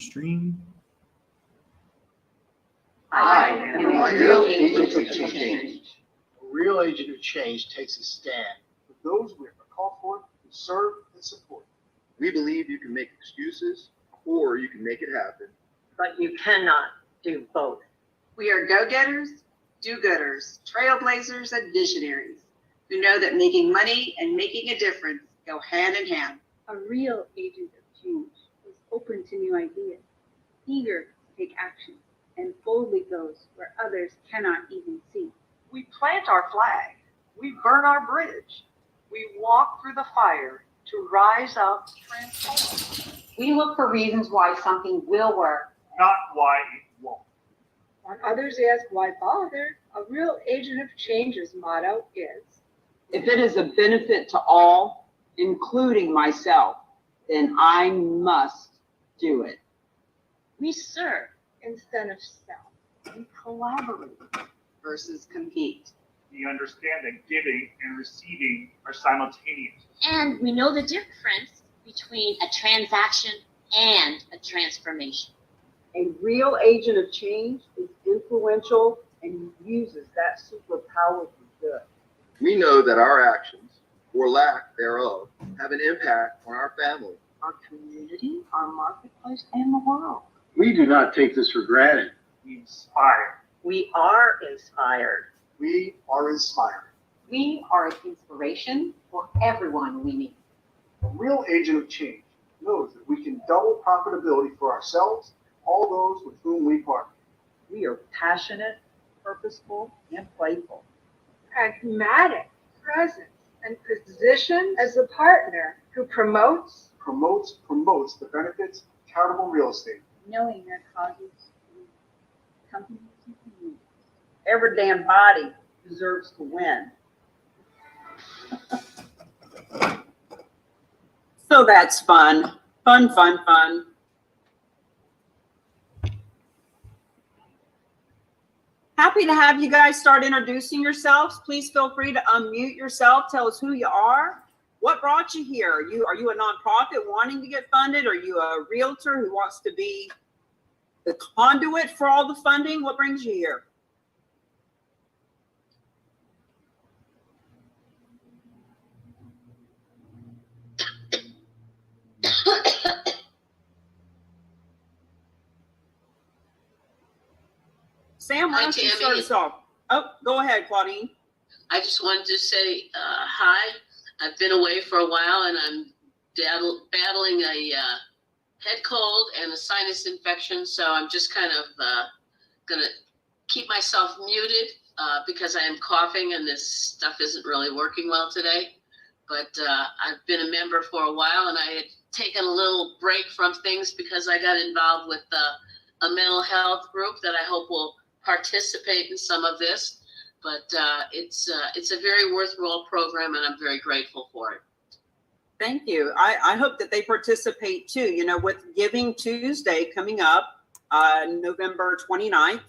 stream. I am a real agent of change. A real agent of change takes a stand for those we are called for to serve and support. We believe you can make excuses or you can make it happen. But you cannot do both. We are go-getters, do-gooders, trailblazers, and visionaries who know that making money and making a difference go hand in hand. A real agent of change is open to new ideas, eager to take action, and boldly goes where others cannot even see. We plant our flag. We burn our bridge. We walk through the fire to rise up, transform. We look for reasons why something will work, Not why it won't. When others ask why bother, a real agent of change's motto is, if it is a benefit to all, including myself, then I must do it. we serve instead of self. We collaborate. Versus compete. We understand that giving and receiving are simultaneous. And we know the difference between a transaction and a transformation. A real agent of change is influential and uses that superpower for good. We know that our actions, or lack thereof, have an impact on our family, Our community, our marketplace, and the world. We do not take this for granted. We inspire. We are inspired. We are inspired. we are an inspiration for everyone we meet. A real agent of change knows that we can double profitability for ourselves, all those with whom we partner. We are passionate, purposeful, and playful. Pragmatic, present, and positioned as a partner who promotes Promotes the benefits of charitable real estate. Knowing their causes, companies, and communities. Every damn body deserves to win. So that's fun. Fun, fun, fun. Happy to have you guys start introducing yourselves. Please feel free to unmute yourself. Tell us who you are. What brought you here? Are you a nonprofit wanting to get funded? Are you a realtor who wants to be the conduit for all the funding? What brings you here? Sam, why Hi, don't you start Tammy. us off? Oh, go ahead, Claudine. I just wanted to say hi. I've been away for a while and I'm battling a head cold and a sinus infection. So I'm just kind of going to keep myself muted because I am coughing and this stuff isn't really working well today. But I've been a member for a while and I had taken a little break from things because I got involved with a mental health group that I hope will participate in some of this. But it's a very worthwhile program, and I'm very grateful for it. Thank you. I hope that they participate too. You know, with Giving Tuesday coming up, November 29th,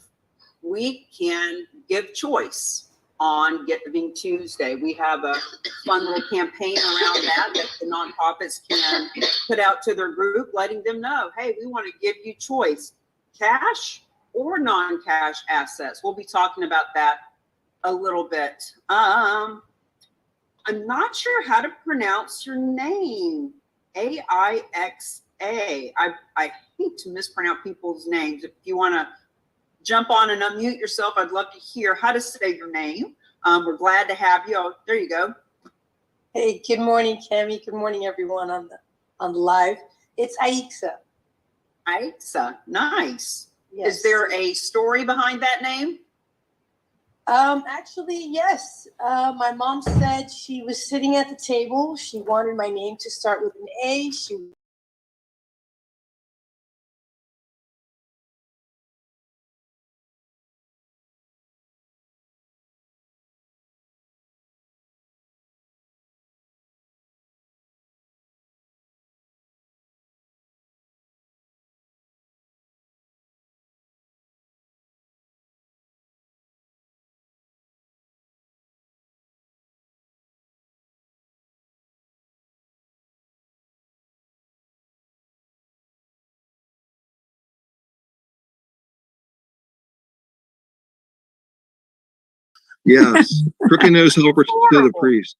we can give choice on Giving Tuesday. We have a fun little campaign around that the nonprofits can put out to their group, letting them know, hey, we want to give you choice, cash or non-cash assets. We'll be talking about that a little bit. I'm not sure how to pronounce your name. A-I-X-A. I hate to mispronounce people's names. If you want to jump on and unmute yourself, I'd love to hear how to say your name. We're glad to have you. Oh, there you go. Hey, good morning, Cami. Good morning, everyone on the live. It's Aixa. Aixa, nice. Yes. Is there a story behind that name? Actually, yes. My mom said she was sitting at the table. She wanted my name to start with an A. She Yes. Crooked nose helper to the Horrible. priest.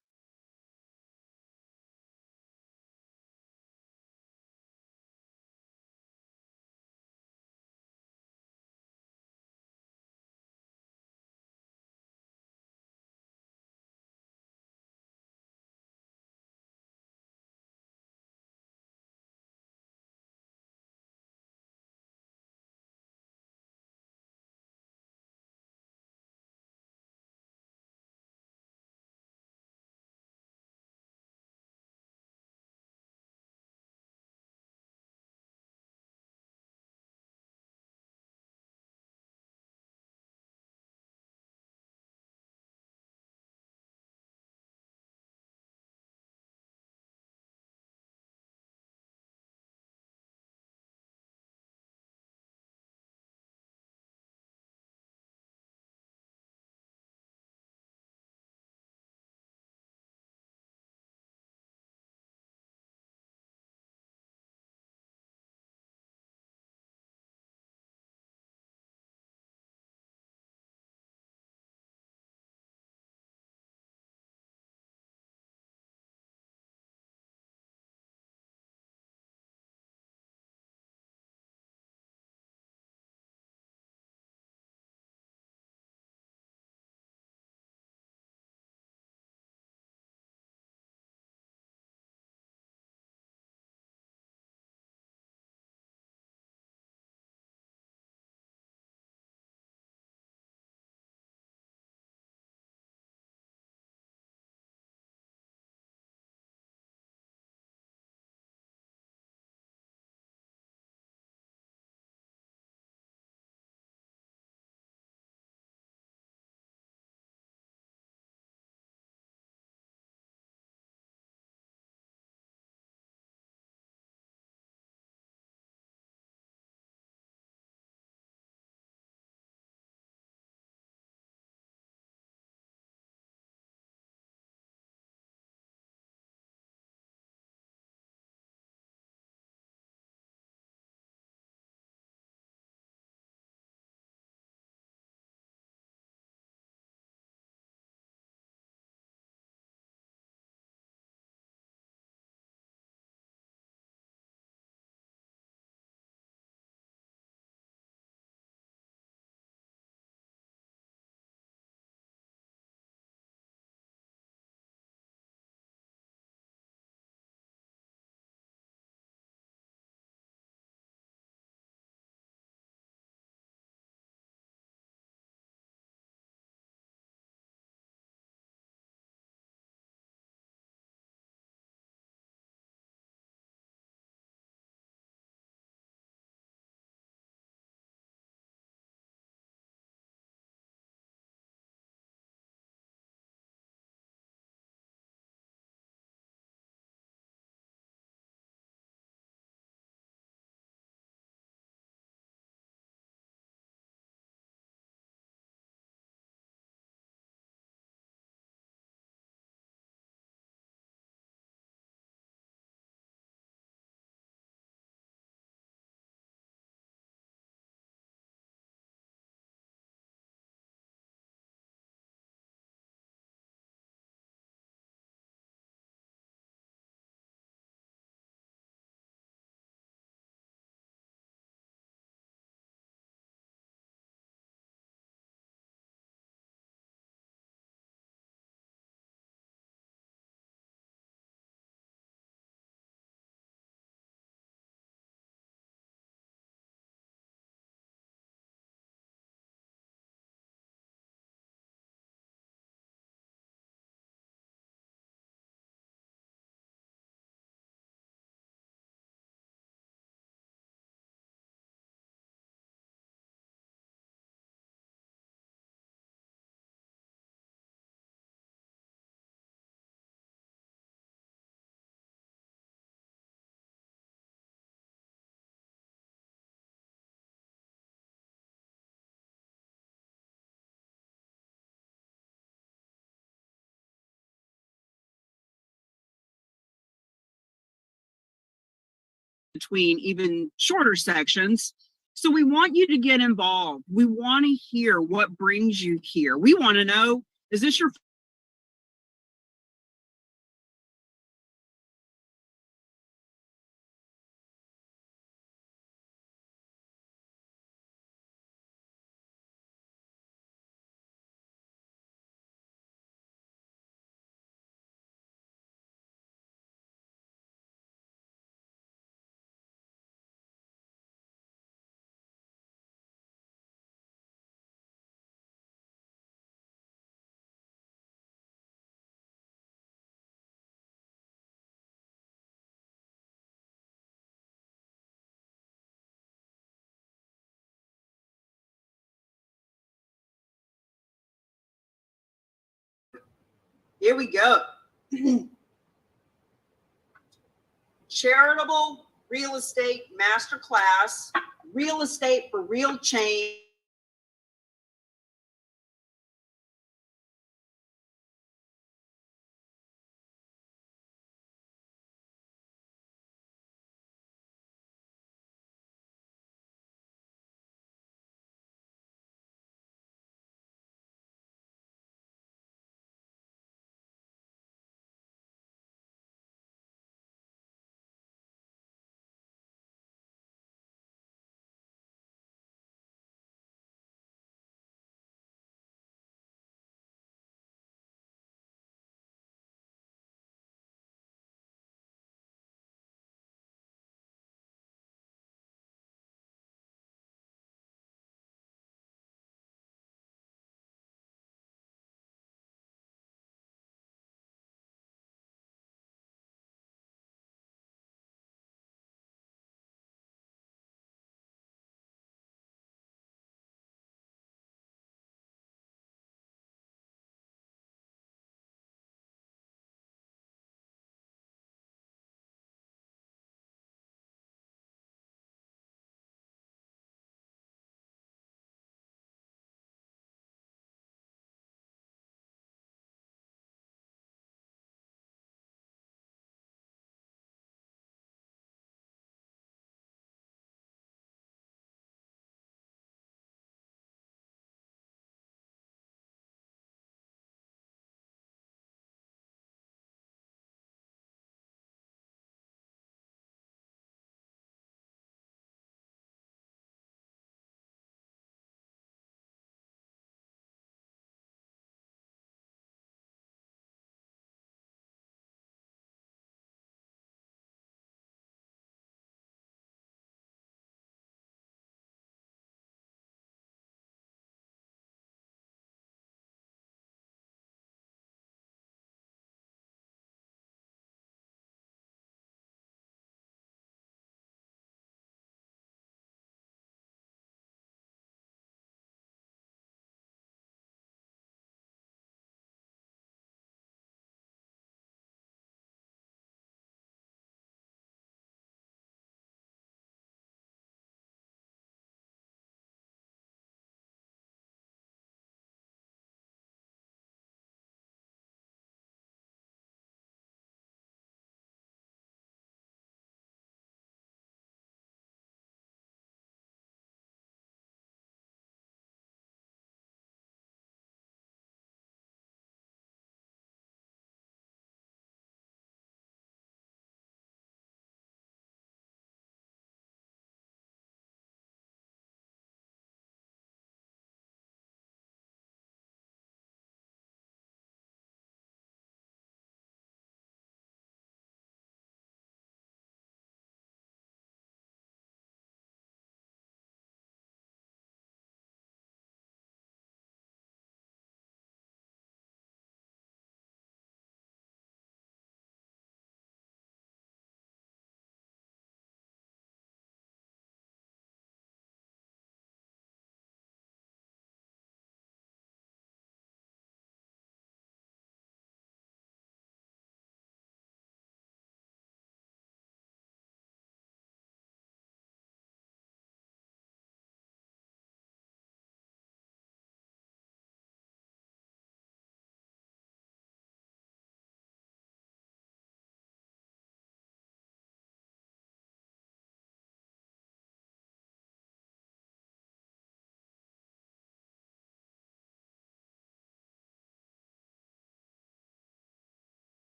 Between even shorter sections. So we want you to get involved. We want to hear what brings you here. We want to know Is this your Here we go. Charitable real estate masterclass, real estate for real change.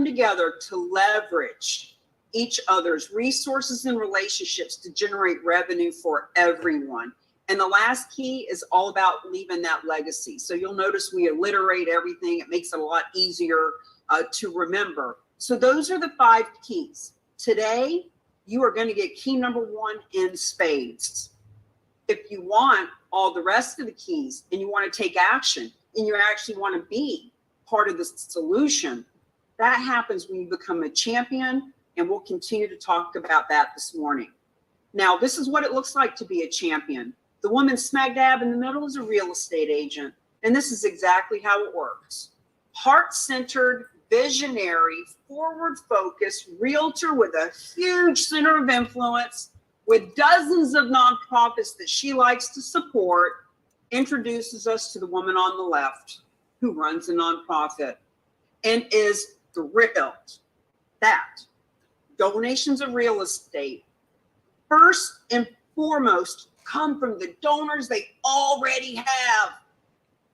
together to leverage each other's resources and relationships to generate revenue for everyone. And the last key is all about leaving that legacy. So you'll notice we alliterate everything. It makes it a lot easier to remember. So those are the 5 keys. Today, you are going to get key number 1 in spades. If you want all the rest of the keys and you want to take action and you actually want to be part of the solution, that happens when you become a champion, and we'll continue to talk about that this morning. Now, this is what it looks like to be a champion. The woman smack dab in the middle is a real estate agent, and this is exactly how it works. Heart-centered, visionary, forward-focused realtor with a huge center of influence, with dozens of nonprofits that she likes to support, introduces us to the woman on the left who runs a nonprofit and is thrilled that donations of real estate, first and foremost, come from the donors they already have.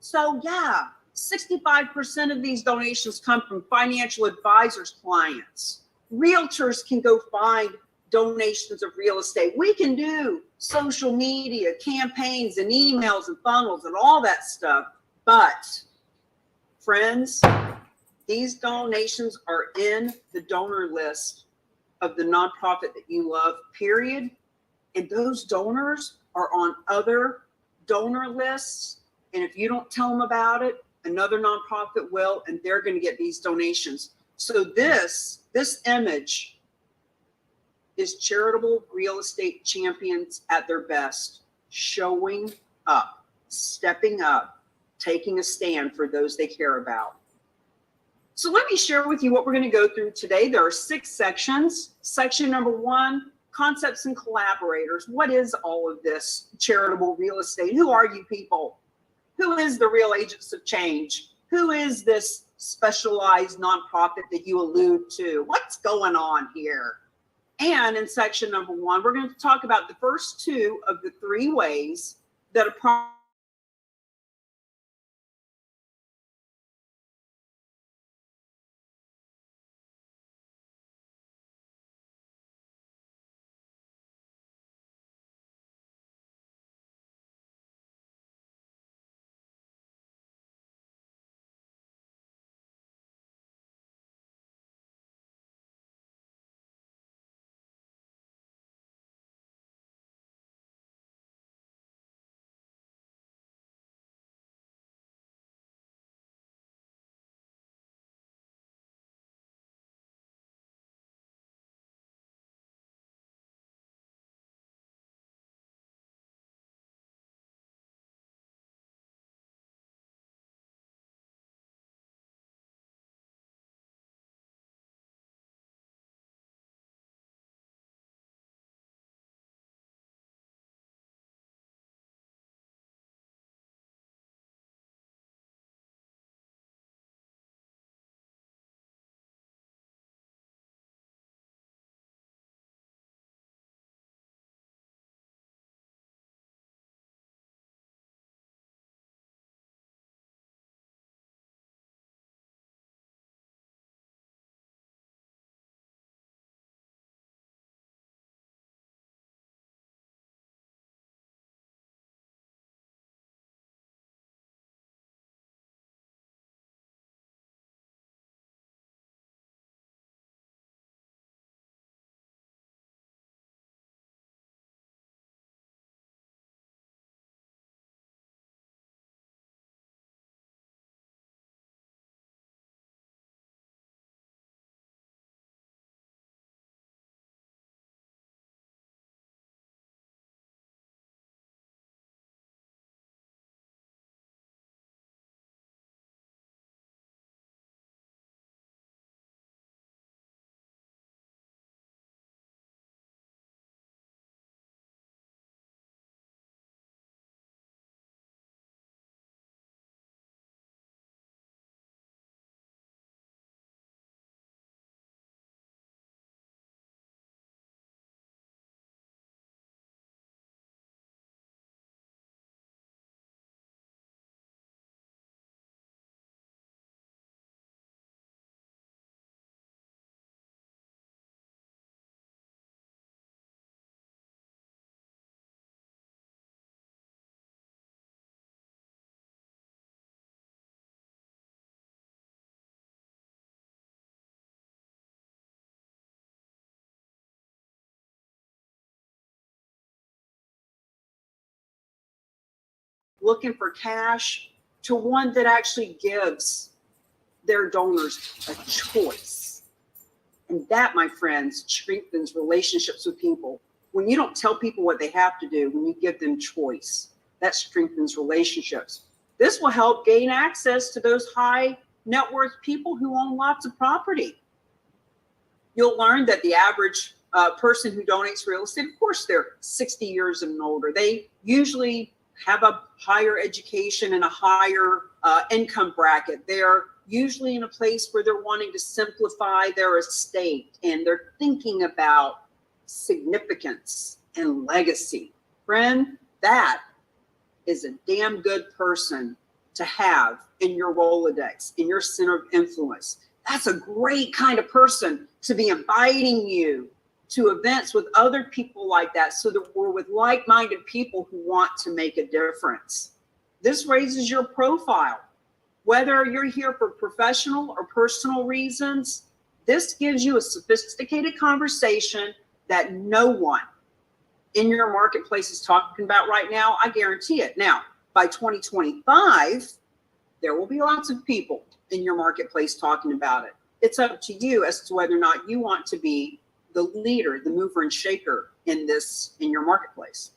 So yeah, 65% of these donations come from financial advisors' clients. Realtors can go find donations of real estate. We can do social media campaigns and emails and funnels and all that stuff. But friends, these donations are in the donor list of the nonprofit that you love, period. And those donors are on other donor lists. And if you don't tell them about it, another nonprofit will, and they're going to get these donations. So this image is charitable real estate champions at their best, showing up, stepping up, taking a stand for those they care about. So let me share with you what we're going to go through today. There are 6 sections. Section number 1, concepts and collaborators. What is all of this charitable real estate? Who are you people? Who is the real agents of change? Who is this specialized nonprofit that you allude to? What's going on here? And in section number 1, we're going to talk about the first 2 of the 3 ways that a looking for cash to one that actually gives their donors a choice. And that, my friends, strengthens relationships with people. When you don't tell people what they have to do, when you give them choice, that strengthens relationships. This will help gain access to those high net worth people who own lots of property. You'll learn that the average person who donates real estate, of course, they're 60 years and older. They usually have a higher education and a higher income bracket. They're usually in a place where they're wanting to simplify their estate and they're thinking about significance and legacy. Friend, that is a damn good person to have in your Rolodex, in your center of influence. That's a great kind of person to be inviting you to events with other people like that, so that we're with like-minded people who want to make a difference. This raises your profile. Whether you're here for professional or personal reasons, this gives you a sophisticated conversation that no one in your marketplace is talking about right now. I guarantee it. Now, by 2025, there will be lots of people in your marketplace talking about it. It's up to you as to whether or not you want to be the leader, the mover and shaker in your marketplace.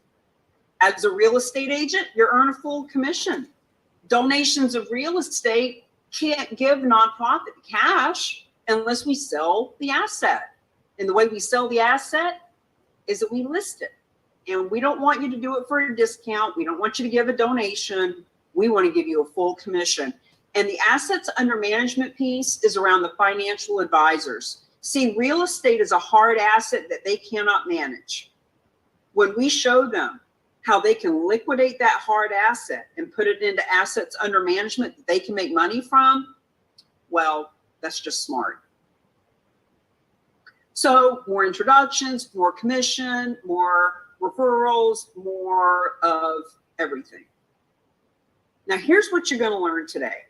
As a real estate agent, you earn a full commission. Donations of real estate can't give nonprofit cash unless we sell the asset. And the way we sell the asset is that we list it. And we don't want you to do it for a discount. We don't want you to give a donation. We want to give you a full commission. And the assets under management piece is around the financial advisors. See, real estate is a hard asset that they cannot manage. When we show them how they can liquidate that hard asset and put it into assets under management that they can make money from, well, that's just smart. So more introductions, more commission, more referrals, more of everything. Now, here's what you're going to learn today.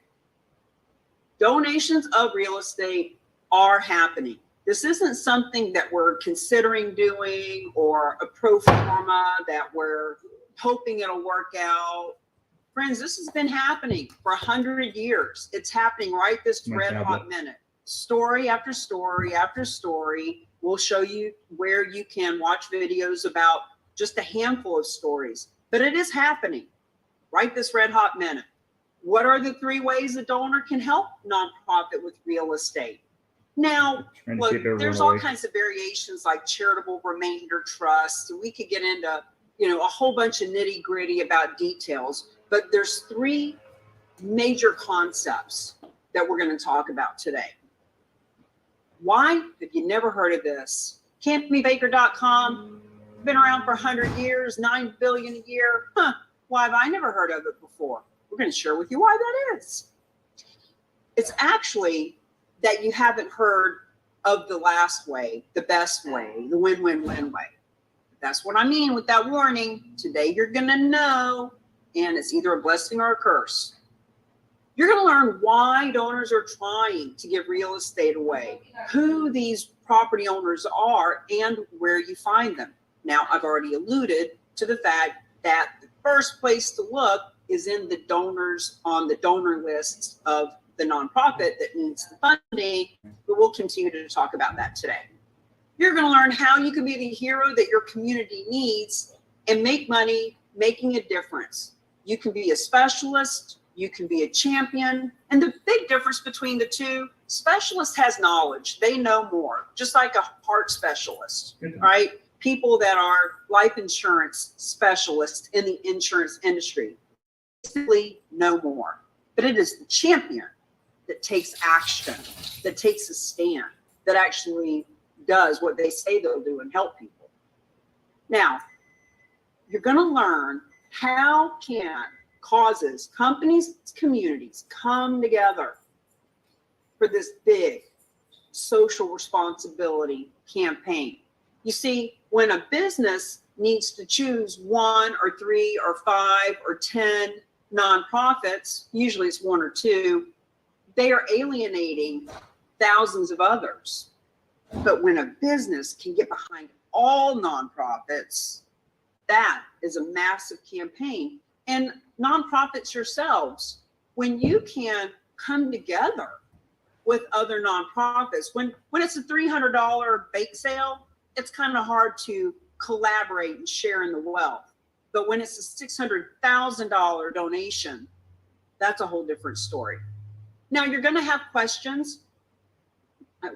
Donations of real estate are happening. This isn't something that we're considering doing or a pro forma that we're hoping it'll work out. Friends, this has been happening for 100 years. It's happening right this red hot minute. Story after story after story. We'll show you where you can watch videos about just a handful of stories. But it is happening right this red hot minute. What are the 3 ways a donor can help nonprofit with real estate? Now, look, there's all kinds of variations like charitable remainder trusts. We could get into, a whole bunch of nitty gritty about details, but there's 3 major concepts that we're going to talk about today. Why have you never heard of this? CampMeBaker.com, been around for 100 years, $9 billion a year. Why have I never heard of it before? We're going to share with you why that is. It's actually that you haven't heard of the last way, the best way, the win-win-win way. That's what I mean with that warning. Today you're going to know, and it's either a blessing or a curse. You're going to learn why donors are trying to give real estate away, who these property owners are, and where you find them. Now, I've already alluded to the fact that the first place to look is in the donors on the donor lists of the nonprofit that needs the funding, but we'll continue to talk about that today. You're going to learn how you can be the hero that your community needs and make money making a difference. You can be a specialist, you can be a champion, and the big difference between the two, specialist has knowledge. They know more, just like a heart specialist, right? People that are life insurance specialists in the insurance industry basically know more, but it is the champion that takes action, that takes a stand, that actually does what they say they'll do and help people. Now, you're going to learn how can causes, companies, communities come together for this big social responsibility campaign. You see, when a business needs to choose 1 or 3 or 5 or 10 nonprofits, usually it's 1 or 2, they are alienating thousands of others. But when a business can get behind all nonprofits, that is a massive campaign. And nonprofits yourselves, when you can come together with other nonprofits, when it's a $300 bake sale, it's kind of hard to collaborate and share in the wealth. But when it's a $600,000 donation, that's a whole different story. Now, you're going to have questions.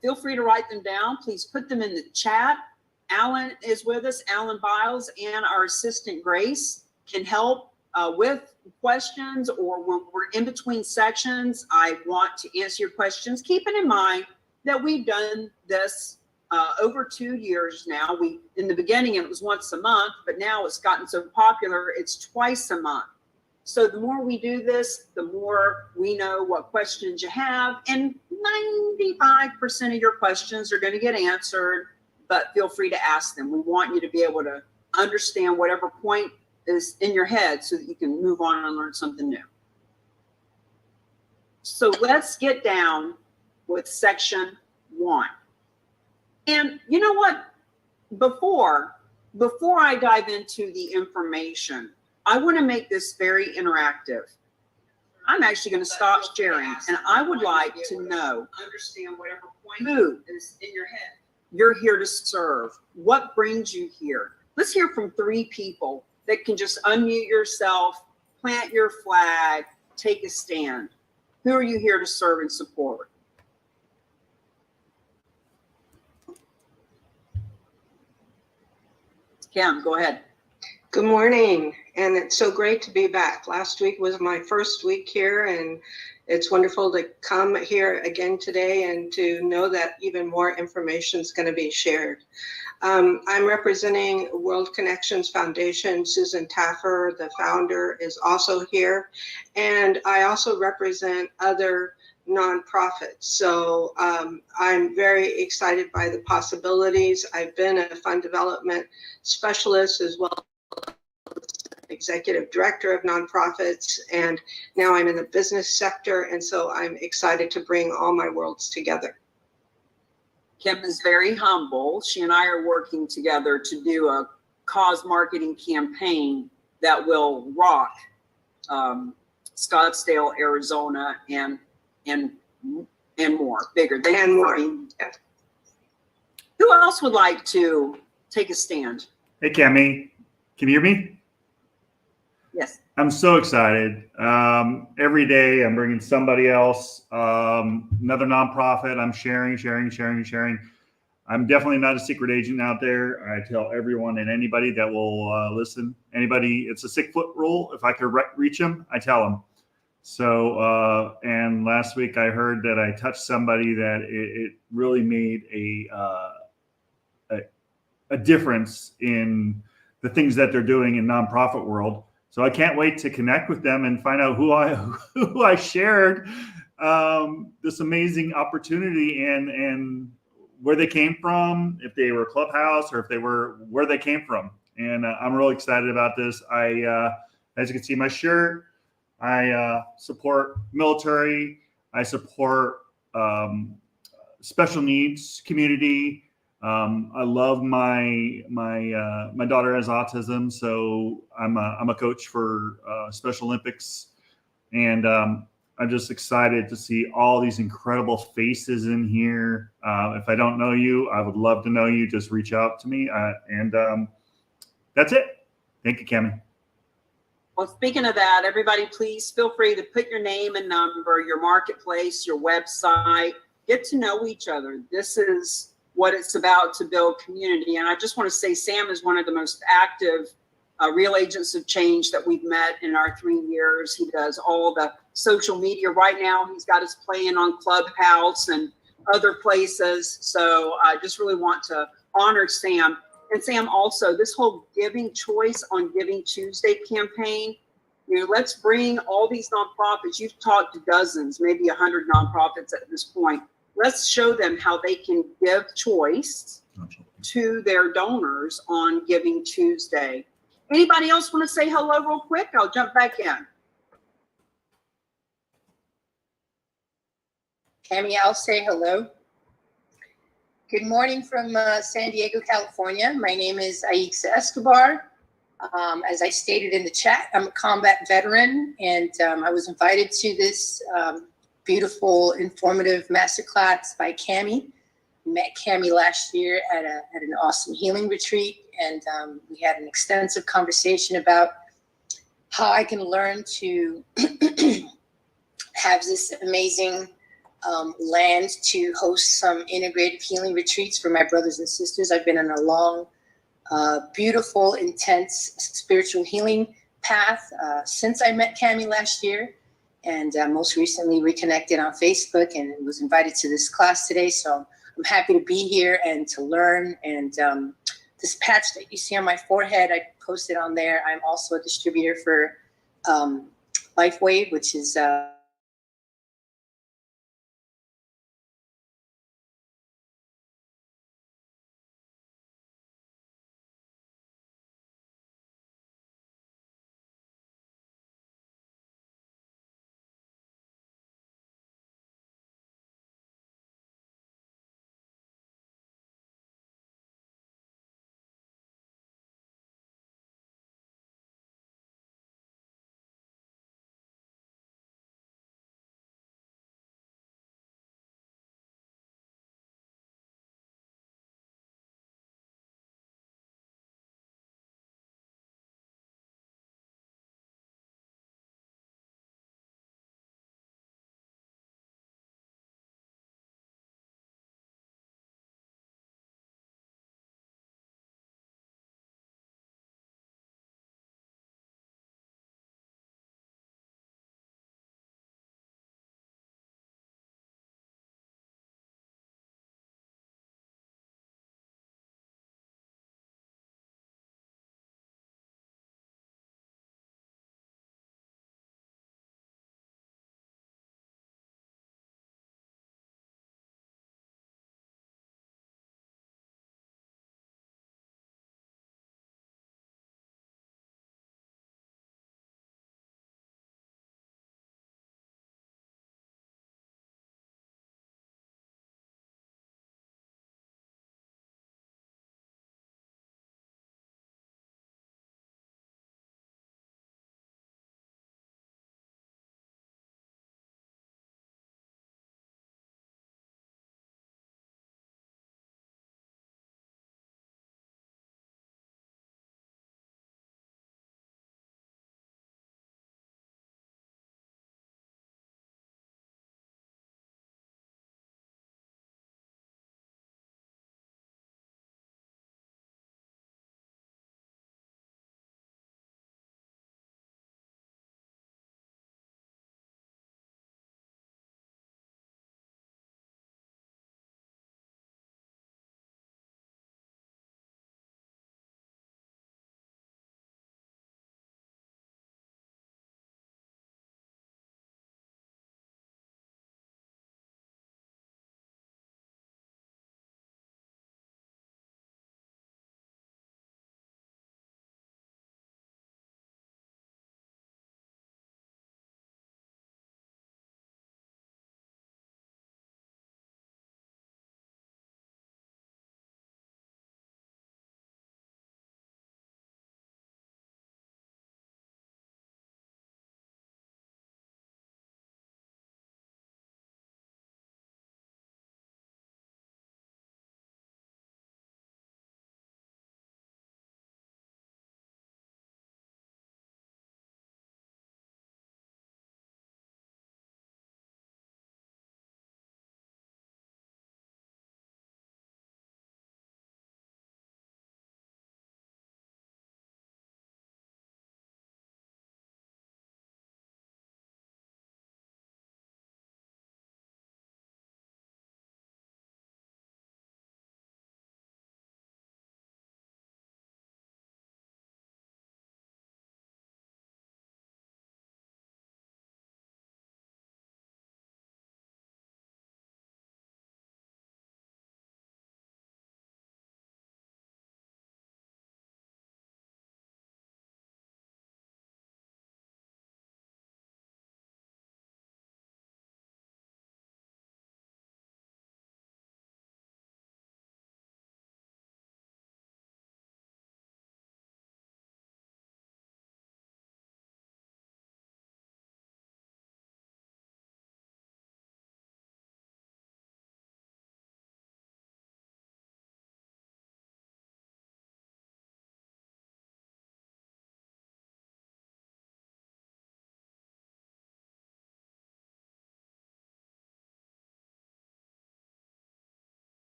Feel free to write them down. Please put them in the chat. Alan is with us. Alan Biles and our assistant Grace can help with questions, or when we're in between sections, I want to answer your questions. Keeping in mind that we've done this over 2 years now. In the beginning, it was once a month, but now it's gotten so popular, it's twice a month. So the more we do this, the more we know what questions you have, and 95% of your questions are going to get answered, but feel free to ask them. We want you to be able to understand whatever point is in your head so that you can move on and learn something new. So let's get down with section 1. And you know what? Before I dive into the information, I want to make this very interactive. I'm actually going to stop sharing, and I would like to know, understand whatever point who is in your head. You're here to serve. What brings you here? Let's hear from 3 people that can just unmute yourself, plant your flag, take a stand. Who are you here to serve and support? Kim, go ahead. Good morning, and it's so great to be back. Last week was my first week here, and it's wonderful to come here again today and to know that even more information is going to be shared. I'm representing World Connections Foundation. Susan Taffer, the founder, is also here, and I also represent other nonprofits. So I'm very excited by the possibilities. I've been a fund development specialist as well as executive director of nonprofits, and now I'm in the business sector, and so I'm excited to bring all my worlds together. Kim is very humble. She and I are working together to do a cause marketing campaign that will rock Scottsdale, Arizona, and more, bigger. And more. Who else would like to take a stand? Hey, Cami, can you hear me? Yes. I'm so excited. Every day I'm bringing somebody else, another nonprofit. I'm sharing. I'm definitely not a secret agent out there. I tell everyone and anybody that will listen, anybody, it's a 6-foot rule. If I could reach them, I tell them. So, and last week I heard that I touched somebody that it really made a difference in the things that they're doing in nonprofit world. So I can't wait to connect with them and find out who I shared this amazing opportunity and where they came from, if they were Clubhouse or if they were where they came from. And I'm really excited about this. As you can see my shirt, I support military. I support special needs community. I love my daughter has autism, so I'm a coach for Special Olympics, and I'm just excited to see all these incredible faces in here. If I don't know you, I would love to know you. Just reach out to me, and that's it. Thank you, Cami. Well, speaking of that, everybody, please feel free to put your name and number, your marketplace, your website. Get to know each other. This is what it's about, to build community. And I just want to say Sam is one of the most active real agents of change that we've met in our 3 years. He does all the social media. Right now, he's got us playing on Clubhouse and other places. So I just really want to honor Sam. And Sam, also, this whole Giving Choice on Giving Tuesday campaign, let's bring all these nonprofits. You've talked to dozens, maybe 100 nonprofits at this point. Let's show them how they can give choice to their donors on Giving Tuesday. Anybody else want to say hello real quick? I'll jump back in. Cami, I'll say hello. Good morning from San Diego, California. My name is Aixa Escobar. As I stated in the chat, I'm a combat veteran, and I was invited to this beautiful, informative masterclass by Cami. Met Cami last year at an awesome healing retreat, and we had an extensive conversation about how I can learn to have this amazing land to host some integrated healing retreats for my brothers and sisters. I've been on a long, beautiful, intense spiritual healing path since I met Cami last year, and most recently reconnected on Facebook and was invited to this class today. So I'm happy to be here and to learn. And this patch that you see on my forehead, I posted on there. I'm also a distributor for LifeWave, which is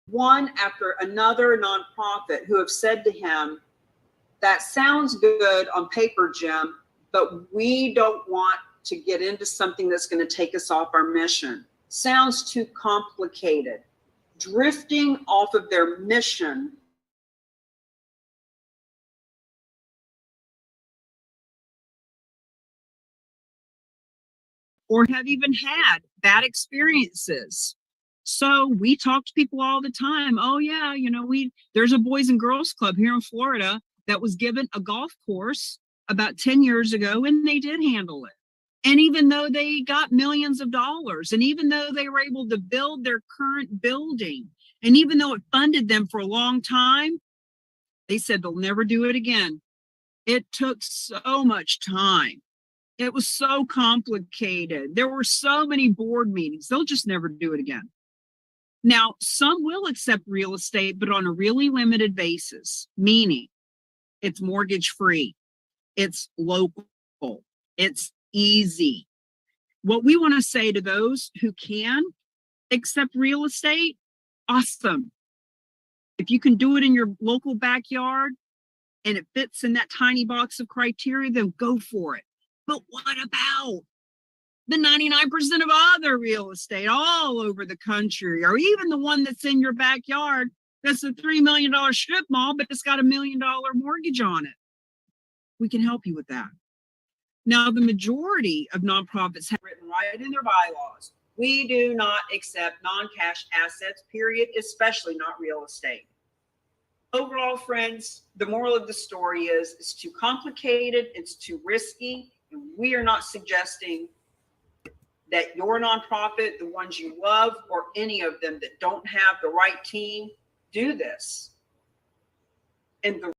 one after another nonprofit who have said to him, that sounds good on paper, Jim, but we don't want to get into something that's going to take us off our mission. Sounds too complicated. Drifting off of their mission or have even had bad experiences. So we talk to people all the time. Oh yeah, there's a Boys and Girls Club here in Florida that was given a golf course about 10 years ago, and they did handle it. And even though they got millions of dollars, and even though they were able to build their current building, and even though it funded them for a long time, they said they'll never do it again. It took so much time. It was so complicated. There were so many board meetings. They'll just never do it again. Now, some will accept real estate, but on a really limited basis, meaning it's mortgage free, it's local, it's easy. What we want to say to those who can accept real estate, awesome. If you can do it in your local backyard and it fits in that tiny box of criteria, then go for it. But what about the 99% of other real estate all over the country, or even the one that's in your backyard that's a $3 million strip mall, but it's got $1 million mortgage on it? We can help you with that. Now, the majority of nonprofits have written right in their bylaws, we do not accept non-cash assets, period, especially not real estate. Overall, friends, the moral of the story is it's too complicated, it's too risky, and we are not suggesting that your nonprofit, the ones you love, or any of them that don't have the right team, do this. And the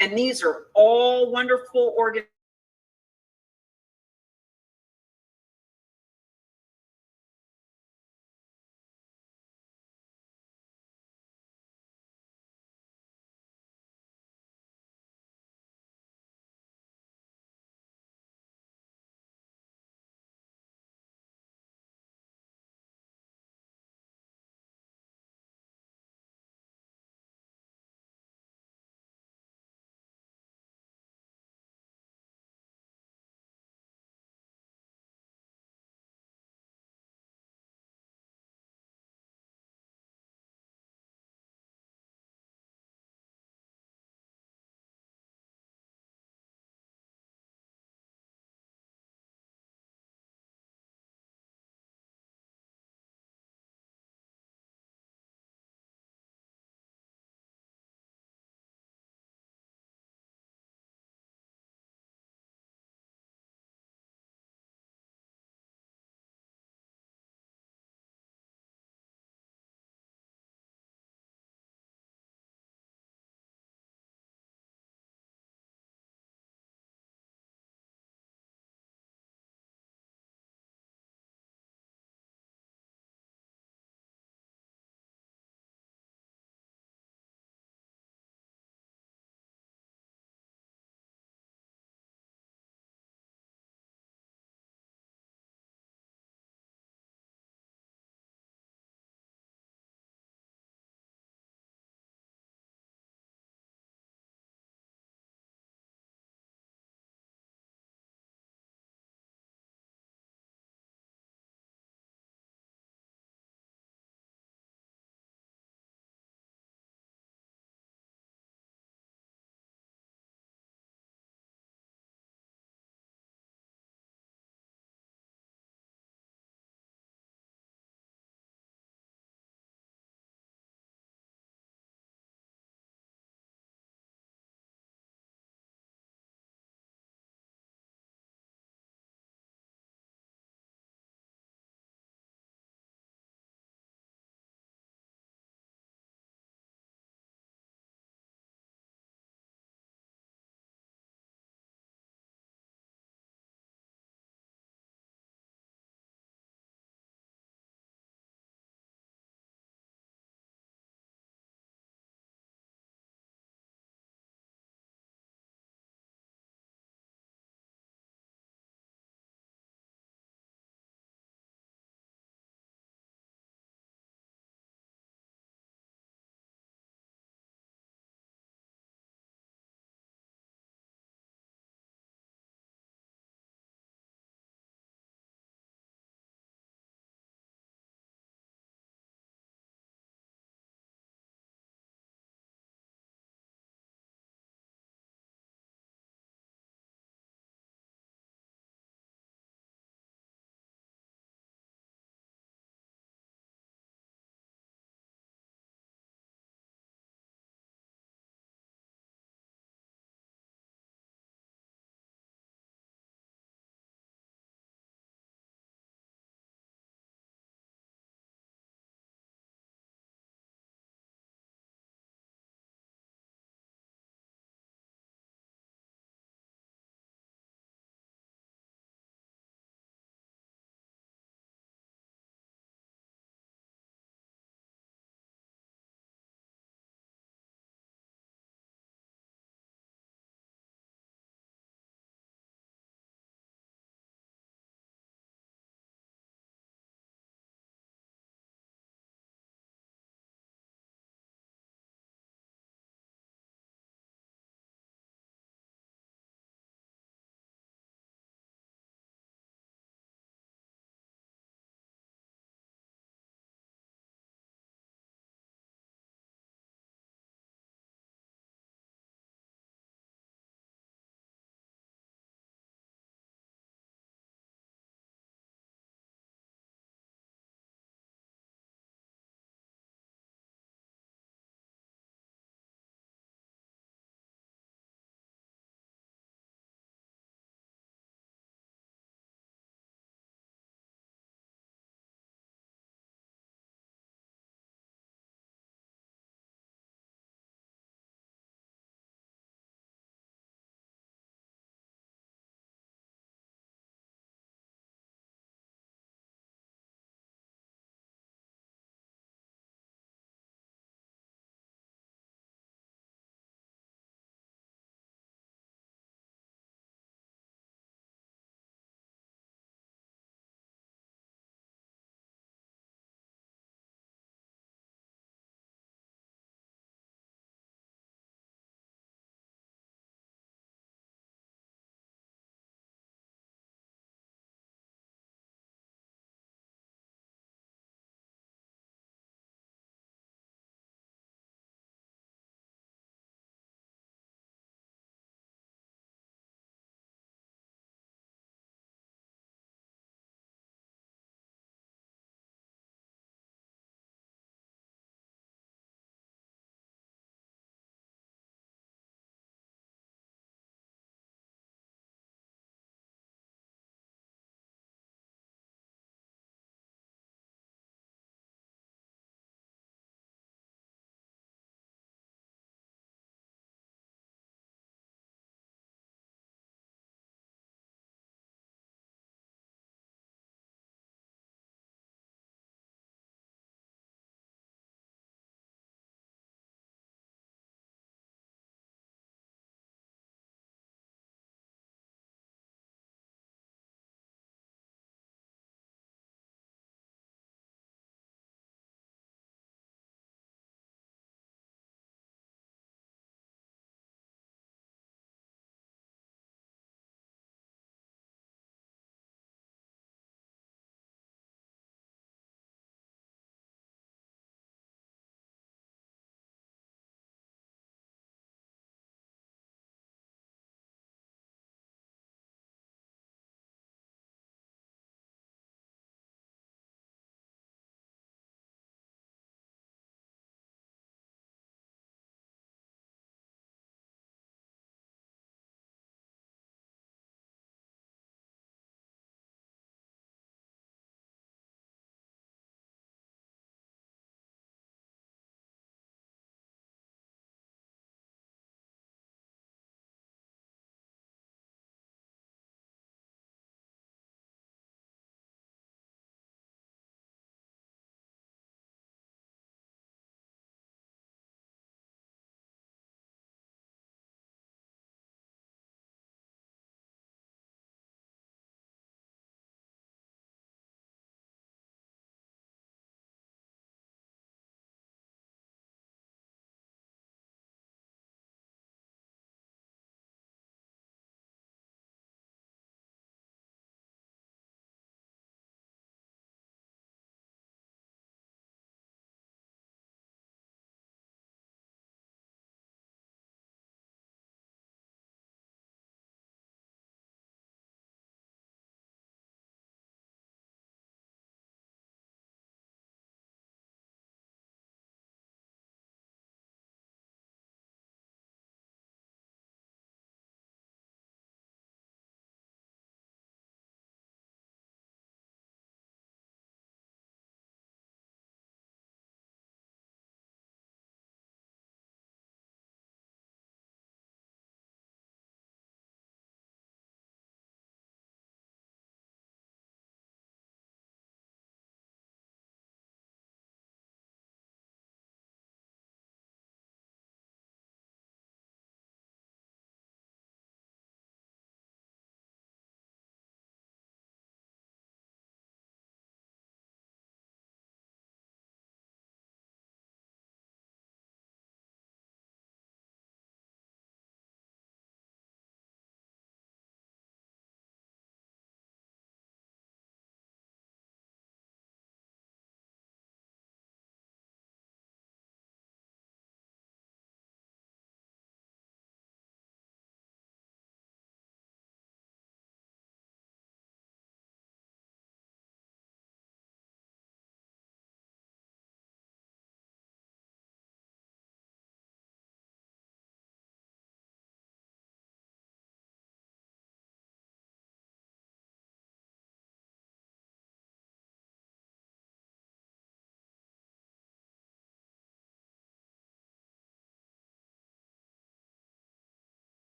and these are all wonderful organizations.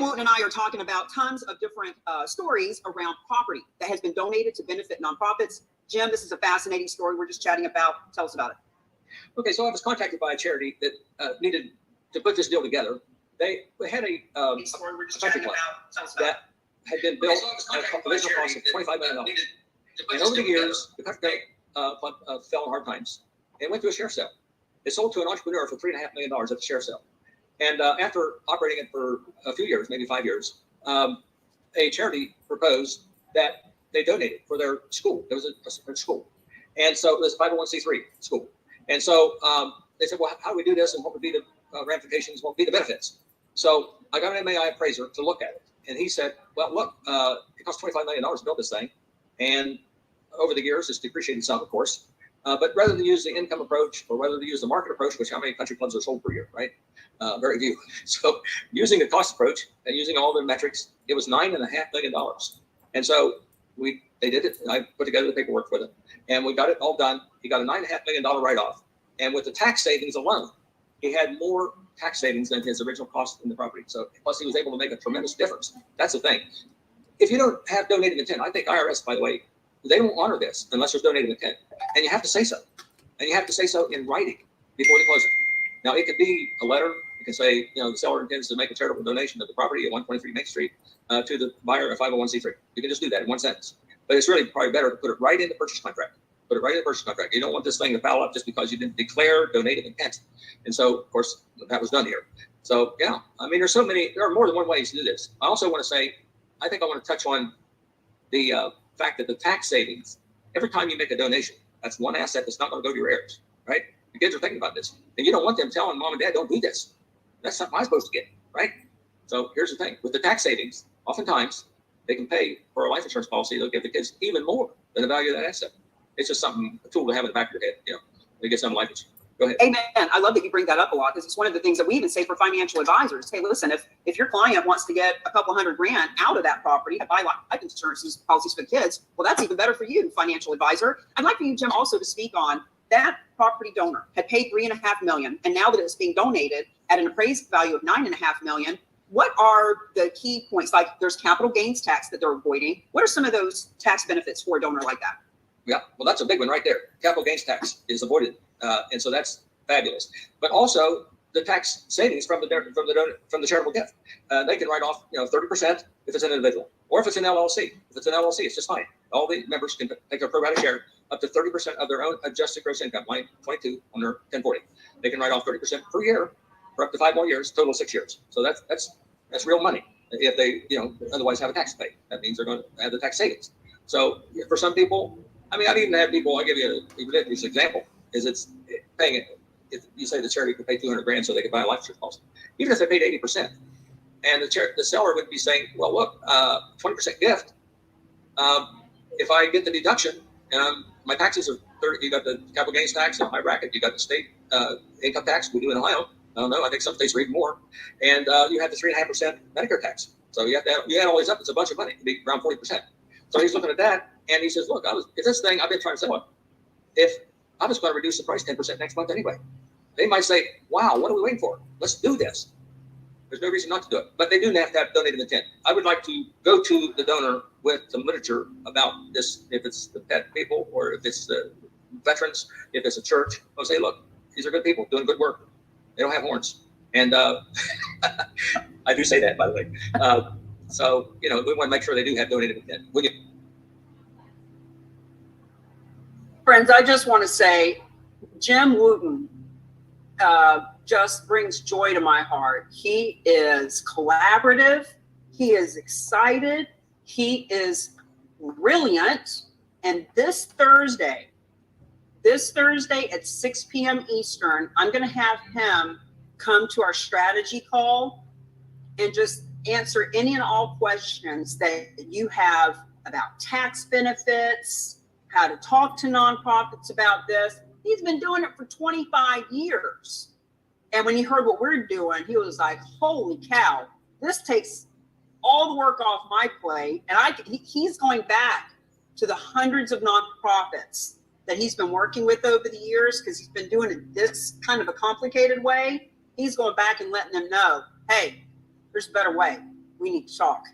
Wooten and I are talking about tons of different stories around property that has been donated to benefit nonprofits. Jim, this is a fascinating story we're just chatting about. Tell us about it. Okay, so I was contacted by a charity that needed to put this deal together. They had a country club that had been built at a original cost of $25 million. And over the years, the country club fell in hard times and went through a share sale. It sold to an entrepreneur for $3.5 million at the share sale. And after operating it for a few years, maybe 5 years, a charity proposed that they donated for their school. There was a school. And so it was a 501c3 school. And so they said, well, how do we do this? And what would be the ramifications? What would be the benefits? So I got an MAI appraiser to look at it. And he said, well, look, it cost $25 million to build this thing. And over the years, it's depreciated some, of course. But rather than use the income approach or whether to use the market approach, which how many country clubs are sold per year, right? Very few. So using the cost approach and using all the metrics, it was $9.5 million. And so they did it. I put together the paperwork for them and we got it all done. He got a $9.5 million write-off. And with the tax savings alone, he had more tax savings than his original cost in the property. So plus he was able to make a tremendous difference. That's the thing. If you don't have donated intent, I think IRS, by the way, they don't honor this unless there's donated intent. And you have to say so. And you have to say so in writing before they close it. Now, it could be a letter. You can say, the seller intends to make a charitable donation of the property at 123 Main Street to the buyer of 501c3. You can just do that in one sentence. But it's really probably better to put it right in the purchase contract. Put it right in the purchase contract. You don't want this thing to foul up just because you didn't declare donated intent. And so, of course, that was done here. So, yeah, I mean, there are more than one way to do this. I also want to say, I think I want to touch on the fact that the tax savings, every time you make a donation, that's one asset that's not going to go to your heirs, right? The kids are thinking about this. And you don't want them telling mom and dad, don't do this. That's something I'm supposed to get, right? So here's the thing. With the tax savings, oftentimes they can pay for a life insurance policy. They'll give the kids even more than the value of that asset. It's just a tool to have in the back of your head, to get some life insurance. Go ahead. Amen. I love that you bring that up a lot because it's one of the things that we even say for financial advisors. Hey, listen, if your client wants to get a couple $100,000 out of that property to buy life insurance policies for the kids, well, that's even better for you, financial advisor. I'd like for you, Jim, also to speak on that property donor had paid $3.5 million, and now that it's being donated at an appraised value of $9.5 million, what are the key points? Like there's capital gains tax that they're avoiding. What are some of those tax benefits for a donor like that? Yeah, well, that's a big one right there. Capital gains tax is avoided, and so that's fabulous. But also the tax savings from the charitable gift. They can write off 30% if it's an individual, or if it's an LLC. If it's an LLC, it's just fine. All the members can take their pro rata share up to 30% of their own adjusted gross income, line 22 on their 1040. They can write off 30% per year for up to 5 more years, total of 6 years. So that's real money. If they otherwise have a tax to pay, that means they're going to have the tax savings. So for some people, I mean, I've even had people. I'll give you a ridiculous example. Is it's paying it. If you say the charity could pay $200,000 so they could buy a life insurance policy, even if they paid 80%, and the seller would be saying, well, look, 20% gift. If I get the deduction and my taxes are 30, you got the capital gains tax in a high bracket, you got the state income tax. We do in Ohio. I don't know. I think some states are even more, and you have the 3.5% Medicare tax. So you add all these up. It's a bunch of money. It'd be around 40%. So he's looking at that, and he says, look, if this thing I've been trying to sell it, if I was going to reduce the price 10% next month anyway. They might say, wow, what are we waiting for? Let's do this. There's no reason not to do it. But they do have to have donated intent. I would like to go to the donor with some literature about this, if it's the pet people or if it's the veterans, if it's a church. I'll say, look, these are good people doing good work. They don't have horns. And I do say that, by the way. So, we want to make sure they do have donated intent. Friends, I just want to say, Jim Wooten just brings joy to my heart. He is collaborative. He is excited. He is brilliant. And this Thursday at 6 p.m. Eastern, I'm going to have him come to our strategy call and just answer any and all questions that you have about tax benefits, how to talk to nonprofits about this. He's been doing it for 25 years. And when he heard what we're doing, he was like, holy cow, this takes all the work off my plate. And he's going back to the hundreds of nonprofits that he's been working with over the years, because he's been doing it this kind of a complicated way. He's going back and letting them know, hey, there's a better way. we need to talk.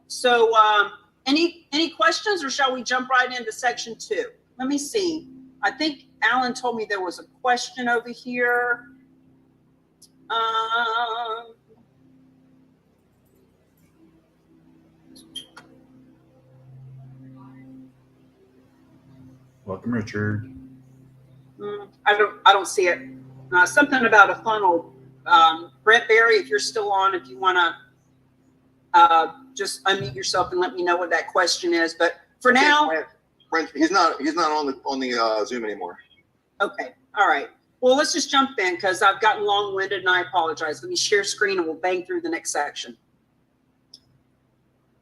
So any questions, or shall we jump right into section 2? Let me see. I think Alan told me there was a question over here. Welcome, Richard. I don't see it. Something about a funnel. Brett Berry, if you're still on, if you want to just unmute yourself and let me know what that question is. But for now, Brent, he's not on the Zoom anymore. Okay. All right. Well, let's just jump in because I've gotten long-winded and I apologize. Let me share screen and we'll bang through the next section.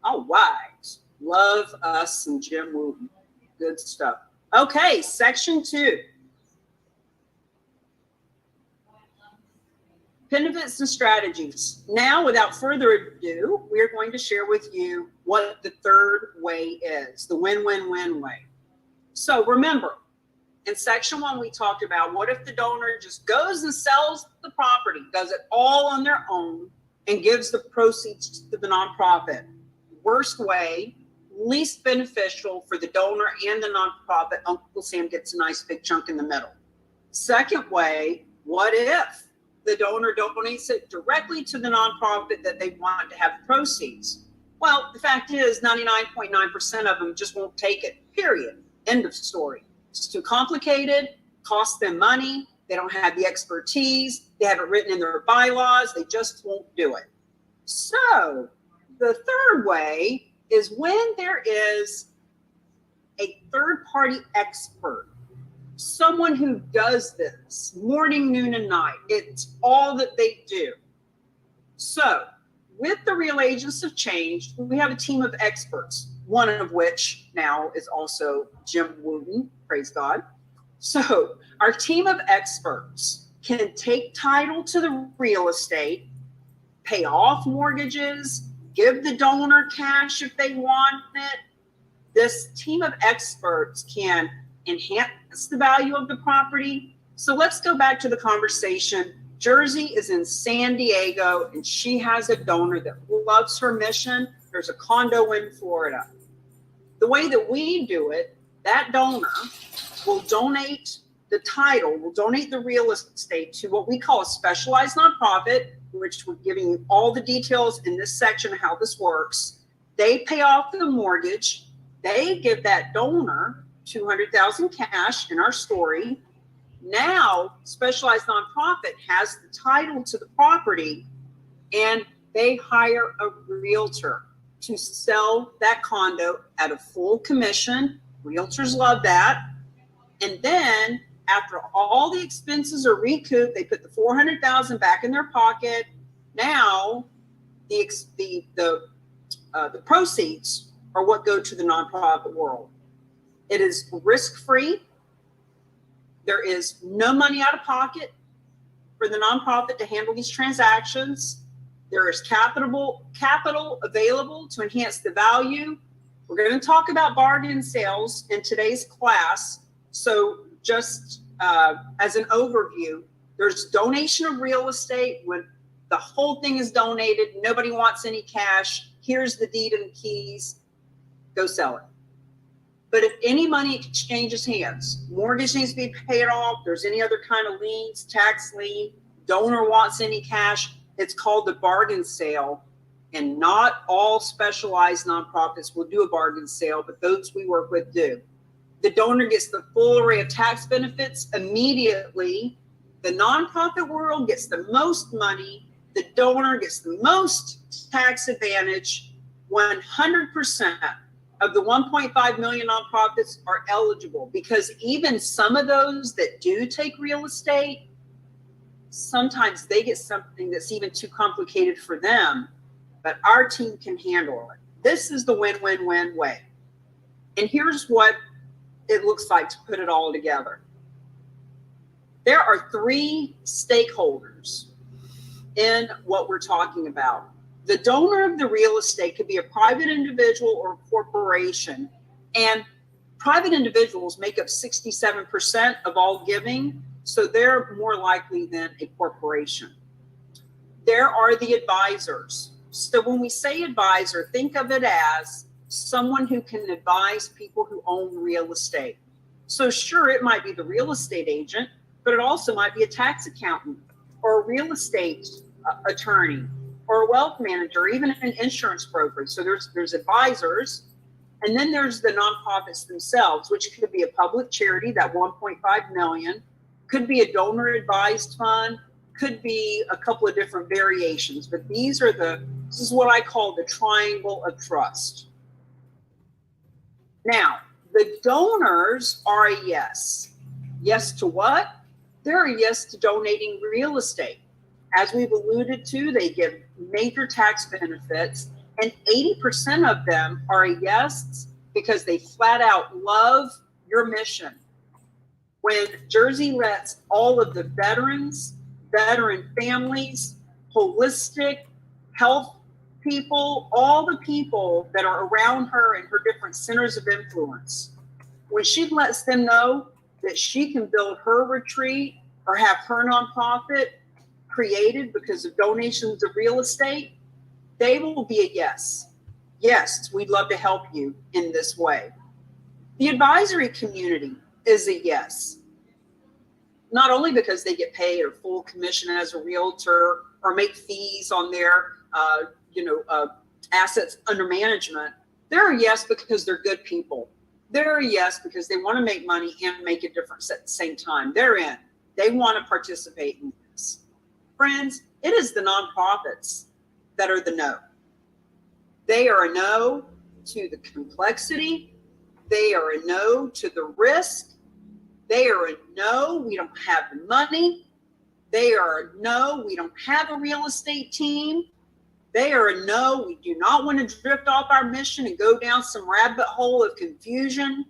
All right. Love us some Jim Wooten. Good stuff. Okay. Section 2. Benefits and strategies. Now, without further ado, we are going to share with you what the third way is, the win-win-win way. So remember, in section 1, we talked about what if the donor just goes and sells the property, does it all on their own, and gives the proceeds to the nonprofit. Worst way, least beneficial for the donor and the nonprofit. Uncle Sam gets a nice big chunk in the middle. Second way, what if the donor donates it directly to the nonprofit that they want to have the proceeds? Well, the fact is 99.9% of them just won't take it, period. End of story. It's too complicated, costs them money, they don't have the expertise, they have it written in their bylaws, they just won't do it. So the third way is when there is a third-party expert, someone who does this morning, noon, and night. It's all that they do. So with the Real Agents of Change, we have a team of experts, one of which now is also Jim Wooten, praise God. So our team of experts can take title to the real estate, pay off mortgages, give the donor cash if they want it. This team of experts can enhance the value of the property. So let's go back to the conversation. Jersey is in San Diego and she has a donor that loves her mission. There's a condo in Florida. The way that we do it, that donor will donate the title, will donate the real estate to what we call a specialized nonprofit, which we're giving you all the details in this section of how this works. They pay off the mortgage. They give that donor $200,000 cash in our story. Now, specialized nonprofit has the title to the property and they hire a realtor to sell that condo at a full commission. Realtors love that. And then after all the expenses are recouped, they put the $400,000 back in their pocket. Now the proceeds are what go to the nonprofit world. It is risk-free. There is no money out of pocket for the nonprofit to handle these transactions. There is capital available to enhance the value. We're going to talk about bargain sales in today's class. So just as an overview, there's donation of real estate when the whole thing is donated. Nobody wants any cash. Here's the deed and keys. Go sell it. But if any money exchanges hands, mortgage needs to be paid off, there's any other kind of liens, tax lien, donor wants any cash, it's called the bargain sale. And not all specialized nonprofits will do a bargain sale, but those we work with do. The donor gets the full array of tax benefits immediately. The nonprofit world gets the most money. The donor gets the most tax advantage. 100% of the 1.5 million nonprofits are eligible, because even some of those that do take real estate, sometimes they get something that's even too complicated for them, but our team can handle it. This is the win-win-win way. And here's what it looks like to put it all together. There are 3 stakeholders in what we're talking about. The donor of the real estate could be a private individual or a corporation. And private individuals make up 67% of all giving, so they're more likely than a corporation. There are the advisors. So when we say advisor, think of it as someone who can advise people who own real estate. So sure, it might be the real estate agent, but it also might be a tax accountant or a real estate attorney or a wealth manager, or even an insurance broker. So there's advisors, and then there's the nonprofits themselves, which could be a public charity, that 1.5 million, could be a donor advised fund, could be a couple of different variations, but this is what I call the triangle of trust. Now, the donors are a yes. Yes to what? They're a yes to donating real estate. As we've alluded to, they give major tax benefits, and 80% of them are a yes because they flat out love your mission. When Jersey lets all of the veterans, veteran families, holistic health people, all the people that are around her and her different centers of influence, when she lets them know that she can build her retreat or have her nonprofit created because of donations of real estate, they will be a yes. Yes, we'd love to help you in this way. The advisory community is a yes. Not only because they get paid or full commission as a realtor or make fees on their assets under management, they're a yes because they're good people. They're a yes because they want to make money and make a difference at the same time. They're in. They want to participate in this. Friends, it is the nonprofits that are the no. They are a no to the complexity. They are a no to the risk. They are a no, we don't have the money. They are a no, we don't have a real estate team. They are a no, we do not want to drift off our mission and go down some rabbit hole of confusion.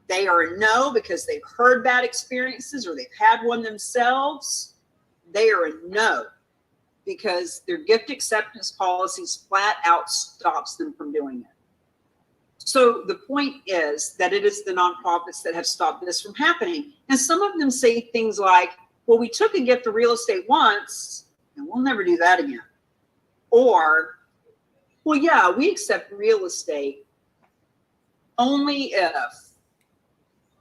They are a no because they've heard bad experiences or they've had one themselves. They are a no because their gift acceptance policies flat out stops them from doing it. So the point is that it is the nonprofits that have stopped this from happening. And some of them say things like, well, we took a gift of real estate once and we'll never do that again. Or, well, yeah, we accept real estate only if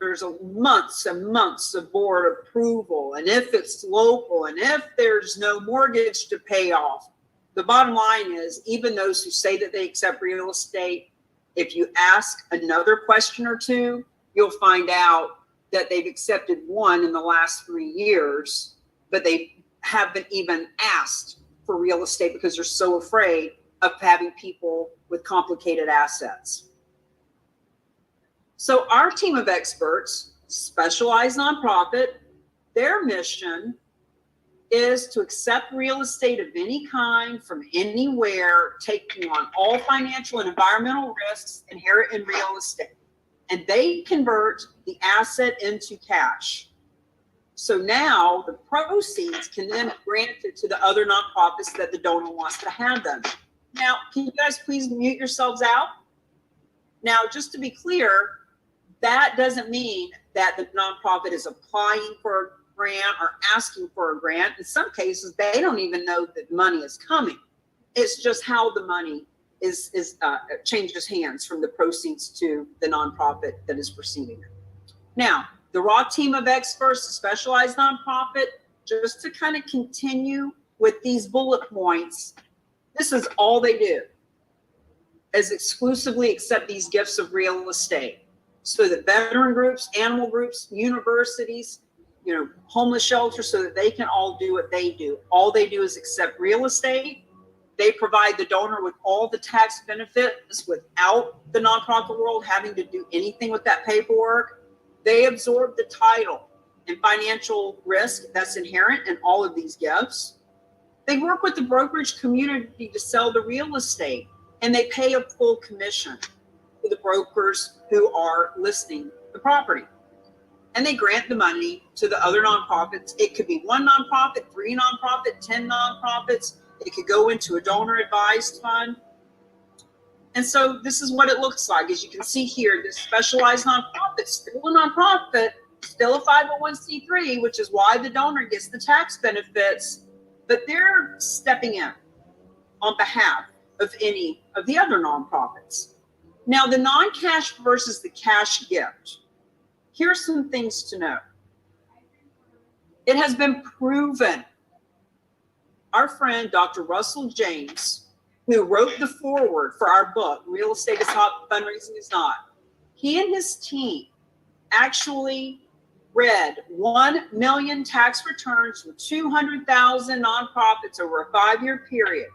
there's months and months of board approval, and if it's local, and if there's no mortgage to pay off. The bottom line is, even those who say that they accept real estate, if you ask another question or two, you'll find out that they've accepted one in the last 3 years, but they haven't even asked for real estate because they're so afraid of having people with complicated assets. So our team of experts, specialized nonprofit, their mission is to accept real estate of any kind from anywhere, taking on all financial and environmental risks inherent in real estate. And they convert the asset into cash. So now the proceeds can then be granted to the other nonprofits that the donor wants to have them. Now, can you guys please mute yourselves out? Now, just to be clear, that doesn't mean that the nonprofit is applying for a grant or asking for a grant. In some cases, they don't even know that money is coming. It's just how the money changes hands from the proceeds to the nonprofit that is receiving it. Now, the raw team of experts, the specialized nonprofit, just to kind of continue with these bullet points, this is all they do, is exclusively accept these gifts of real estate. So that veteran groups, animal groups, universities, homeless shelters, so that they can all do what they do. All they do is accept real estate. They provide the donor with all the tax benefits without the nonprofit world having to do anything with that paperwork. They absorb the title and financial risk that's inherent in all of these gifts. They work with the brokerage community to sell the real estate, and they pay a full commission to the brokers who are listing the property. And they grant the money to the other nonprofits. It could be one nonprofit, 3 nonprofits, 10 nonprofits. It could go into a donor advised fund. And so this is what it looks like. As you can see here, this specialized nonprofit, still a nonprofit, still a 501c3, which is why the donor gets the tax benefits, but they're stepping in. on behalf of any of the other nonprofits. Now, the non-cash versus the cash gift. Here's some things to know. It has been proven. Our friend, Dr. Russell James, who wrote the foreword for our book, Real Estate is Hot, Fundraising is Not, he and his team actually read 1 million tax returns from 200,000 nonprofits over a 5-year period.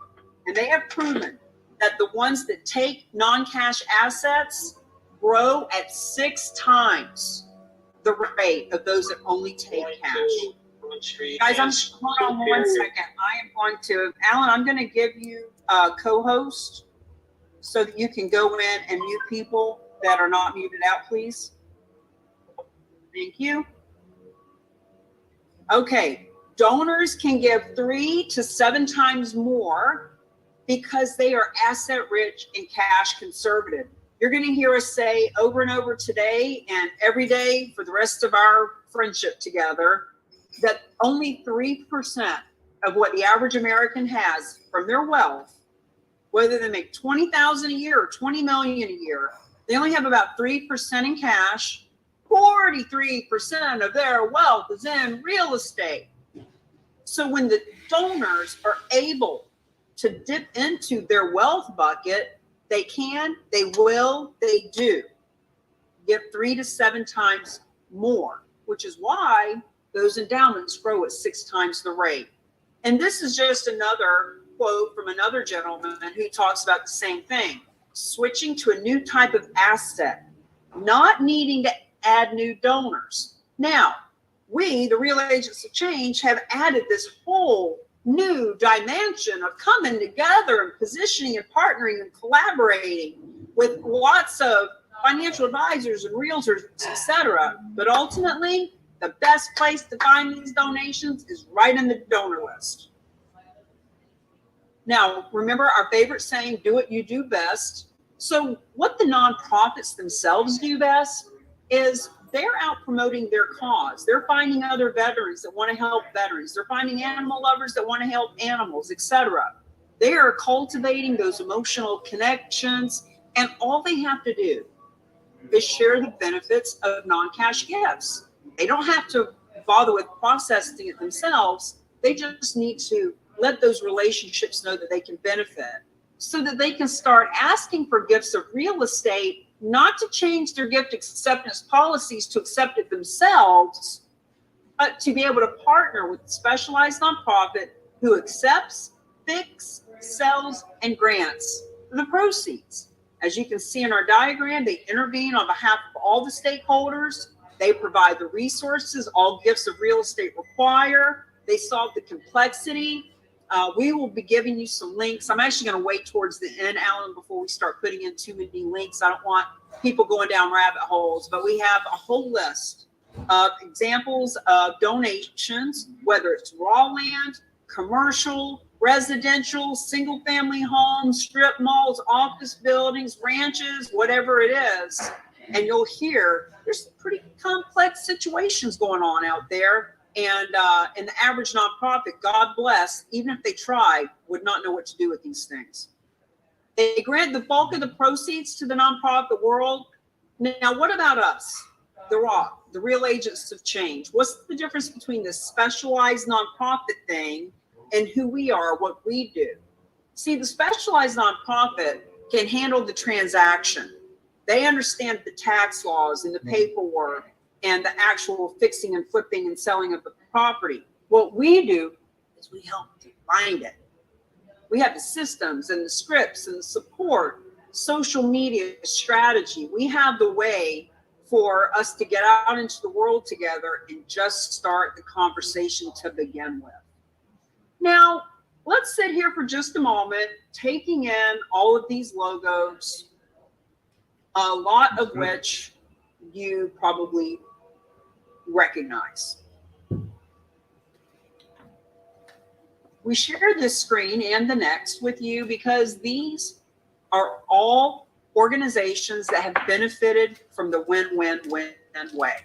And they have proven that the ones that take non-cash assets grow at 6 times the rate of those that only take cash. Guys, hold on 1 second. I am going to, Alan, I'm going to give you a co-host so that you can go in and mute people that are not muted out, please. Thank you. Okay, donors can give 3 to 7 times more because they are asset rich and cash conservative. You're going to hear us say over and over today and every day for the rest of our friendship together that only 3% of what the average American has from their wealth, whether they make $20,000 a year or $20 million a year, they only have about 3% in cash. 43% of their wealth is in real estate. So when the donors are able to dip into their wealth bucket, they can, they will, they do give 3 to 7 times more, which is why those endowments grow at 6 times the rate. And this is just another quote from another gentleman who talks about the same thing, switching to a new type of asset, not needing to add new donors. Now, we, the Real Agents of Change, have added this whole new dimension of coming together and positioning and partnering and collaborating with lots of financial advisors and realtors, etc. But ultimately, the best place to find these donations is right in the donor list. Now, remember our favorite saying, do what you do best. So what the nonprofits themselves do best is they're out promoting their cause. They're finding other veterans that want to help veterans. They're finding animal lovers that want to help animals, etc. They are cultivating those emotional connections, and all they have to do is share the benefits of non-cash gifts. They don't have to bother with processing it themselves. They just need to let those relationships know that they can benefit so that they can start asking for gifts of real estate, not to change their gift acceptance policies to accept it themselves, but to be able to partner with a specialized nonprofit who accepts, fixes, sells, and grants the proceeds. As you can see in our diagram, they intervene on behalf of all the stakeholders. They provide the resources all gifts of real estate require. They solve the complexity. We will be giving you some links. I'm actually going to wait towards the end, Alan, before we start putting in too many links. I don't want people going down rabbit holes, but we have a whole list of examples of donations, whether it's raw land, commercial, residential, single family homes, strip malls, office buildings, ranches, whatever it is. And you'll hear there's some pretty complex situations going on out there. And the average nonprofit, God bless, even if they tried, would not know what to do with these things. They grant the bulk of the proceeds to the nonprofit world. Now, what about us, the ROC, the Real Agents of Change? What's the difference between this specialized nonprofit thing and who we are, what we do? See, the specialized nonprofit can handle the transaction. They understand the tax laws and the paperwork and the actual fixing and flipping and selling of the property. What we do is we help to find it. We have the systems and the scripts and the support, social media strategy. We have the way for us to get out into the world together and just start the conversation to begin with. Now, let's sit here for just a moment, taking in all of these logos, a lot of which you probably recognize. We share this screen and the next with you because these are all organizations that have benefited from the win-win-win way.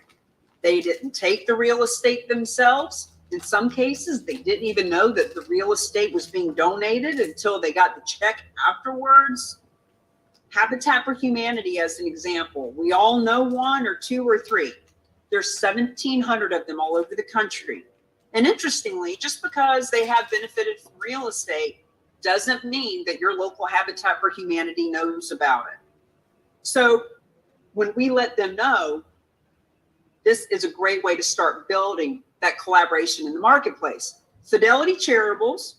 They didn't take the real estate themselves. In some cases, they didn't even know that the real estate was being donated until they got the check afterwards. Habitat for Humanity, as an example, we all know one or two or three. There's 1,700 of them all over the country. And interestingly, just because they have benefited from real estate doesn't mean that your local Habitat for Humanity knows about it. So when we let them know, this is a great way to start building that collaboration in the marketplace. Fidelity Charitables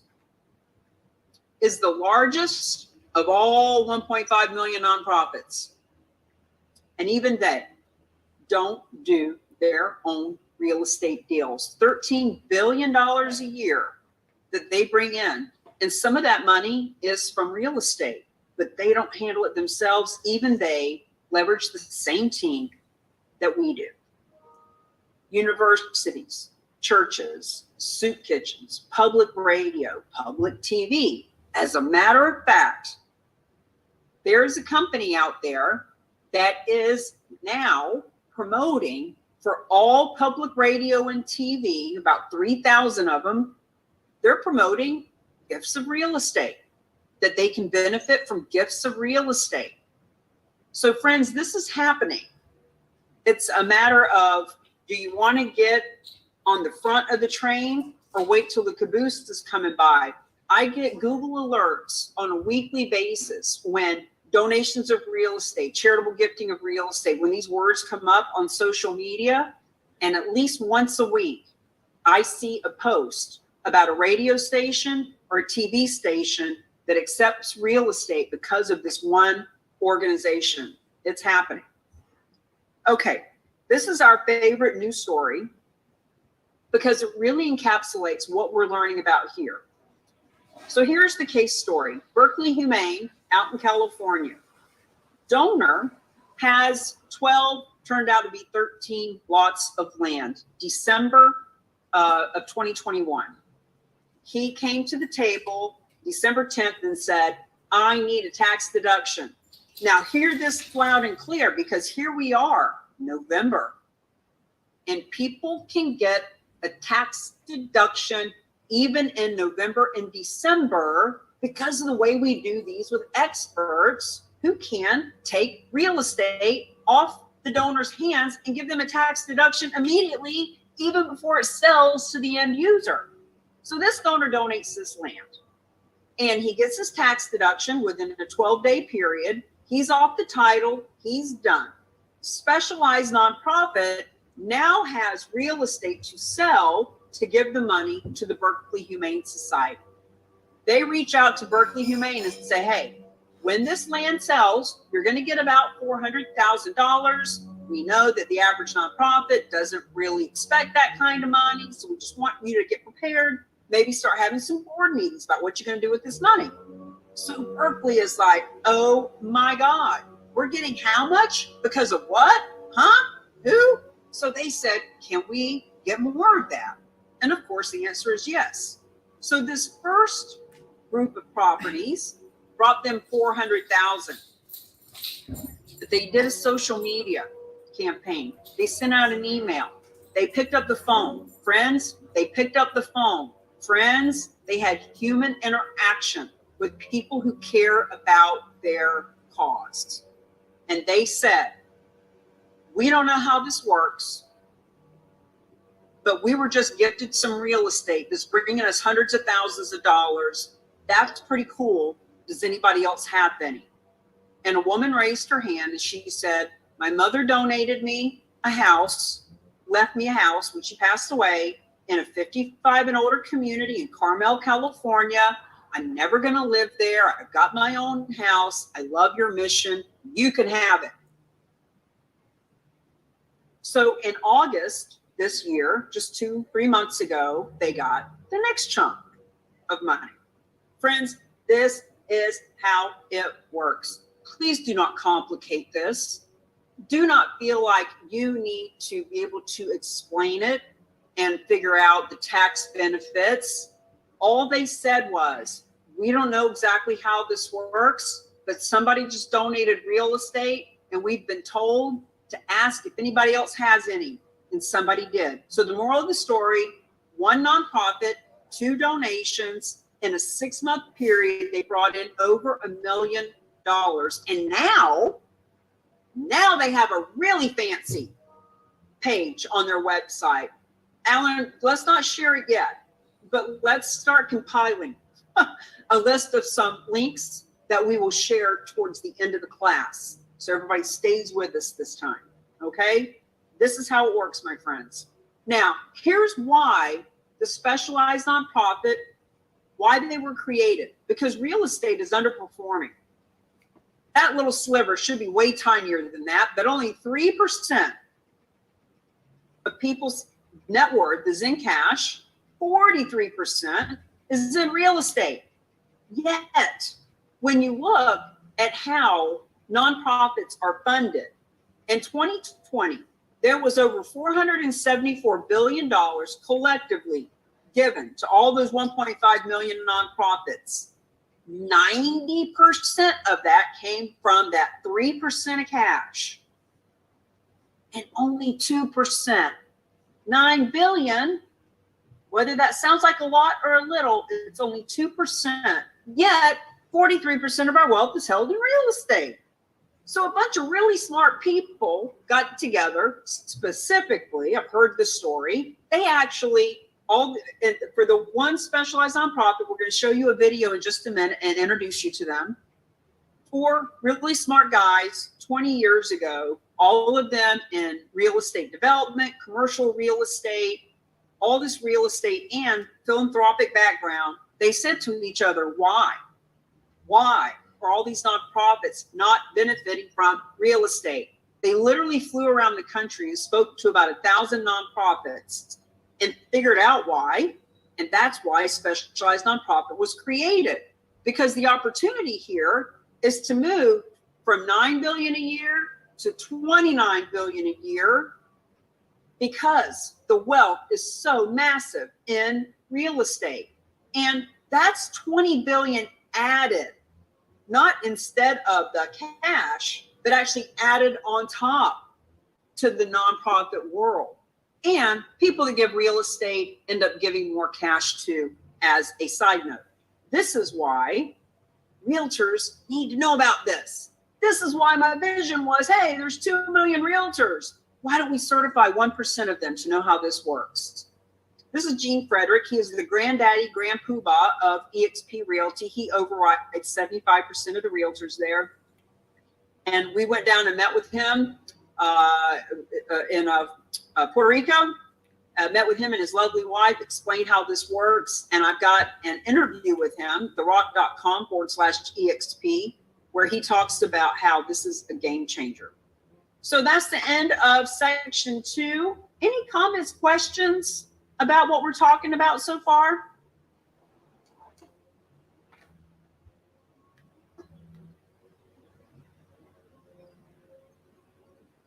is the largest of all 1.5 million nonprofits. And even they don't do their own real estate deals. $13 billion a year that they bring in. And some of that money is from real estate, but they don't handle it themselves. Even they leverage the same team that we do. Universities, churches, soup kitchens, public radio, public TV. As a matter of fact, there's a company out there that is now promoting for all public radio and TV, about 3,000 of them, they're promoting gifts of real estate, that they can benefit from gifts of real estate. So friends, this is happening. It's a matter of, do you want to get on the front of the train or wait till the caboose is coming by? I get Google alerts on a weekly basis when donations of real estate, charitable gifting of real estate, when these words come up on social media, and at least once a week, I see a post about a radio station or a TV station that accepts real estate because of this one organization. It's happening. Okay, this is our favorite news story because it really encapsulates what we're learning about here. So here's the case story. Berkeley Humane out in California. Donor has 12, turned out to be 13 lots of land, December of 2021. He came to the table December 10th and said, I need a tax deduction. Now hear this loud and clear, because here we are, November, and people can get a tax deduction even in November and December because of the way we do these with experts who can take real estate off the donor's hands and give them a tax deduction immediately, even before it sells to the end user. So this donor donates this land and he gets his tax deduction within a 12-day period. He's off the title, he's done. Specialized nonprofit now has real estate to sell to give the money to the Berkeley Humane Society. They reach out to Berkeley Humane and say, hey, when this land sells, you're going to get about $400,000. We know that the average nonprofit doesn't really expect that kind of money, so we just want you to get prepared, maybe start having some board meetings about what you're going to do with this money. So Berkeley is like, oh my God, we're getting how much? Because of what? Huh? Who? So they said, can we get more of that? And of course, the answer is yes. So this first group of properties brought them $400,000. They did a social media campaign. They sent out an email. They picked up the phone. Friends, they picked up the phone. Friends, they had human interaction with people who care about their cause. And they said, we don't know how this works, but we were just gifted some real estate that's bringing us hundreds of thousands of dollars. That's pretty cool. Does anybody else have any? And a woman raised her hand and she said, my mother donated me a house, left me a house when she passed away in a 55 and older community in Carmel, California. I'm never going to live there. I've got my own house. I love your mission. You can have it. So in August this year, just 2-3 months ago, they got the next chunk of money. Friends, this is how it works. Please do not complicate this. Do not feel like you need to be able to explain it and figure out the tax benefits. All they said was, we don't know exactly how this works, but somebody just donated real estate and we've been told to ask if anybody else has any, and somebody did. So the moral of the story, one nonprofit, 2 donations. In a 6-month period, they brought in over $1 million. And now they have a really fancy page on their website. Alan, let's not share it yet, but let's start compiling a list of some links that we will share towards the end of the class. So everybody stays with us this time, okay? This is how it works, my friends. Now, here's why the specialized nonprofit, why they were created. Because real estate is underperforming. That little sliver should be way tinier than that, but only 3% of people's net worth is in cash, 43% is in real estate. Yet, when you look at how nonprofits are funded, in 2020, there was over $474 billion collectively given to all those 1.5 million nonprofits. 90% of that came from that 3% of cash. And only 2%, 9 billion, whether that sounds like a lot or a little, it's only 2%. Yet 43% of our wealth is held in real estate. So a bunch of really smart people got together, specifically, I've heard this story, they actually, for the one specialized nonprofit, we're going to show you a video in just a minute and introduce you to them. 4 really smart guys, 20 years ago, all of them in real estate development, commercial real estate, all this real estate and philanthropic background. They said to each other, why? Why are all these nonprofits not benefiting from real estate? They literally flew around the country and spoke to about 1,000 nonprofits and figured out why. And that's why a specialized nonprofit was created, because the opportunity here is to move from 9 billion a year to 29 billion a year, because the wealth is so massive in real estate. And that's 20 billion added, not instead of the cash, but actually added on top to the nonprofit world. And people that give real estate end up giving more cash too, as a side note. This is why realtors need to know about this. This is why my vision was, hey, there's 2 million realtors. Why don't we certify 1% of them to know how this works? This is Gene Frederick. He is the granddaddy, grand poobah of eXp Realty. He overrides 75% of the realtors there. And we went down and met with him in Puerto Rico. Met with him and his lovely wife, explained how this works. And I've got an interview with him, therock.com/EXP, where he talks about how this is a game changer. So that's the end of section 2. Any comments, questions about what we're talking about so far?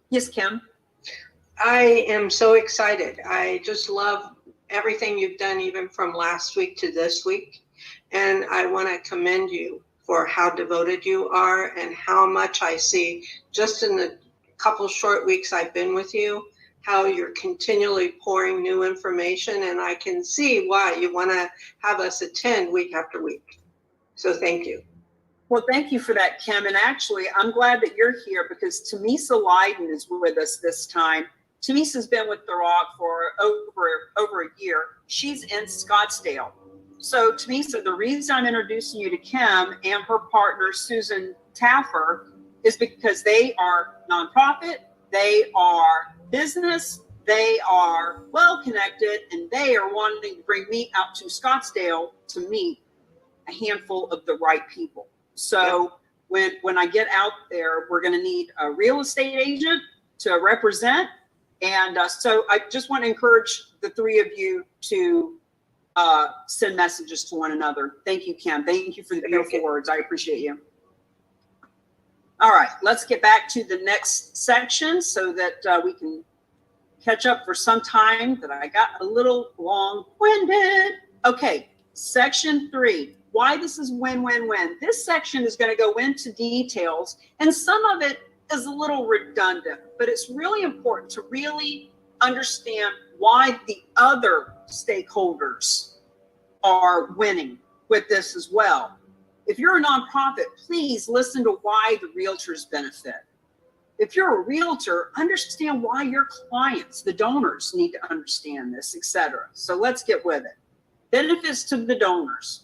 Yes, Kim. I am so excited. I just love everything you've done, even from last week to this week. And I want to commend you for how devoted you are and how much I see just in the couple short weeks I've been with you, how you're continually pouring new information. And I can see why you want to have us attend week after week. So thank you. Well, thank you for that, Kim. And actually, I'm glad that you're here, because Tamisa Leiden is with us this time. Tamisa's been with The Rock for over a year. She's in Scottsdale. So Tamisa, the reason I'm introducing you to Kim and her partner, Susan Taffer, is because they are nonprofit, they are business, they are well-connected, and they are wanting to bring me out to Scottsdale to meet a handful of the right people. So when I get out there, we're going to need a real estate agent to represent. And so I just want to encourage the 3 of you to send messages to one another. Thank you, Kim. Thank you for the beautiful words. I appreciate you. All right, let's get back to the next section so that we can catch up for some time, that I got a little long-winded. Okay, section 3. Why this is win-win-win. This section is going to go into details, and some of it is a little redundant, but it's really important to really understand why the other stakeholders are winning with this as well. If you're a nonprofit, please listen to why the realtors benefit. If you're a realtor, understand why your clients, the donors, need to understand this, etc. So let's get with it. Benefits to the donors.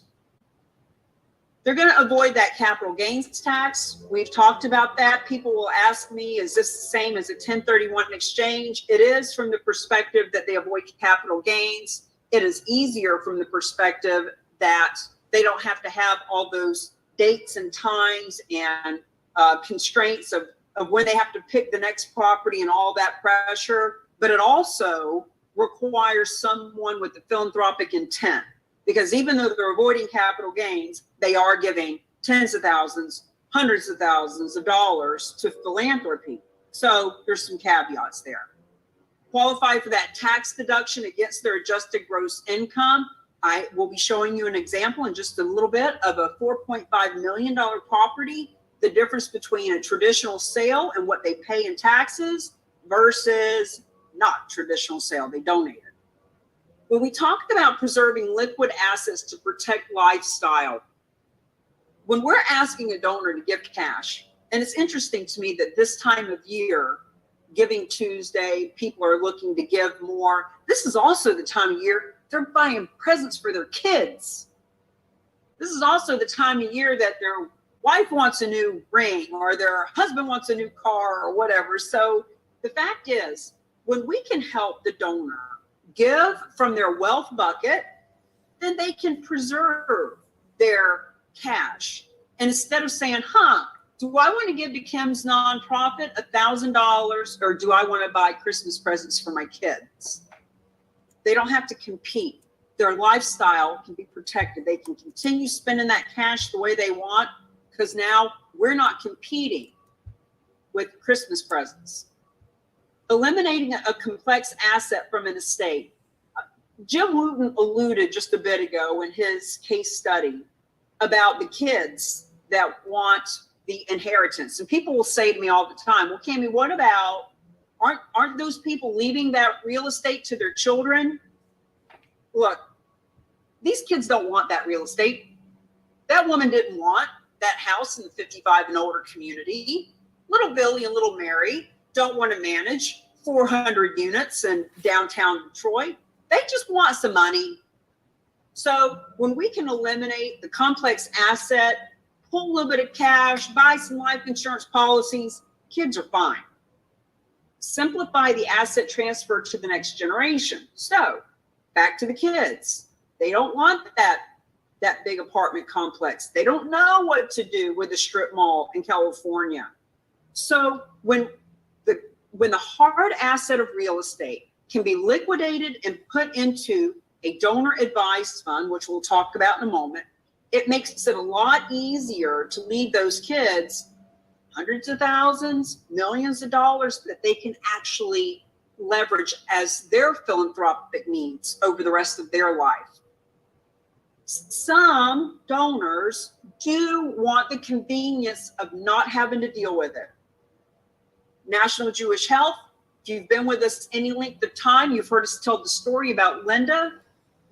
They're going to avoid that capital gains tax. We've talked about that. People will ask me, is this the same as a 1031 exchange? It is from the perspective that they avoid capital gains. It is easier from the perspective that they don't have to have all those dates and times and constraints of when they have to pick the next property and all that pressure. But it also requires someone with the philanthropic intent, because even though they're avoiding capital gains, they are giving tens of thousands, hundreds of thousands of dollars to philanthropy. So there's some caveats there. Qualify for that tax deduction against their adjusted gross income. I will be showing you an example in just a little bit of a $4.5 million property, the difference between a traditional sale and what they pay in taxes versus not traditional sale, they donated. When we talked about preserving liquid assets to protect lifestyle, when we're asking a donor to give cash, and it's interesting to me that this time of year, Giving Tuesday, people are looking to give more. This is also the time of year they're buying presents for their kids. This is also the time of year that their wife wants a new ring or their husband wants a new car or whatever. So the fact is, when we can help the donor give from their wealth bucket, then they can preserve their cash. And instead of saying, do I want to give to Kim's nonprofit $1,000 or do I want to buy Christmas presents for my kids? They don't have to compete. Their lifestyle can be protected. They can continue spending that cash the way they want because now we're not competing with Christmas presents. Eliminating a complex asset from an estate. Jim Wooten alluded just a bit ago in his case study about the kids that want the inheritance. And people will say to me all the time, well, Cammie, what about, aren't those people leaving that real estate to their children? Look, these kids don't want that real estate. That woman didn't want that house in the 55 and older community. Little Billy and little Mary don't want to manage 400 units in downtown Detroit. They just want some money. So when we can eliminate the complex asset, pull a little bit of cash, buy some life insurance policies, kids are fine. Simplify the asset transfer to the next generation. So back to the kids. They don't want that big apartment complex. They don't know what to do with a strip mall in California. So when the hard asset of real estate can be liquidated and put into a donor advised fund, which we'll talk about in a moment, it makes it a lot easier to leave those kids hundreds of thousands, millions of dollars that they can actually leverage as their philanthropic needs over the rest of their life. Some donors do want the convenience of not having to deal with it. National Jewish Health, if you've been with us any length of time, you've heard us tell the story about Linda.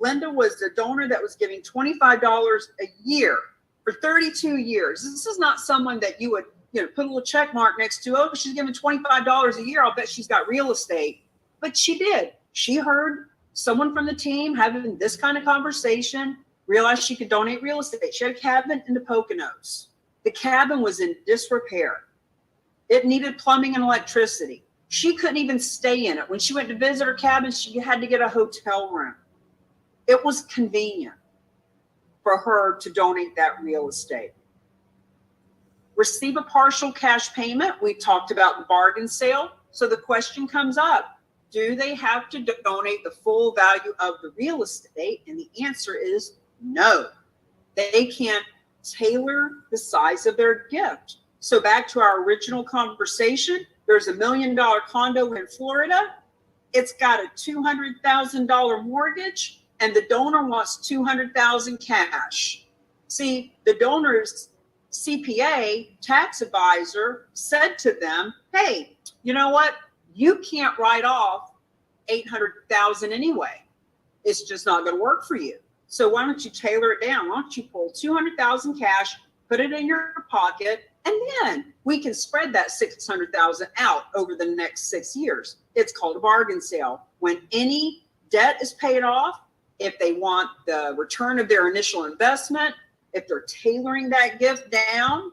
Linda was the donor that was giving $25 a year for 32 years. This is not someone that you would put a little check mark next to, oh, she's giving $25 a year. I'll bet she's got real estate. But she did. She heard someone from the team having this kind of conversation, realized she could donate real estate. She had a cabin in the Poconos. The cabin was in disrepair. It needed plumbing and electricity. She couldn't even stay in it. When she went to visit her cabin, she had to get a hotel room. It was convenient for her to donate that real estate. Receive a partial cash payment. We talked about the bargain sale. So the question comes up, do they have to donate the full value of the real estate? And the answer is no. They can tailor the size of their gift. So back to our original conversation, there's $1 million condo in Florida. It's got a $200,000 mortgage and the donor wants $200,000 cash. See, the donor's CPA, tax advisor, said to them, hey, you know what? You can't write off $800,000 anyway. It's just not going to work for you. So why don't you tailor it down? Why don't you pull $200,000 cash, put it in your pocket, and then we can spread that $600,000 out over the next 6 years. It's called a bargain sale. When any debt is paid off, if they want the return of their initial investment, if they're tailoring that gift down,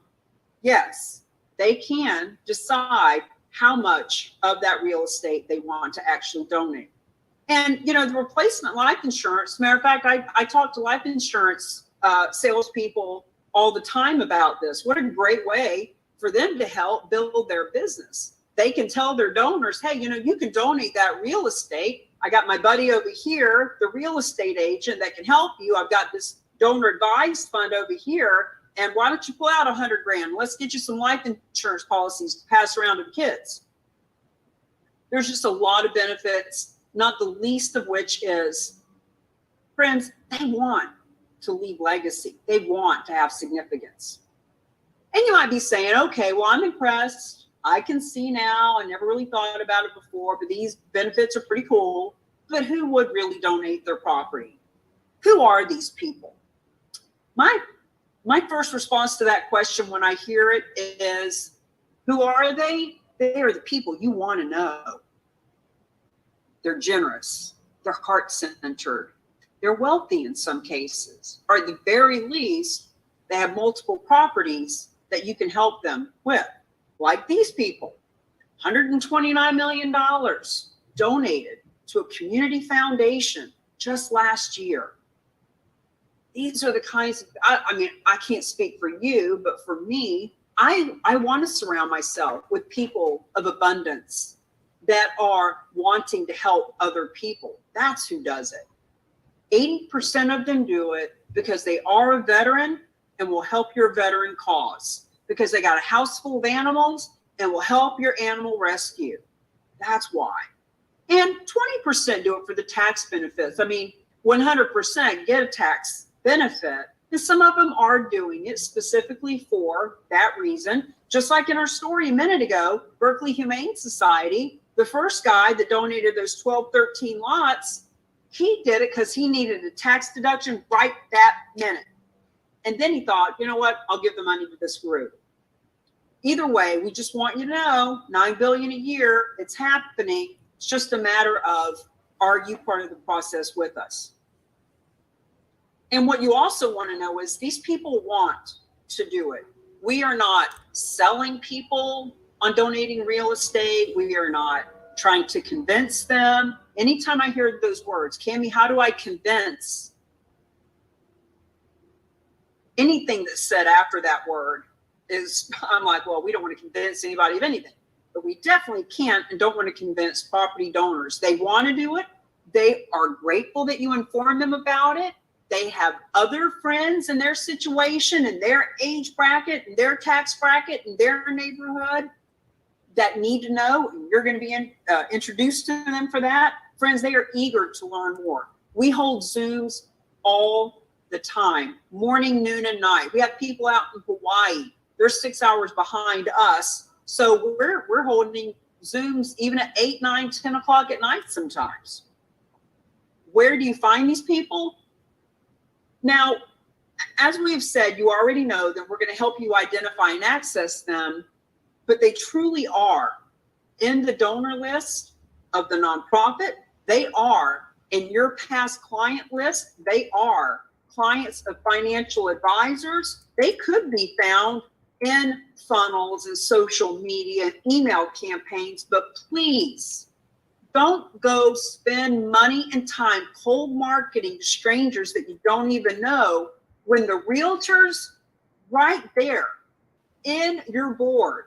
yes, they can decide how much of that real estate they want to actually donate. And, you know, the replacement life insurance, matter of fact, I talk to life insurance salespeople all the time about this. What a great way for them to help build their business. They can tell their donors, hey, you know, you can donate that real estate. I got my buddy over here, the real estate agent that can help you. I've got this donor advised fund over here. And why don't you pull out $100,000? Let's get you some life insurance policies to pass around to the kids. There's just a lot of benefits, not the least of which is, friends, they want to leave legacy. They want to have significance. And you might be saying, okay, well, I'm impressed. I can see now. I never really thought about it before, but these benefits are pretty cool. But who would really donate their property? Who are these people? My first response to that question when I hear it is, who are they? They are the people you want to know. They're generous. They're heart-centered. They're wealthy in some cases, or at the very least, they have multiple properties that you can help them with, like these people. $129 million donated to a community foundation just last year. These are the kinds of, I mean, I can't speak for you, but for me, I want to surround myself with people of abundance that are wanting to help other people. That's who does it. 80% of them do it because they are a veteran and will help your veteran cause, because they got a house full of animals and will help your animal rescue. That's why. And 20% do it for the tax benefits. I mean, 100% get a tax benefit, and some of them are doing it specifically for that reason. Just like in our story a minute ago, Berkeley Humane Society, the first guy that donated those 12, 13 lots, he did it because he needed a tax deduction right that minute. And then he thought, you know what, I'll give the money to this group. Either way, we just want you to know, $9 billion a year, it's happening. It's just a matter of, are you part of the process with us? And what you also want to know is these people want to do it. We are not selling people on donating real estate. We are not trying to convince them. Anytime I hear those words, Cammie, how do I convince? Anything that's said after that word is, I'm like, well, we don't want to convince anybody of anything. But we definitely can't and don't want to convince property donors. They want to do it. They are grateful that you inform them about it. They have other friends in their situation, in their age bracket, in their tax bracket, in their neighborhood that need to know. You're going to be introduced to them for that. Friends, they are eager to learn more. We hold Zooms all the time, morning, noon, and night. We have people out in Hawaii. They're 6 hours behind us. So we're holding Zooms even at 8, 9, 10 o'clock at night sometimes. Where do you find these people? Now, as we've said, you already know that we're going to help you identify and access them, but they truly are in the donor list of the nonprofit. They are in your past client list. They are clients of financial advisors. They could be found in funnels and social media and email campaigns, but please don't go spend money and time cold marketing to strangers that you don't even know, when the realtors right there in your board,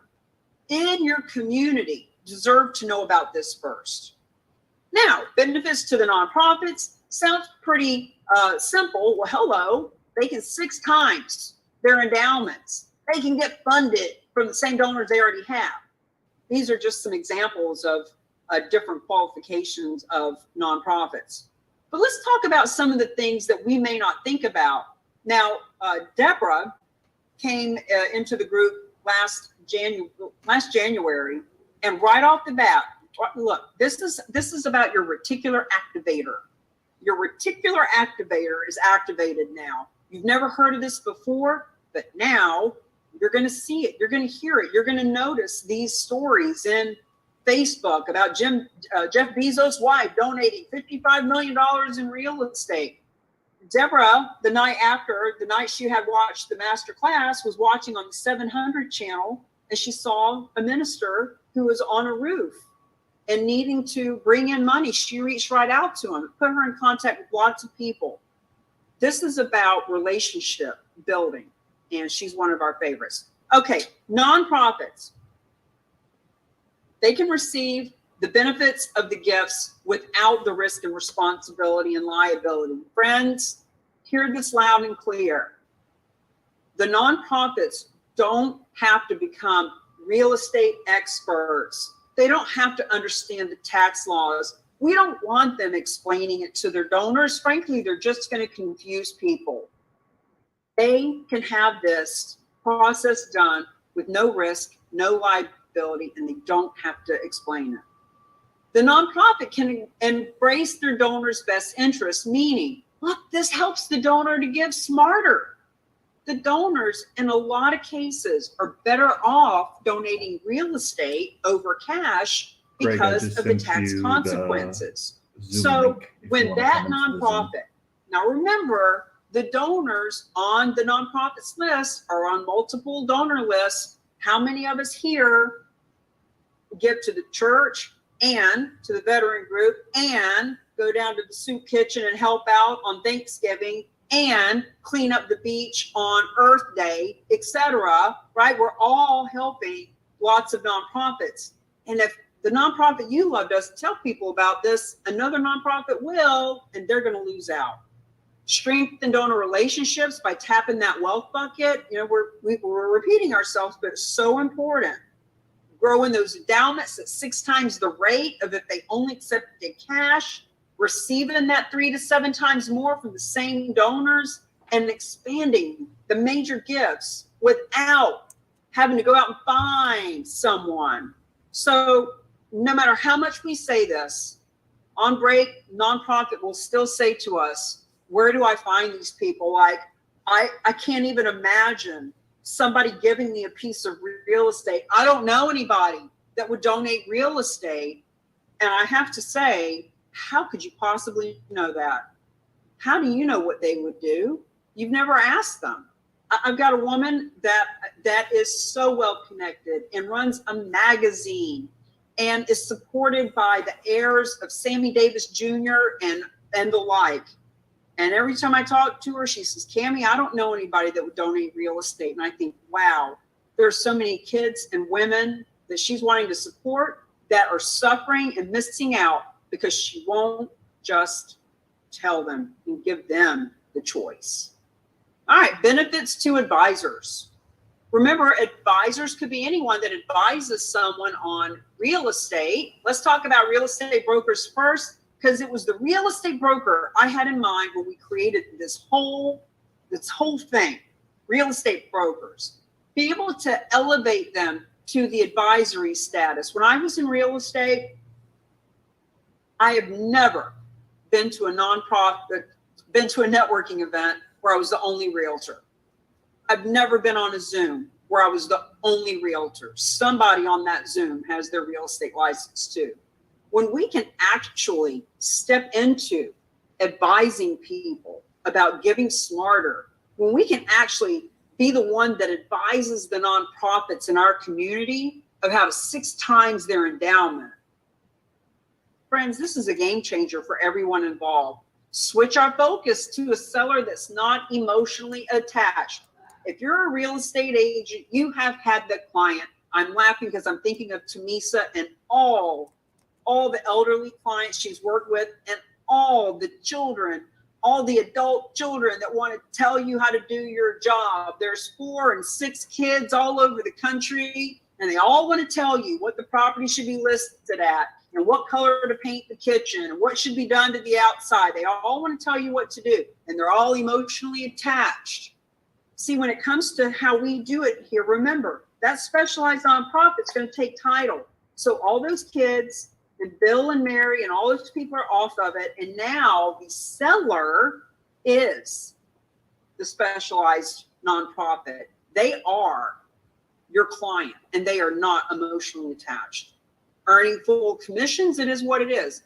in your community, deserve to know about this first. Now, benefits to the nonprofits sounds pretty simple. Well, hello, they can 6 times their endowments. They can get funded from the same donors they already have. These are just some examples of different qualifications of nonprofits. But let's talk about some of the things that we may not think about. Now, Deborah came into the group last January, and right off the bat, Look, this is about your reticular activator. Your reticular activator is activated now. You've never heard of this before, but now you're going to see it. You're going to hear it. You're going to notice these stories in Facebook about Jeff Bezos' wife donating $55 million in real estate. Deborah, the night she had watched the master class, was watching on the 700 channel, and she saw a minister who was on a roof and needing to bring in money. She reached right out to him, put her in contact with lots of people. This is about relationship building, and she's one of our favorites. Okay, nonprofits. They can receive the benefits of the gifts without the risk and responsibility and liability. Friends, hear this loud and clear. The nonprofits don't have to become real estate experts. They don't have to understand the tax laws. We don't want them explaining it to their donors. Frankly, they're just going to confuse people. They can have this process done with no risk, no liability, and they don't have to explain it. The nonprofit can embrace their donor's best interest, meaning, look, this helps the donor to give smarter. The donors, in a lot of cases, are better off donating real estate over cash because of the tax consequences. So when that nonprofit, now remember, the donors on the nonprofits list are on multiple donor lists. How many of us here give to the church and to the veteran group and go down to the soup kitchen and help out on Thanksgiving and clean up the beach on Earth Day, etc., right? We're all helping lots of nonprofits. And if the nonprofit you love doesn't tell people about this, another nonprofit will, and they're going to lose out. Strengthen donor relationships by tapping that wealth bucket. You know, we're repeating ourselves, but it's so important. Growing those endowments at 6 times the rate of if they only accepted cash, receiving that 3 to 7 times more from the same donors, and expanding the major gifts without having to go out and find someone. So no matter how much we say this, on break, nonprofit will still say to us, where do I find these people? Like, I can't even imagine somebody giving me a piece of real estate. I don't know anybody that would donate real estate. And I have to say, how could you possibly know that? How do you know what they would do? You've never asked them. I've got a woman that is so well connected and runs a magazine and is supported by the heirs of Sammy Davis Jr. and the like. And every time I talk to her, she says, Cammie, I don't know anybody that would donate real estate. And I think, wow, there are so many kids and women that she's wanting to support that are suffering and missing out because she won't just tell them and give them the choice. All right, benefits to advisors. Remember, advisors could be anyone that advises someone on real estate. Let's talk about real estate brokers first, because it was the real estate broker I had in mind when we created this whole thing, real estate brokers. Be able to elevate them to the advisory status. When I was in real estate, I have never been to a nonprofit, been to a networking event where I was the only realtor. I've never been on a Zoom where I was the only realtor. Somebody on that Zoom has their real estate license too. When we can actually step into advising people about giving smarter, when we can actually be the one that advises the nonprofits in our community of how to 6 times their endowment. Friends, this is a game changer for everyone involved. Switch our focus to a seller that's not emotionally attached. If you're a real estate agent, you have had the client. I'm laughing because I'm thinking of Tamisa and all the elderly clients she's worked with and all the children, all the adult children that want to tell you how to do your job. There's 4 and 6 kids all over the country, and they all want to tell you what the property should be listed at and what color to paint the kitchen and what should be done to the outside. They all want to tell you what to do, and they're all emotionally attached. See, when it comes to how we do it here, remember, that specialized nonprofit's going to take title. So all those kids And Bill and Mary and all those people are off of it. And now the seller is the specialized nonprofit. They are your client and they are not emotionally attached. Earning full commissions, it is what it is.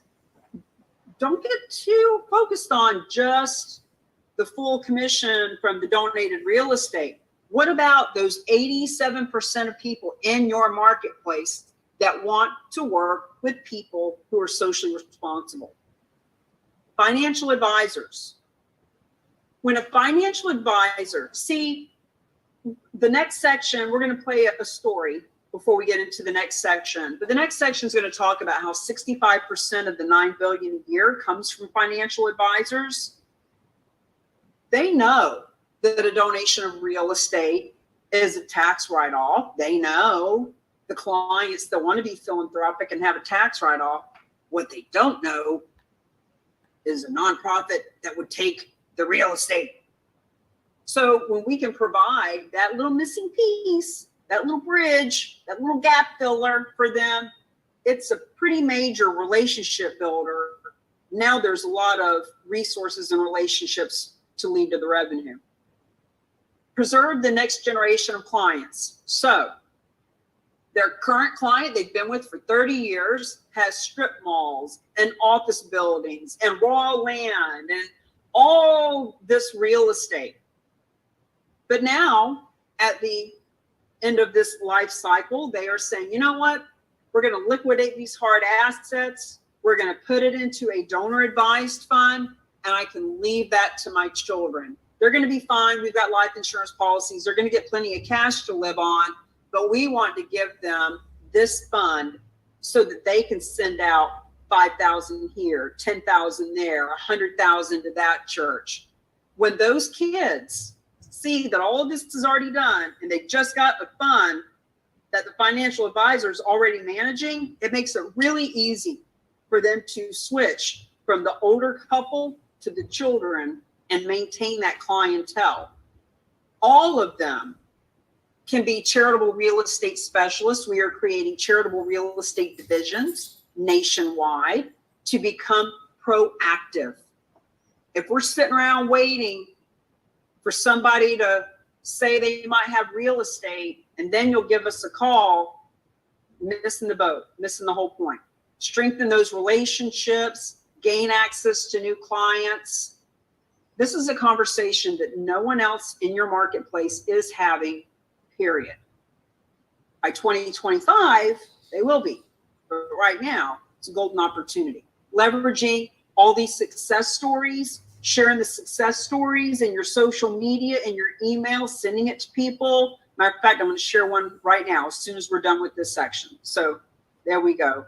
Don't get too focused on just the full commission from the donated real estate. What about those 87% of people in your marketplace that want to work with people who are socially responsible? Financial advisors. When a financial advisor, see, the next section, we're going to play a story before we get into the next section. But the next section is going to talk about how 65% of the $9 billion a year comes from financial advisors. They know that a donation of real estate is a tax write-off. They know the clients that want to be philanthropic and have a tax write-off. What they don't know is a nonprofit that would take the real estate. So when we can provide that little missing piece, that little bridge, that little gap filler for them, it's a pretty major relationship builder. Now there's a lot of resources and relationships to lead to the revenue. Preserve the next generation of clients. So their current client they've been with for 30 years has strip malls and office buildings and raw land and all this real estate. But now at the end of this life cycle, they are saying, you know what? We're going to liquidate these hard assets. We're going to put it into a donor advised fund and I can leave that to my children. They're going to be fine. We've got life insurance policies. They're going to get plenty of cash to live on, but we want to give them this fund so that they can send out 5,000 here, 10,000 there, 100,000 to that church. When those kids see that all of this is already done and they just got a fund that the financial advisor is already managing, it makes it really easy for them to switch from the older couple to the children and maintain that clientele. All of them can be charitable real estate specialists. We are creating charitable real estate divisions nationwide to become proactive. If we're sitting around waiting for somebody to say they might have real estate and then you'll give us a call, missing the boat, missing the whole point. Strengthen those relationships, gain access to new clients. This is a conversation that no one else in your marketplace is having, period. By 2025, they will be. But right now, it's a golden opportunity. Leveraging all these success stories, sharing the success stories in your social media and your email, sending it to people. Matter of fact, I'm going to share one right now as soon as we're done with this section. So there we go.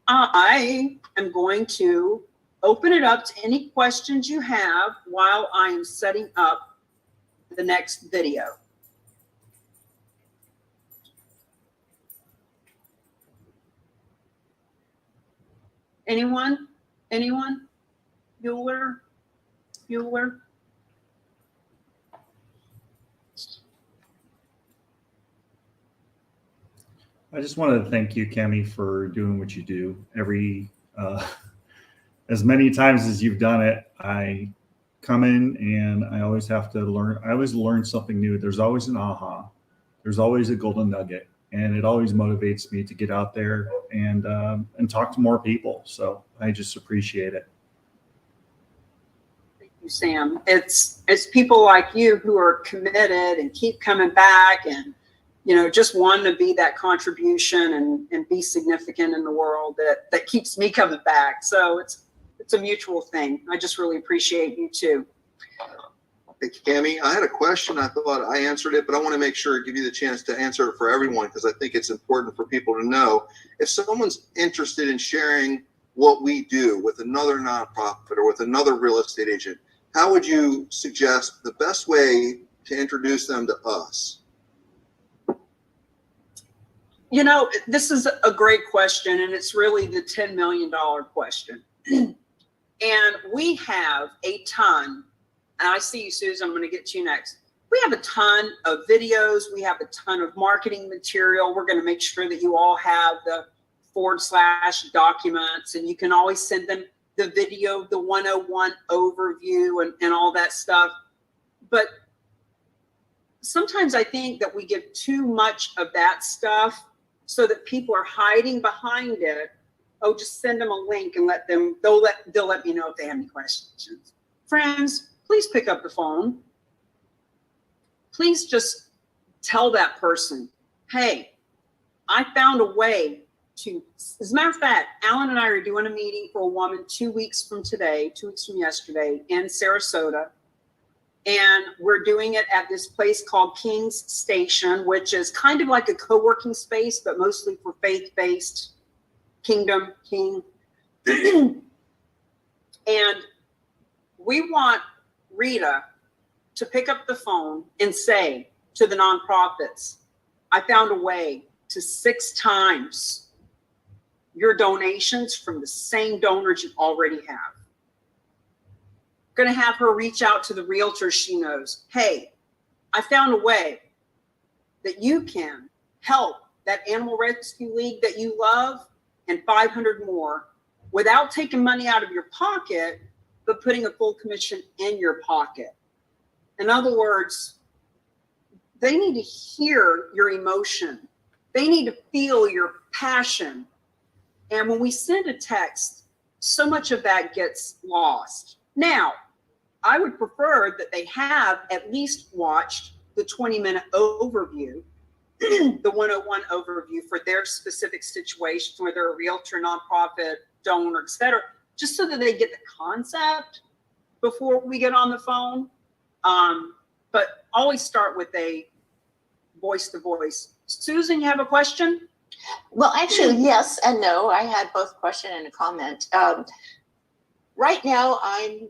I am going to open it up to any questions you have while I am setting up the next video. Anyone? Anyone? Bueller? Bueller? I just wanted to thank you, Cami, for doing what you do. As many times as you've done it, I come in and I always have to learn. I always learn something new. There's always an aha. There's always a golden nugget, and it always motivates me to get out there and talk to more people. So I just appreciate it. Thank you, Sam. It's people like you who are committed and keep coming back and just wanting to be that contribution and be significant in the world that keeps me coming back. So it's a mutual thing. I just really appreciate you too. Thank you, Cami. I had a question. I thought I answered it, but I want to make sure I give you the chance to answer it for everyone because I think it's important for people to know. If someone's interested in sharing what we do with another nonprofit or with another real estate agent, how would you suggest the best way to introduce them to us? This is a great question, and it's really the $10 million question. And we have a ton, and I see you, Susan, I'm going to get to you next. We have a ton of videos. We have a ton of marketing material. We're going to make sure that you all have the /documents, and you can always send them the video, the 101 overview and all that stuff. But sometimes I think that we give too much of that stuff so that people are hiding behind it. Oh, just send them a link and they'll let me know if they have any questions. Friends, please pick up the phone. Please just tell that person, hey, I found a way to, as a matter of fact, Alan and I are doing a meeting for a woman 2 weeks from today, 2 weeks from yesterday in Sarasota. And we're doing it at this place called King's Station, which is kind of like a co-working space, but mostly for faith-based King. And we want Rita to pick up the phone and say to the nonprofits, I found a way to 6 times your donations from the same donors you already have. Going to have her reach out to the realtors she knows. Hey, I found a way that you can help that animal rescue league that you love and 500 more without taking money out of your pocket, but putting a full commission in your pocket. In other words, they need to hear your emotion. They need to feel your passion. And when we send a text, so much of that gets lost. Now, I would prefer that they have at least watched the 20-minute overview, the 101 overview for their specific situation, whether they're a realtor, nonprofit, donor, et cetera, just so that they get the concept before we get on the phone. But always start with a voice-to-voice. Susan, you have a question? Well, actually, yes and no. I had both question and a comment. Right now, I'm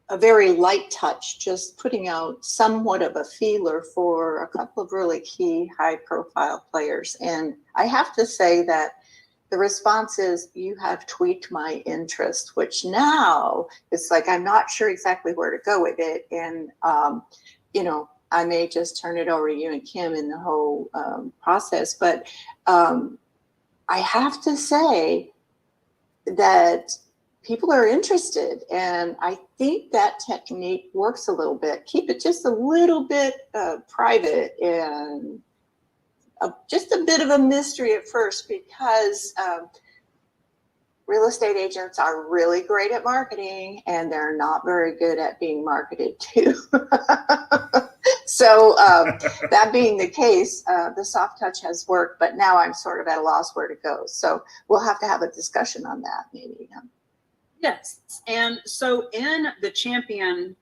a very light touch, just putting out somewhat of a feeler for a couple of really key high-profile players. And I have to say that the response is, you have tweaked my interest, which now it's like I'm not sure exactly where to go with it. And, you know, I may just turn it over to you and Kim in the whole process. But I have to say that people are interested, and I think that technique works a little bit. Keep it just a little bit private and just a bit of a mystery at first, because real estate agents are really great at marketing and they're not very good at being marketed to. So that being the case, the soft touch has worked, but now I'm sort of at a loss where to go. So we'll have to have a discussion on that maybe. Yes. And so in the Champion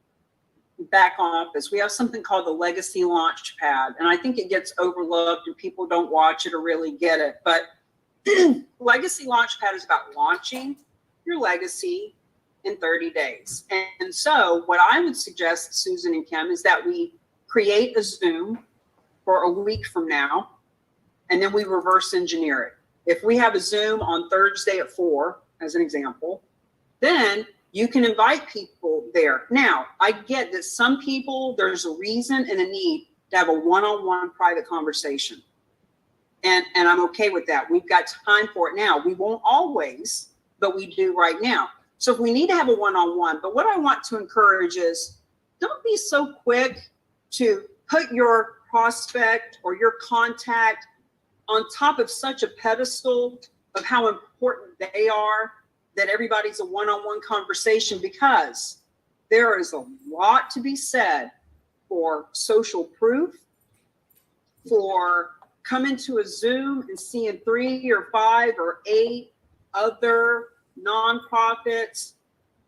back office, we have something called the Legacy Launchpad. And I think it gets overlooked and people don't watch it or really get it. But Legacy Launchpad is about launching your legacy in 30 days. And so what I would suggest, Susan and Kim, is that we create a Zoom for a week from now, and then we reverse engineer it. If we have a Zoom on Thursday at 4, as an example, then you can invite people there. Now, I get that some people, there's a reason and a need to have a one-on-one private conversation. And I'm okay with that. We've got time for it now. We won't always, but we do right now. So if we need to have a one-on-one, but what I want to encourage is, don't be so quick to put your prospect or your contact on top of such a pedestal of how important they are, that everybody's a one-on-one conversation, because there is a lot to be said for social proof, for coming to a Zoom and seeing 3 or 5 or 8 other nonprofits,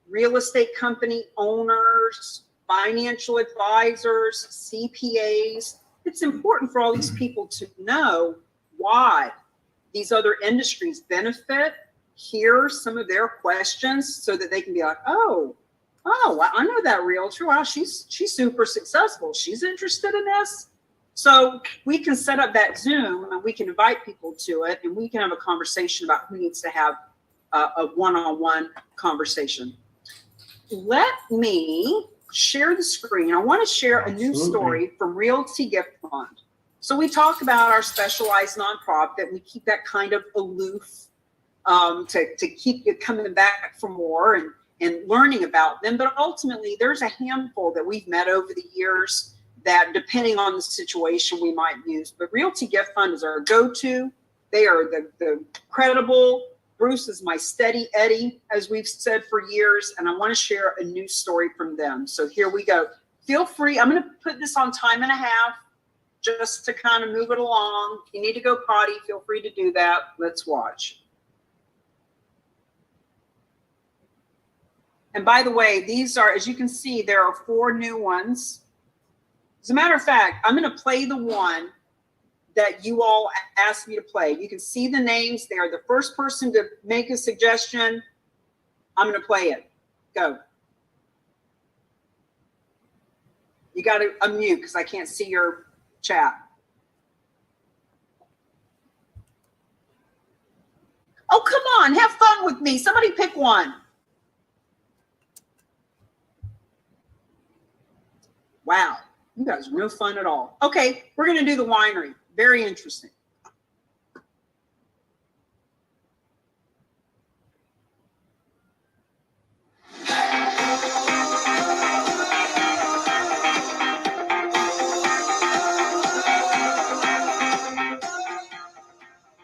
real estate company owners, financial advisors, CPAs. It's important for all these people to know why these other industries benefit, hear some of their questions so that they can be like, oh, I know that realtor. Wow, she's super successful. She's interested in this. So we can set up that Zoom and we can invite people to it, and we can have a conversation about who needs to have a one-on-one conversation. Let me share the screen. I want to share a new story from Realty Gift Fund. So we talk about our specialized nonprofit. We keep that kind of aloof to keep you coming back for more and learning about them. But ultimately, there's a handful that we've met over the years that, depending on the situation, we might use. But Realty Gift Fund is our go-to. They are the credible. Bruce is my steady Eddie, as we've said for years, and I want to share a new story from them. So here we go. Feel free. I'm going to put this on time and a half just to kind of move it along. If you need to go potty, feel free to do that. Let's watch. And by the way, these are, as you can see, there are 4 new ones. As a matter of fact, I'm going to play the one that you all asked me to play. You can see the names there. The first person to make a suggestion, I'm going to play it. Go. You got to unmute because I can't see your chat. Oh, come on. Have fun with me. Somebody pick one. Wow. You guys are no fun at all. Okay, we're going to do the winery. Very interesting.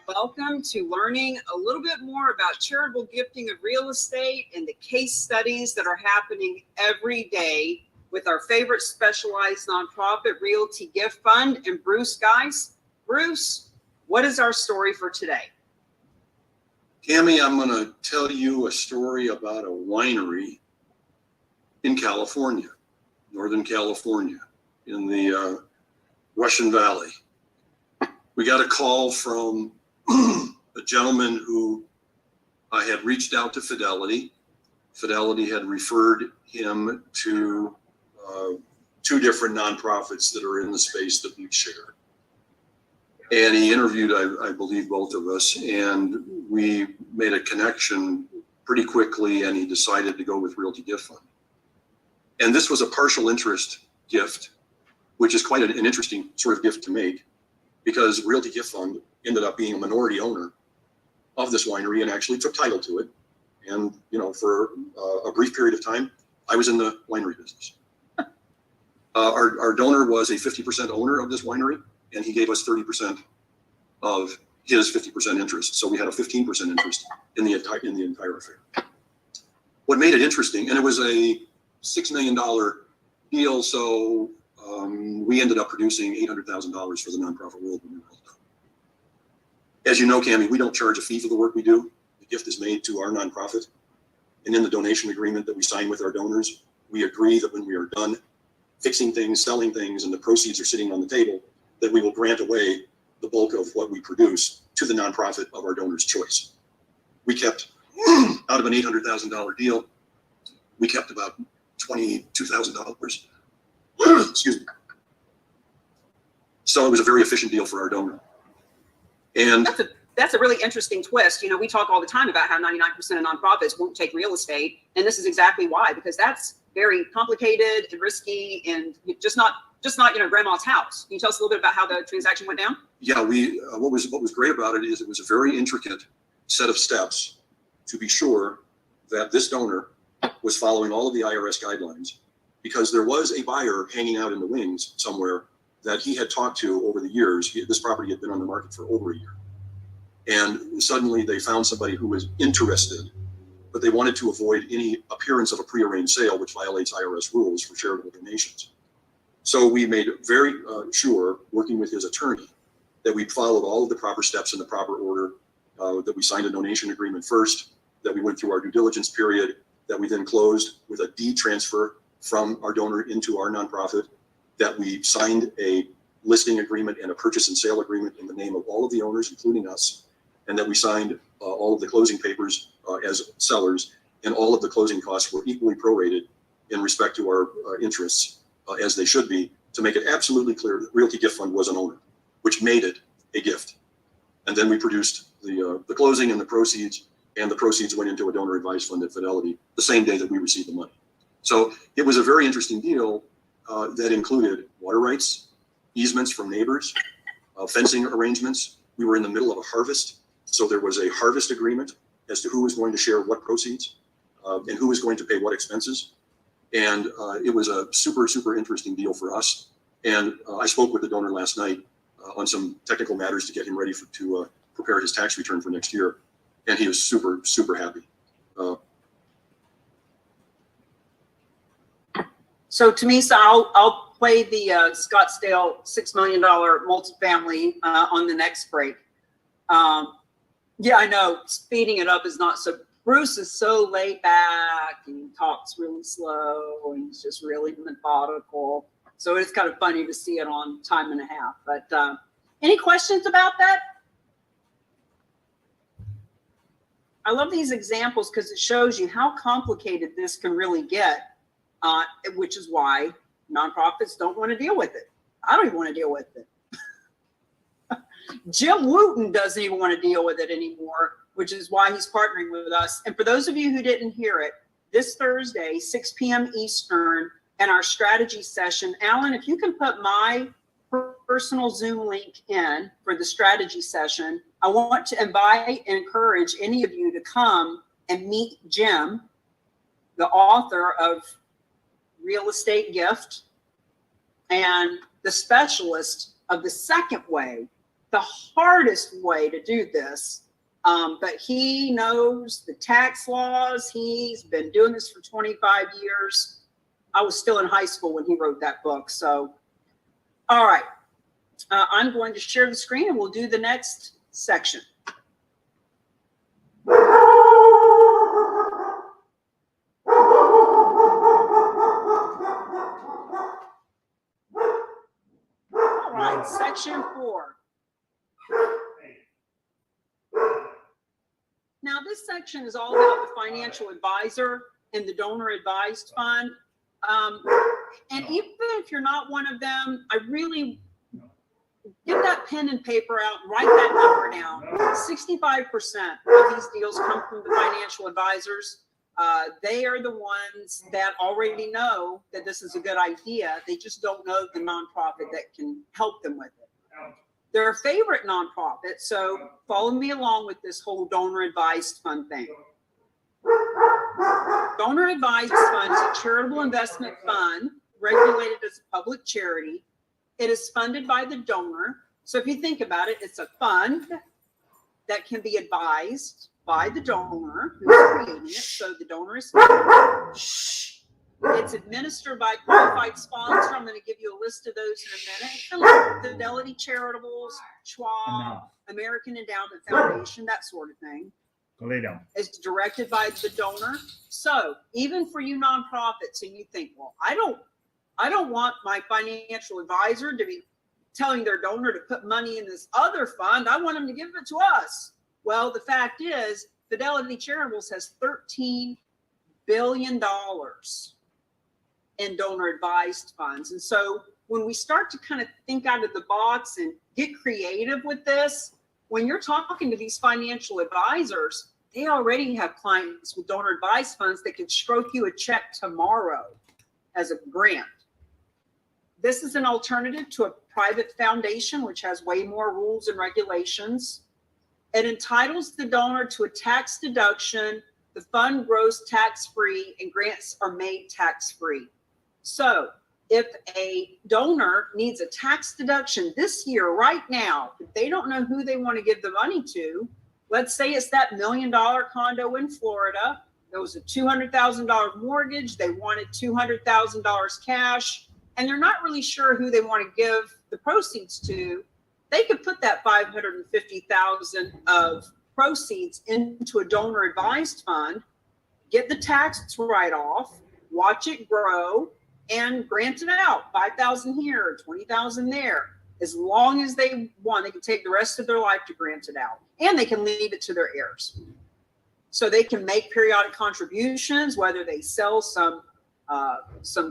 Welcome to learning a little bit more about charitable gifting of real estate and the case studies that are happening every day with our favorite specialized nonprofit, Realty Gift Fund. And Bruce, guys, Bruce, what is our story for today? Cammie, I'm going to tell you a story about a winery in California, Northern California, in the Russian Valley. We got a call from a gentleman who I had reached out to Fidelity. Fidelity had referred him to 2 different nonprofits that are in the space that we share. And he interviewed, I believe, both of us, and we made a connection pretty quickly, and he decided to go with Realty Gift Fund. And this was a partial interest gift, which is quite an interesting sort of gift to make, because Realty Gift Fund ended up being a minority owner of this winery and actually took title to it. And, you know, for a brief period of time, I was in the winery business. Our donor was a 50% owner of this winery, and he gave us 30% of his 50% interest. So we had a 15% interest in the entire affair. What made it interesting, and it was a $6 million deal, so we ended up producing $800,000 for the nonprofit world when we were all done. As you know, Cammie, we don't charge a fee for the work we do. The gift is made to our nonprofit. And in the donation agreement that we sign with our donors, we agree that when we are done fixing things, selling things, and the proceeds are sitting on the table, that we will grant away the bulk of what we produce to the nonprofit of our donor's choice. We kept, out of an $800,000 deal, we kept about $22,000. Excuse me. So it was a very efficient deal for our donor. And that's a really interesting twist. You know, we talk all the time about how 99% of nonprofits won't take real estate, and this is exactly why, because that's very complicated and risky and just not grandma's house. Can you tell us a little bit about how the transaction went down? Yeah, what was great about it is it was a very intricate set of steps to be sure that this donor was following all of the IRS guidelines, because there was a buyer hanging out in the wings somewhere that he had talked to over the years. This property had been on the market for over a year. And suddenly they found somebody who was interested, but they wanted to avoid any appearance of a prearranged sale, which violates IRS rules for charitable donations. So we made very sure, working with his attorney, that we followed all of the proper steps in the proper order, that we signed a donation agreement first, that we went through our due diligence period, that we then closed with a deed transfer from our donor into our nonprofit, that we signed a listing agreement and a purchase and sale agreement in the name of all of the owners, including us, and that we signed all of the closing papers as sellers, and all of the closing costs were equally prorated in respect to our interests, as they should be, to make it absolutely clear that Realty Gift Fund was an owner, which made it a gift. And then we produced the closing and the proceeds went into a donor advised fund at Fidelity the same day that we received the money. So it was a very interesting deal that included water rights, easements from neighbors, fencing arrangements. We were in the middle of a harvest, so there was a harvest agreement as to who was going to share what proceeds and who was going to pay what expenses. And it was a super, super interesting deal for us. And I spoke with the donor last night on some technical matters to get him ready to prepare his tax return for next year. And he was super, super happy. So Tamisa, I'll play the Scottsdale $6 million multifamily on the next break. Yeah, I know speeding it up is not so. Bruce is so laid back and he talks really slow and he's just really methodical. So it's kind of funny to see it on time and a half. But any questions about that? I love these examples because it shows you how complicated this can really get, which is why nonprofits don't want to deal with it. I don't even want to deal with it. Jim Wooten doesn't even want to deal with it anymore, which is why he's partnering with us. And for those of you who didn't hear it, this Thursday, 6 p.m. Eastern, and our strategy session, Alan, if you can put my personal Zoom link in for the strategy session, I want to invite and encourage any of you to come and meet Jim, the author of Real Estate Gift and the specialist of the second way, the hardest way to do this. But he knows the tax laws. He's been doing this for 25 years. I was still in high school when he wrote that book. So, all right. I'm going to share the screen and we'll do the next section. All right, section 4. Now, this section is all about the financial advisor and the donor advised fund. And even if you're not one of them, I really get that pen and paper out and write that number down. 65% of these deals come from the financial advisors. They are the ones that already know that this is a good idea. They just don't know the nonprofit that can help them with it. Their favorite nonprofit, so follow me along with this whole donor advised fund thing. Donor advised fund is a charitable investment fund regulated as a public charity. It is funded by the donor. So if you think about it, it's a fund that can be advised by the donor who's creating it. So the donor is It's administered by qualified sponsor. I'm going to give you a list of those in a minute. Fidelity Charitables, Schwab, American Endowment Foundation, that sort of thing. Go lay down. It's directed by the donor. So even for you nonprofits, and you think, well, I don't want my financial advisor to be telling their donor to put money in this other fund. I want them to give it to us. Well, the fact is, Fidelity Charitables has $13 billion in donor advised funds. And so when we start to kind of think out of the box and get creative with this, when you're talking to these financial advisors, they already have clients with donor advised funds that can stroke you a check tomorrow as a grant. This is an alternative to a private foundation, which has way more rules and regulations. It entitles the donor to a tax deduction. The fund grows tax-free and grants are made tax-free. So if a donor needs a tax deduction this year, right now, if they don't know who they want to give the money to, let's say it's that $1 million condo in Florida. There was a $200,000 mortgage. They wanted $200,000 cash, and they're not really sure who they want to give the proceeds to. They could put that $550,000 of proceeds into a donor advised fund, get the tax write-off, watch it grow, and grant it out, 5,000 here, 20,000 there. As long as they want, they can take the rest of their life to grant it out, and they can leave it to their heirs. So they can make periodic contributions, whether they sell some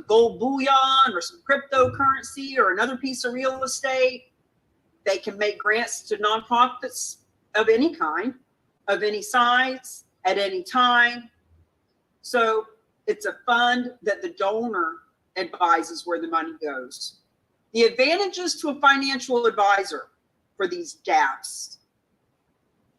gold bullion or some cryptocurrency or another piece of real estate. They can make grants to nonprofits of any kind, of any size, at any time. So it's a fund that the donor advises where the money goes. The advantages to a financial advisor. for these gaps.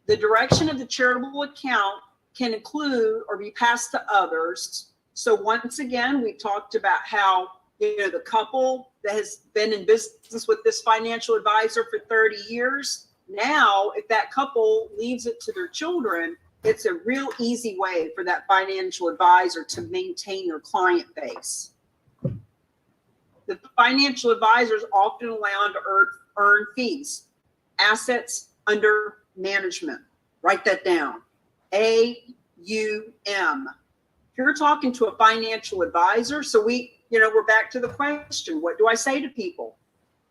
The direction of the charitable account can include or be passed to others. So once again, we talked about how, the couple that has been in business with this financial advisor for 30 years, now if that couple leaves it to their children, it's a real easy way for that financial advisor to maintain their client base. The financial advisor is often allowed to earn fees, assets under management. Write that down. AUM. If you're talking to a financial advisor, so we're back to the question, what do I say to people?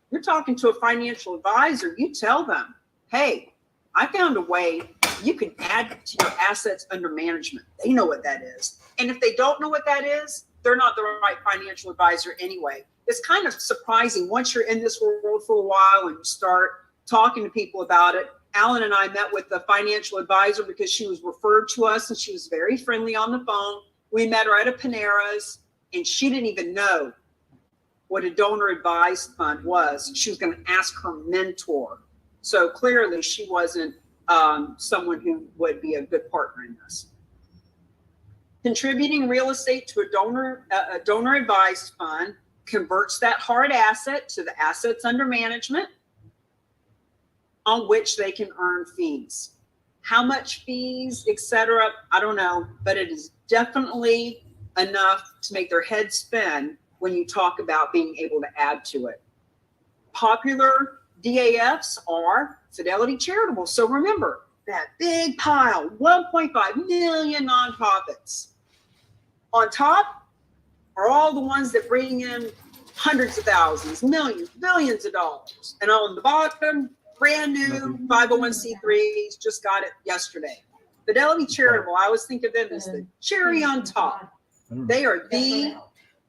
You're talking to a financial advisor, you tell them, hey, I found a way you can add to your assets under management. They know what that is. And if they don't know what that is, they're not the right financial advisor anyway. It's kind of surprising once you're in this world for a while and you start talking to people about it. Alan and I met with the financial advisor because she was referred to us and she was very friendly on the phone. We met her at a Panera's and she didn't even know what a donor advised fund was. She was going to ask her mentor. So clearly she wasn't someone who would be a good partner in this. Contributing real estate to a donor advised fund converts that hard asset to the assets under management on which they can earn fees. How much fees, etc., I don't know, but it is definitely enough to make their head spin when you talk about being able to add to it. Popular DAFs are Fidelity Charitable. So remember that big pile, 1.5 million nonprofits. On top are all the ones that bring in hundreds of thousands, millions, billions of dollars. And on the bottom, brand new 501c3s, just got it yesterday. Fidelity Charitable, I always think of them as the cherry on top. They are the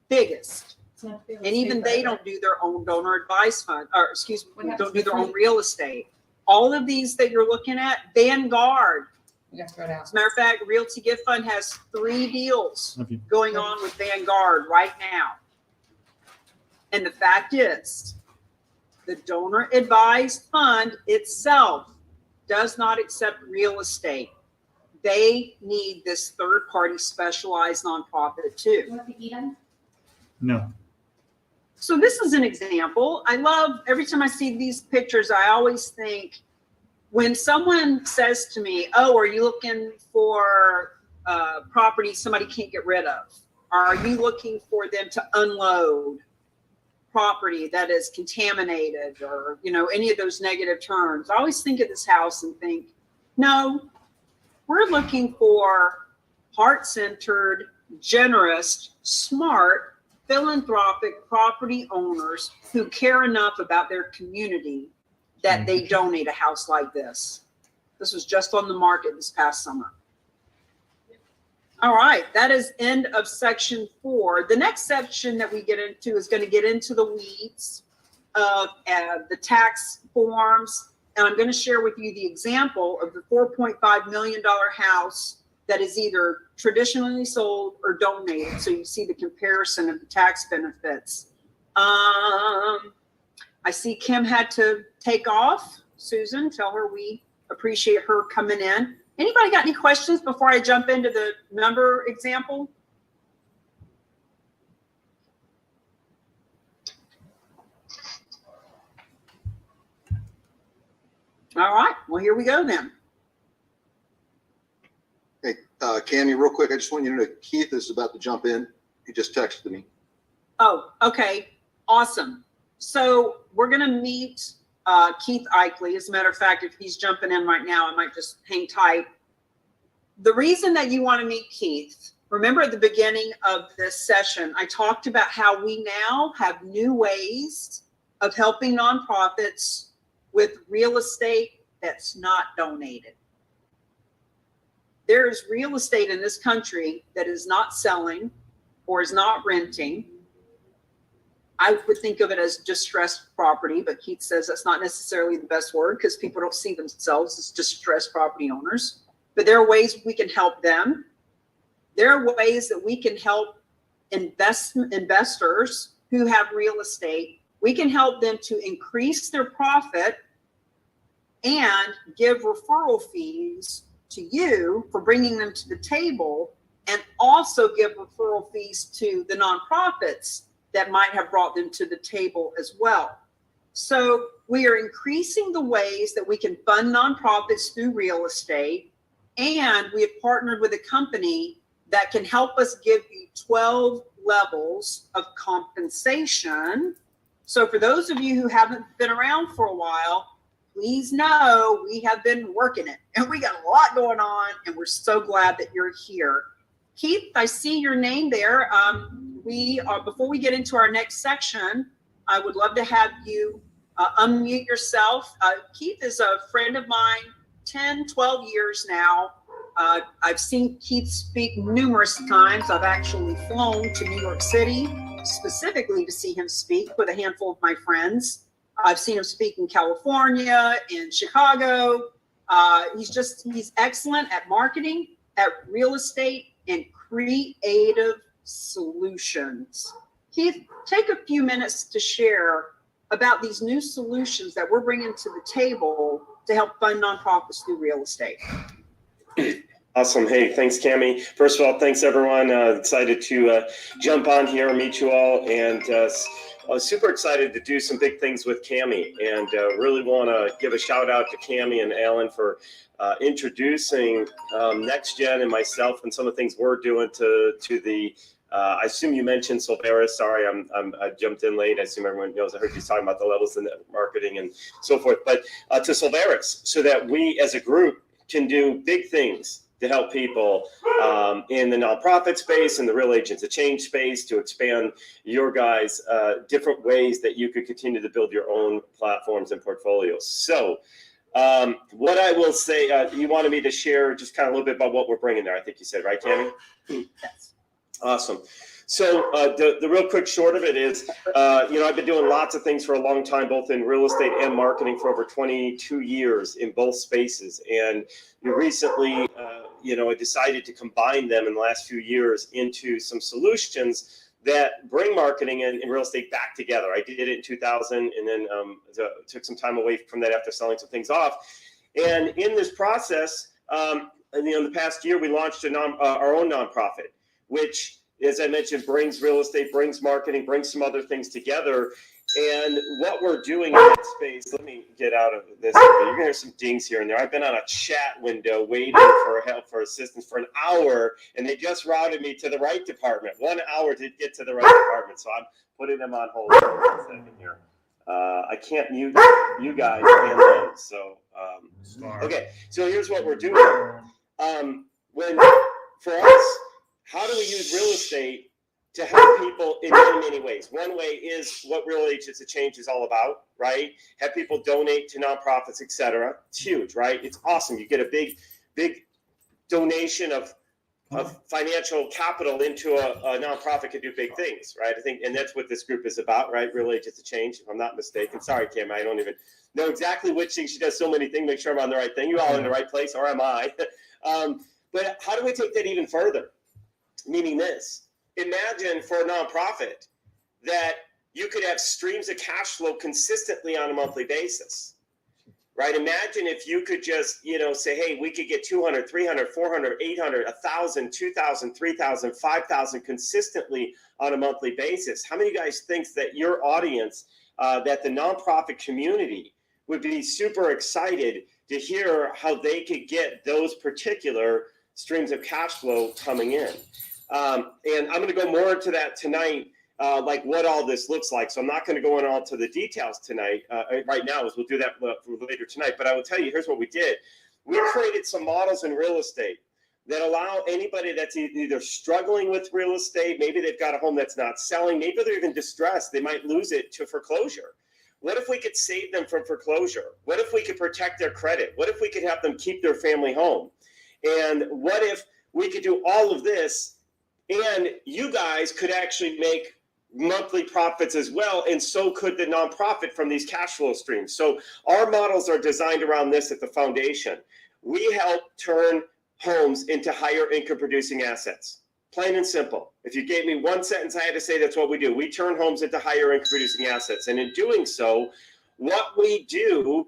biggest. And even they don't do their own donor advice fund, or excuse me, don't do their own real estate. All of these that you're looking at, Vanguard. As a matter of fact, Realty Gift Fund has 3 deals going on with Vanguard right now. And the fact is, the donor advised fund itself does not accept real estate. They need this third party specialized nonprofit too. No. So this is an example. I love, every time I see these pictures, I always think, when someone says to me, oh, are you looking for property somebody can't get rid of? Are you looking for them to unload property that is contaminated, or any of those negative terms? I always think of this house and think, no, we're looking for heart-centered, generous, smart, philanthropic property owners who care enough about their community that they donate a house like this. This was just on the market this past summer. All right, that is end of section 4. The next section that we get into is going to get into the weeds of the tax forms. And I'm going to share with you the example of the $4.5 million house that is either traditionally sold or donated. So you see the comparison of the tax benefits. I see Kim had to take off. Susan, tell her we appreciate her coming in. Anybody got any questions before I jump into the number example? All right, well, here we go then. Hey, Cammie, real quick, I just want you to know Keith is about to jump in. He just texted me. Oh, okay, awesome. So we're going to meet Keith Eichley. As a matter of fact, if he's jumping in right now, I might just hang tight. The reason that you want to meet Keith, remember at the beginning of this session, I talked about how we now have new ways of helping nonprofits with real estate that's not donated. There is real estate in this country that is not selling or is not renting. I would think of it as distressed property, but Keith says that's not necessarily the best word because people don't see themselves as distressed property owners. But there are ways we can help them. There are ways that we can help investors who have real estate. We can help them to increase their profit and give referral fees to you for bringing them to the table, and also give referral fees to the nonprofits that might have brought them to the table as well. So we are increasing the ways that we can fund nonprofits through real estate, and we have partnered with a company that can help us give you 12 levels of compensation. So for those of you who haven't been around for a while, please know we have been working it, and we got a lot going on, and we're so glad that you're here. Keith, I see your name there. Before we get into our next section, I would love to have you unmute yourself. Keith is a friend of mine, 10, 12 years now. I've seen Keith speak numerous times. I've actually flown to New York City specifically to see him speak with a handful of my friends. I've seen him speak in California, in Chicago. He's excellent at marketing, at real estate, and creative solutions. Keith, take a few minutes to share about these new solutions that we're bringing to the table to help fund nonprofits through real estate. Awesome. Hey, thanks, Cami. First of all, thanks, everyone. Excited to jump on here and meet you all. And I was super excited to do some big things with Cami, and really want to give a shout out to Cami and Alan for introducing Next Gen and myself and some of the things we're doing to the I assume you mentioned Solveris. Sorry, I jumped in late. I assume everyone knows. I heard you talking about the levels in marketing and so forth. But to Solveris, so that we as a group can do big things to help people in the nonprofit space and the real agents of change space, to expand your guys' different ways that you could continue to build your own platforms and portfolios. So what I will say, you wanted me to share just kind of a little bit about what we're bringing there. I think you said, right, Tammy? Yes. Awesome. So the real quick short of it is, I've been doing lots of things for a long time, both in real estate and marketing for over 22 years in both spaces. And recently, I decided to combine them in the last few years into some solutions that bring marketing and real estate back together. I did it in 2000 and then took some time away from that after selling some things off. And in this process, in the past year, we launched our own nonprofit, which, as I mentioned, brings real estate, brings marketing, brings some other things together. And what we're doing in that space, let me get out of this. You're going to hear some dings here and there. I've been on a chat window waiting for help, for assistance for an hour, and they just routed me to the right department. 1 hour to get to the right department. So I'm putting them on hold for a second here. I can't mute you guys and them. So, okay. So here's what we're doing. For us, how do we use real estate to help people in many, many ways? One way is what Real Agents of Change is all about, right? Have people donate to nonprofits, et cetera. It's huge, right? It's awesome. You get a big donation of financial capital into a nonprofit can do big things, right? I think, and that's what this group is about, right? Real Agents of Change, if I'm not mistaken. Sorry, Kim, I don't even know exactly which thing. She does so many things. Make sure I'm on the right thing. You all in the right place, or am I? But how do we take that even further? Meaning this, imagine for a nonprofit that you could have streams of cash flow consistently on a monthly basis, right? Imagine if you could just, say, hey, we could get 200, 300, 400, 800, 1,000, 2,000, 3,000, 5,000 consistently on a monthly basis. How many of you guys think that your audience, that the nonprofit community would be super excited to hear how they could get those particular streams of cash flow coming in? And I'm going to go more into that tonight, like what all this looks like. So I'm not going to go into the details tonight, right now, as we'll do that later tonight. But I will tell you, here's what we did. We created some models in real estate that allow anybody that's either struggling with real estate, maybe they've got a home that's not selling, maybe they're even distressed, they might lose it to foreclosure. What if we could save them from foreclosure? What if we could protect their credit? What if we could have them keep their family home? And what if we could do all of this and you guys could actually make monthly profits as well, and so could the nonprofit from these cash flow streams. So our models are designed around this at the foundation. We help turn homes into higher income producing assets. Plain and simple. If you gave me one sentence, I had to say that's what we do. We turn homes into higher income producing assets. And in doing so, what we do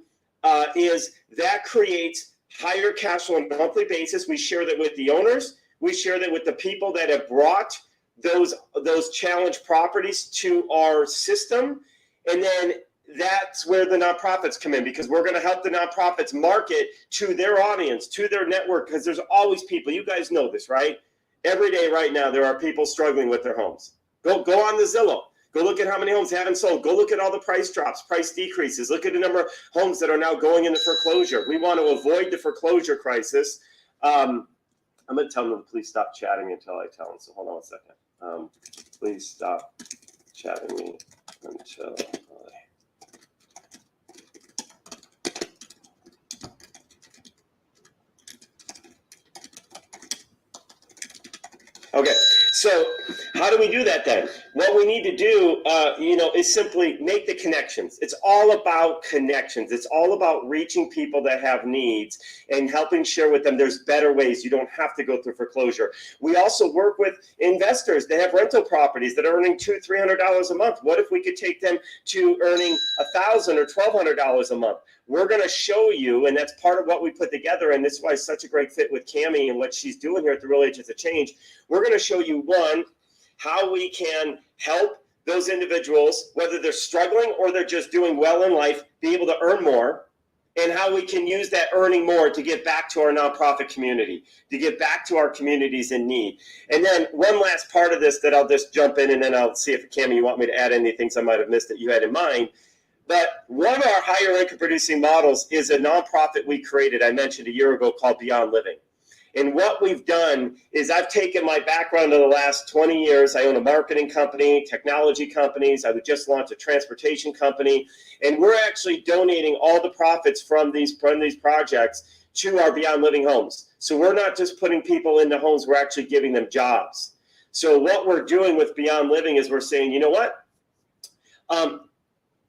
is that creates higher cash flow on a monthly basis. We share that with the owners. We share that with the people that have brought those challenged properties to our system. And then that's where the nonprofits come in, because we're going to help the nonprofits market to their audience, to their network, because there's always people. You guys know this, right? Every day right now, there are people struggling with their homes. Go on the Zillow. Go look at how many homes haven't sold. Go look at all the price drops, price decreases. Look at the number of homes that are now going into foreclosure. We want to avoid the foreclosure crisis. I'm going to tell them to please stop chatting until I tell them. So hold on a second. Please stop chatting me until I... Okay, so how do we do that then? What we need to do, is simply make the connections. It's all about connections. It's all about reaching people that have needs and helping share with them there's better ways. You don't have to go through foreclosure. We also work with investors that have rental properties that are earning $200, $300 a month. What if we could take them to earning $1,000 or $1,200 a month? We're going to show you, and that's part of what we put together, and this is why it's such a great fit with Cammie and what she's doing here at the Real Agents of Change. We're going to show you, one, how we can help those individuals, whether they're struggling or they're just doing well in life, be able to earn more, and how we can use that earning more to give back to our nonprofit community, to give back to our communities in need. And then one last part of this that I'll just jump in, and then I'll see if, Cammie, you want me to add any things I might have missed that you had in mind. But one of our higher income producing models is a nonprofit we created, I mentioned a year ago, called Beyond Living. And what we've done is I've taken my background in the last 20 years. I own a marketing company, technology companies. I would just launch a transportation company. And we're actually donating all the profits from these projects to our Beyond Living homes. So we're not just putting people into homes, we're actually giving them jobs. So what we're doing with Beyond Living is we're saying, you know what?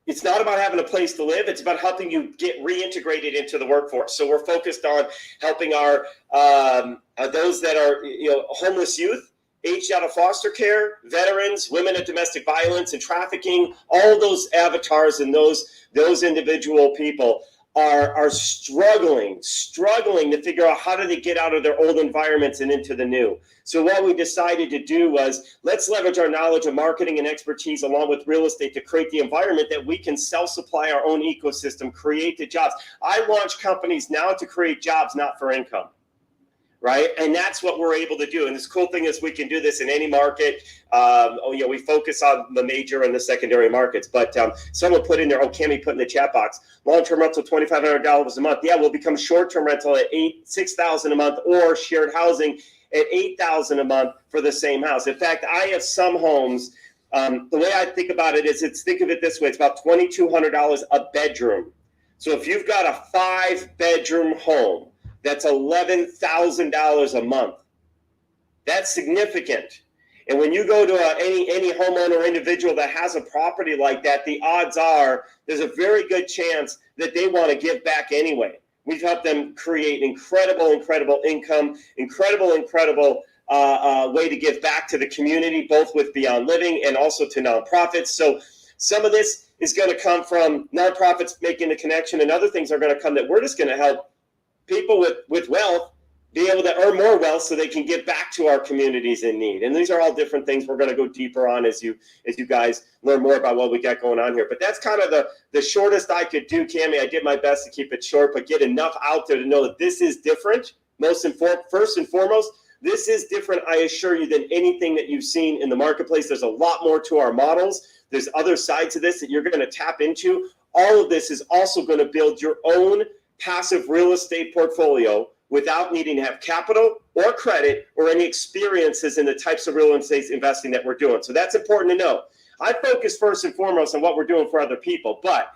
It's not about having a place to live. It's about helping you get reintegrated into the workforce. So we're focused on helping our those that are homeless youth, aged out of foster care, veterans, women at domestic violence and trafficking. All those avatars and those individual people are struggling to figure out how do they get out of their old environments and into the new. So what we decided to do was, let's leverage our knowledge of marketing and expertise along with real estate to create the environment that we can self-supply our own ecosystem, create the jobs. I launch companies now to create jobs, not for income. Right? And that's what we're able to do. And this cool thing is we can do this in any market. We focus on the major and the secondary markets. But someone put in there, Cammie put in the chat box, long-term rental, $2,500 a month. Yeah, we'll become short-term rental at $6,000 a month, or shared housing at $8,000 a month for the same house. In fact, I have some homes. The way I think about it is, think of it this way. It's about $2,200 a bedroom. So if you've got a 5-bedroom home, that's $11,000 a month. That's significant. And when you go to any homeowner or individual that has a property like that, the odds are there's a very good chance that they want to give back anyway. We've helped them create incredible income, incredible way to give back to the community, both with Beyond Living and also to nonprofits. So some of this is going to come from nonprofits making the connection, and other things are going to come that we're just going to help people with wealth be able to earn more wealth so they can give back to our communities in need. And these are all different things we're going to go deeper on as you guys learn more about what we got going on here. But that's kind of the shortest I could do, Cammie. I did my best to keep it short, but get enough out there to know that this is different. First and foremost, this is different, I assure you, than anything that you've seen in the marketplace. There's a lot more to our models. There's other sides to this that you're going to tap into. All of this is also going to build your own passive real estate portfolio without needing to have capital or credit or any experiences in the types of real estate investing that we're doing. So that's important to know. I focus first and foremost on what we're doing for other people, but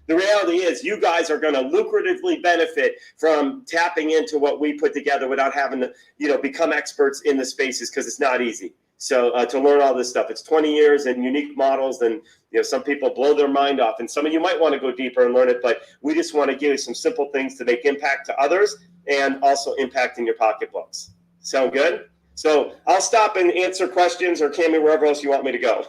the reality is you guys are going to lucratively benefit from tapping into what we put together without having to, become experts in the spaces, because it's not easy. So to learn all this stuff, it's 20 years and unique models, and some people blow their mind off, and some of you might want to go deeper and learn it, but we just want to give you some simple things to make impact to others and also impact in your pocketbooks. Sound good? So I'll stop and answer questions, or Cammie, wherever else you want me to go.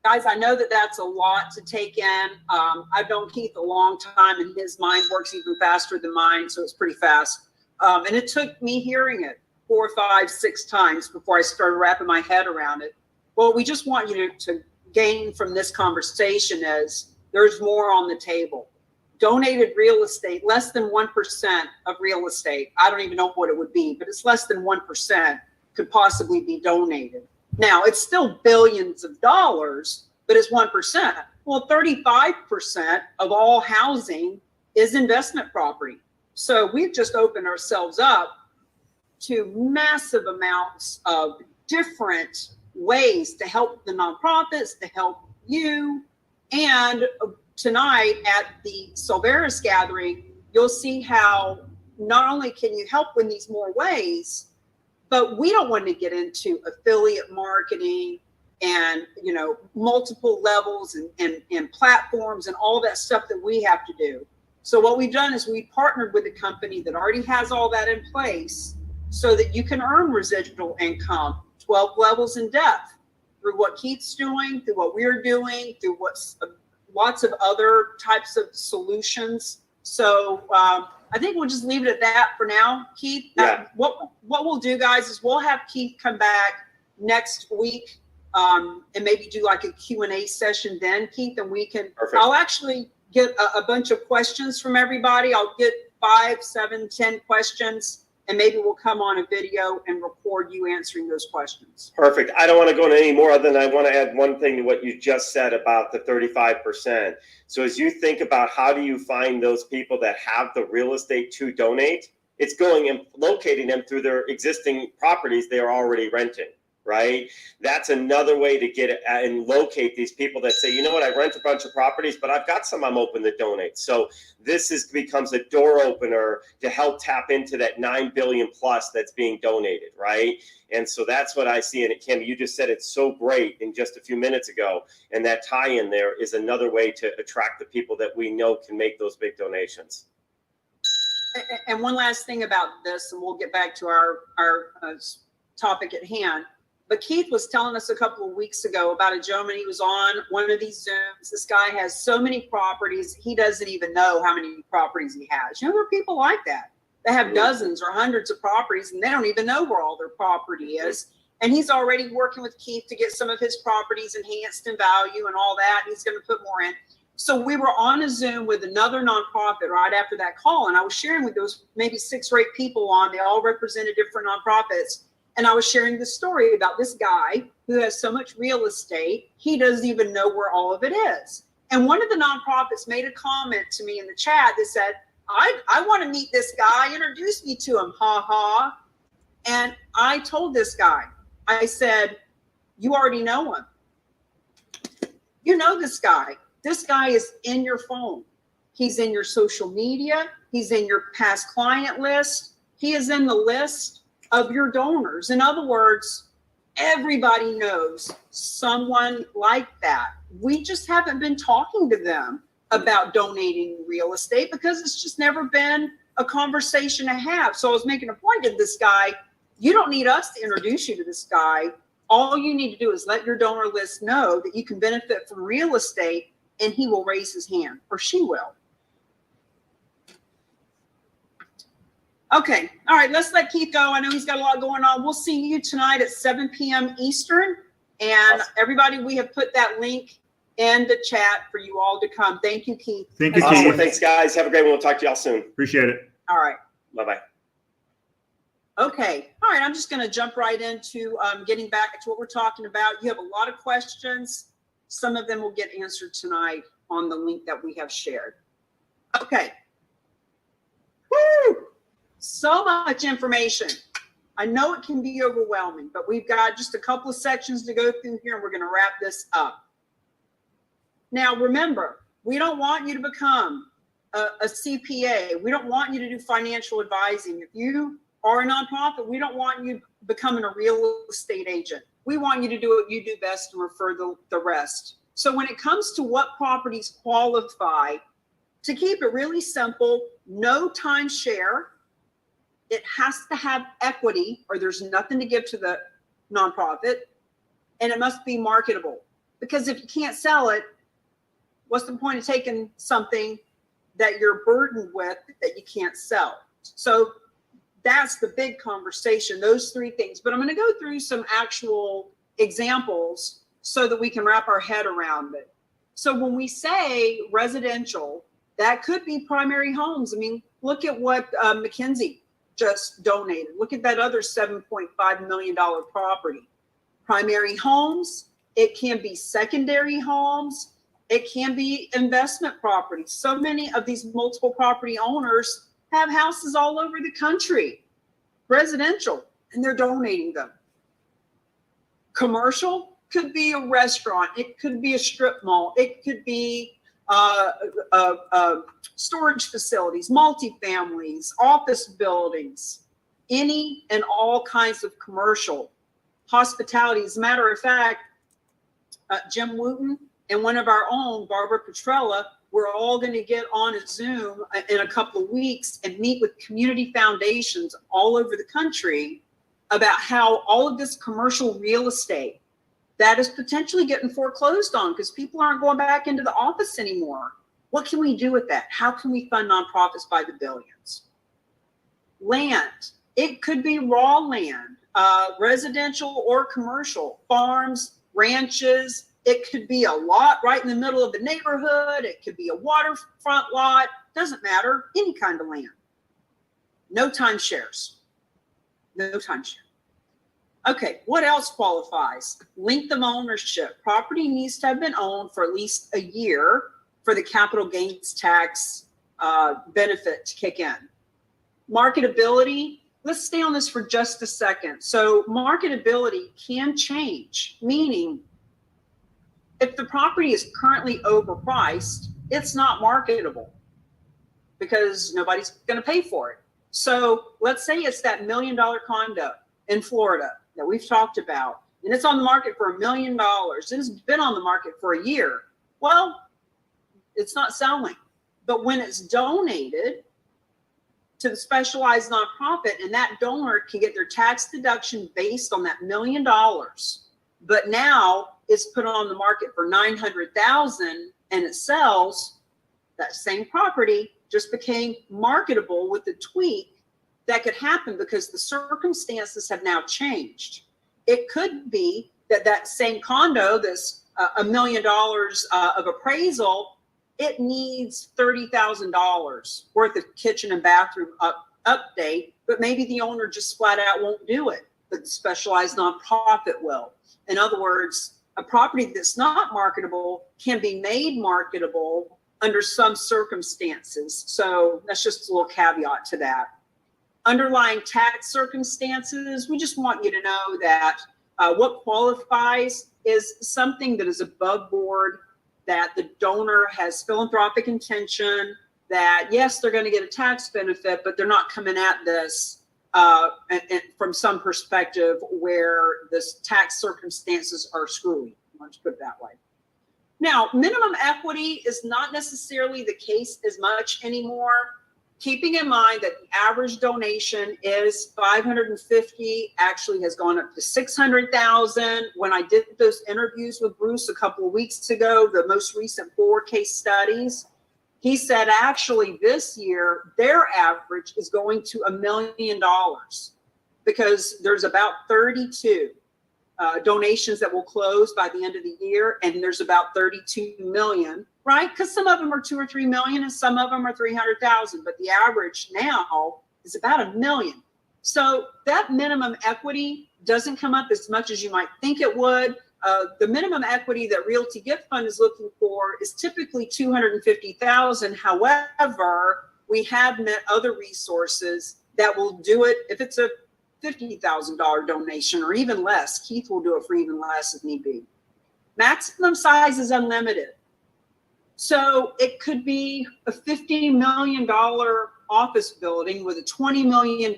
Guys, I know that that's a lot to take in. I've known Keith a long time, and his mind works even faster than mine, so it's pretty fast. And it took me hearing it 4, 5, 6 times before I started wrapping my head around it. Well, we just want you to gain from this conversation is there's more on the table. Donated real estate, less than 1% of real estate, I don't even know what it would be, but it's less than 1% could possibly be donated. Now, it's still billions of dollars, but it's 1%. Well, 35% of all housing is investment property. So we've just opened ourselves up to massive amounts of different ways to help the nonprofits, to help you. And tonight at the Silveris gathering, you'll see how not only can you help in these more ways, but we don't want to get into affiliate marketing and, you know, multiple levels and platforms and all that stuff that we have to do. So what we've done is we've partnered with a company that already has all that in place so that you can earn residual income, 12 levels in depth, through what Keith's doing, through what we're doing, through what's lots of other types of solutions. So I think we'll just leave it at that for now, Keith. Yeah. What we'll do, guys, is we'll have Keith come back next week and maybe do like a Q&A session then, Keith, and we can, Perfect. I'll actually get a bunch of questions from everybody. I'll get 5, 7, 10 questions, and maybe we'll come on a video and record you answering those questions. Perfect. I don't want to go into any more other than I want to add one thing to what you just said about the 35%. So as you think about how do you find those people that have the real estate to donate, it's going and locating them through their existing properties they are already renting, right? That's another way to get it and locate these people that say, you know what, I rent a bunch of properties, but I've got some I'm open to donate. So this becomes a door opener to help tap into that 9 billion plus that's being donated, right? And so that's what I see in it. Kim, you just said it's so great in just a few minutes ago. And that tie-in there is another way to attract the people that we know can make those big donations. And one last thing about this, and we'll get back to our topic at hand. But Keith was telling us a couple of weeks ago about a gentleman. He was on one of these Zooms. This guy has so many properties, he doesn't even know how many properties he has. You know, there are people like that. They have dozens or hundreds of properties, and they don't even know where all their property is. And he's already working with Keith to get some of his properties enhanced in value and all that. He's going to put more in. So we were on a Zoom with another nonprofit right after that call, and I was sharing with those maybe 6 or 8 people on. They all represented different nonprofits. And I was sharing the story about this guy who has so much real estate, he doesn't even know where all of it is. And one of the nonprofits made a comment to me in the chat that said, I want to meet this guy, introduce me to him, ha ha. And I told this guy, I said, you already know him. You know this guy. This guy is in your phone. He's in your social media. He's in your past client list. He is in the list of your donors. In other words, everybody knows someone like that. We just haven't been talking to them about donating real estate because it's just never been a conversation to have. So I was making a point to this guy, you don't need us to introduce you to this guy. All you need to do is let your donor list know that you can benefit from real estate, and he will raise his hand, or she will. Okay, all right, let's let Keith go. I know he's got a lot going on. We'll see you tonight at 7 p.m. Eastern. And everybody, we have put that link in the chat for you all to come. Thank you, Keith. Thank you, Awesome. Keith. Thanks, guys. Have a great one. We'll talk to y'all soon. Appreciate it. All right. Bye-bye. Okay, all right, I'm just going to jump right into getting back to what we're talking about. You have a lot of questions. Some of them will get answered tonight on the link that we have shared. Okay. Woo! So much information. I know it can be overwhelming, but we've got just a couple of sections to go through here, and we're going to wrap this up. Now, remember, we don't want you to become a CPA. We don't want you to do financial advising. If you are a nonprofit, we don't want you becoming a real estate agent. We want you to do what you do best and refer the rest. So when it comes to what properties qualify, to keep it really simple, no timeshare. It has to have equity, or there's nothing to give to the nonprofit, and it must be marketable. Because if you can't sell it, what's the point of taking something that you're burdened with that you can't sell? So that's the big conversation, those three things. But I'm going to go through some actual examples so that we can wrap our head around it. So when we say residential, that could be primary homes. I mean, look at what McKinsey just donated. Look at that other $7.5 million property. Primary homes, it can be secondary homes, it can be investment properties. So many of these multiple property owners have houses all over the country, residential, and they're donating them. Commercial could be a restaurant, it could be a strip mall, it could be storage facilities, multifamilies, office buildings, any and all kinds of commercial. Hospitality, as a matter of fact, Jim Wooten and one of our own, Barbara Petrella, we're all going to get on a Zoom in a couple of weeks and meet with community foundations all over the country about how all of this commercial real estate that is potentially getting foreclosed on because people aren't going back into the office anymore. What can we do with that? How can we fund nonprofits by the billions? Land, it could be raw land, residential or commercial, farms, ranches. It could be a lot right in the middle of the neighborhood. It could be a waterfront lot. Doesn't matter, any kind of land. No timeshares. No timeshare. Okay, what else qualifies? Length of ownership. Property needs to have been owned for at least a year for the capital gains tax benefit to kick in. Marketability, let's stay on this for just a second. So marketability can change, meaning if the property is currently overpriced, it's not marketable because nobody's going to pay for it. So let's say it's that $1 million condo in Florida that we've talked about, and it's on the market for $1 million. It's been on the market for a year. Well, it's not selling. But when it's donated to the specialized nonprofit, and that donor can get their tax deduction based on that $1 million, but now it's put on the market for $900,000 and it sells, that same property just became marketable with the tweak that could happen because the circumstances have now changed. It could be that that same condo, this $1 million of appraisal, it needs $30,000 worth of kitchen and bathroom update, but maybe the owner just flat out won't do it, but the specialized nonprofit will. In other words, a property that's not marketable can be made marketable under some circumstances. So that's just a little caveat to that. Underlying tax circumstances, we just want you to know that what qualifies is something that is above board, that the donor has philanthropic intention, that yes, they're going to get a tax benefit, but they're not coming at this and from some perspective where the tax circumstances are screwy. Let's put it that way. Now, minimum equity is not necessarily the case as much anymore. Keeping in mind that the average donation is $550, actually has gone up to $600,000. When I did those interviews with Bruce a couple of weeks ago, the most recent 4 case studies, he said actually this year, their average is going to $1 million because there's about 32 donations that will close by the end of the year. And there's about 32 million, right? Because some of them are 2 or 3 million and some of them are 300,000, but the average now is about $1 million. So that minimum equity doesn't come up as much as you might think it would. The minimum equity that Realty Gift Fund is looking for is typically $250,000. However, we have met other resources that will do it if it's a $50,000 donation or even less. Keith will do it for even less if need be. Maximum size is unlimited. So it could be a $50 million office building with a $20 million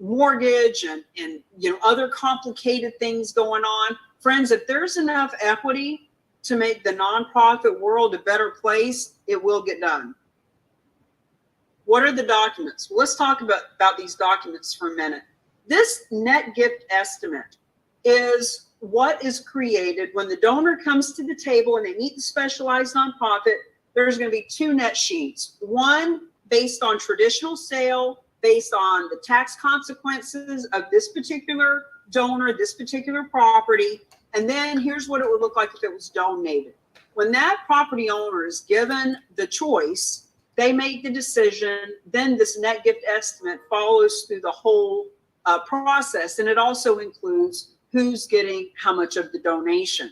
mortgage and other complicated things going on. Friends, if there's enough equity to make the nonprofit world a better place, it will get done. What are the documents? Well, let's talk about these documents for a minute. This net gift estimate is what is created when the donor comes to the table and they meet the specialized nonprofit. There's going to be two net sheets, one based on traditional sale, based on the tax consequences of this particular donor, this particular property. And then here's what it would look like if it was donated. When that property owner is given the choice, they make the decision, then this net gift estimate follows through the whole process. And it also includes who's getting how much of the donation.